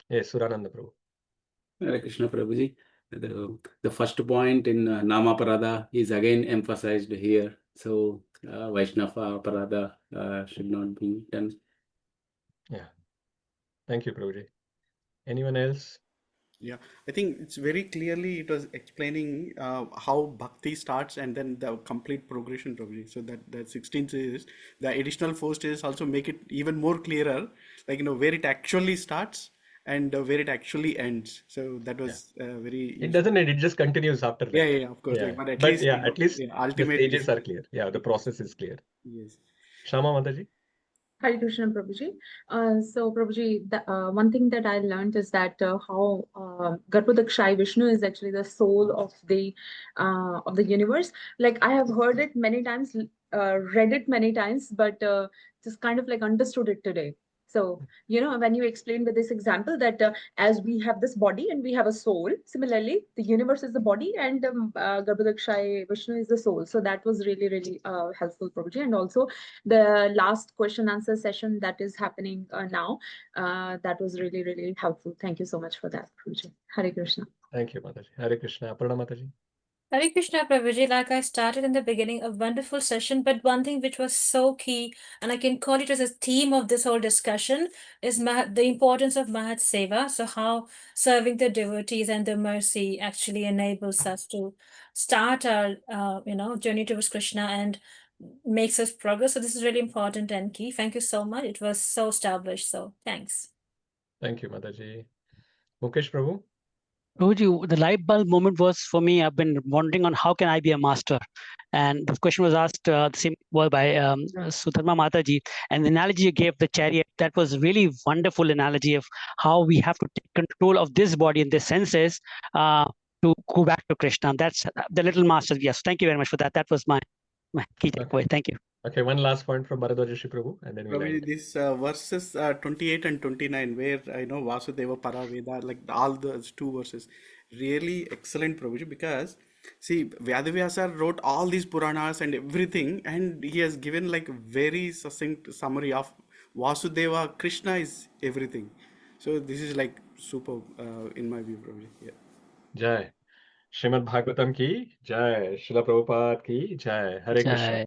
Yes, Surananda Prabhu. Hare Krishna Prabhuji. The first point in Namaparada is again emphasized here. So Vaishnava Parada should not be done. Yeah. Thank you, Prabhuji. Anyone else? Yeah, I think it's very clearly it was explaining how bhakti starts and then the complete progression, Prabhuji. So that 16 stages, the additional 4 stages also make it even more clearer, like where it actually starts and where it actually ends. So that was very It doesn't end, it just continues after that. Yeah, of course. Yeah. Like, but at But least yeah, at least the ultimate stages are clear. Yeah, the process is clear. Yes. Shama Mataji? Hare Krishna, Prabhuji. So, Prabhuji, one thing that I learned is that how Garbhodakshai Vishnu is actually the soul of the universe. Like I have heard it many times, read it many times, but just kind of like understood it today. So, when you explained with this example that as we have this body and we have a soul, similarly, the universe is the body and Garbhodakshai Vishnu is the soul. So that was really, really helpful, Prabhuji. And also the last question answer session that is happening now, that was really, really helpful. Thank you so much for that, Prabhuji. Hare Krishna. Thank you, Mataji. Hare Krishna. Aparna Mataji? Hare Krishna, Prabhuji. Like I started in the beginning, a wonderful session, but one thing which was so key, and I can call it as a theme of this whole discussion, is the importance of Mahat Seva. So how serving the devotees and the mercy actually enables us to start our, journey towards Krishna and makes us progress. So this is really important and key. Thank you so much. It was so established. So thanks. Thank you, Mataji. Mukesh Prabhu? Prabhuji, the light bulb moment was for me. I've been wondering on how can I be a master, and the question was asked the same was by Sudharma Mataji, and the analogy you gave, the chariot, that was really wonderful analogy of how we have to take control of this body and the senses to go back to Krishna. That's the little master. Yes, thank you very much for that. That was my key takeaway. Thank you. Okay, one last point from Bharadwaja Prabhu, and then we'll Probably end. this verses 28 and 29, where I know Vasudeva Paraveda, like all those 2 verses, really excellent, Prabhuji, because see, Vyadavyasa wrote all these Puranas and everything, and he has given like very succinct summary of Vasudeva. Krishna is everything. So this is like super in my view, Prabhuji. Yeah. Jai. Srimad Bhagavatam ki Jai. Srila Prabhupada ki Jai. Hare Krishna. Jai.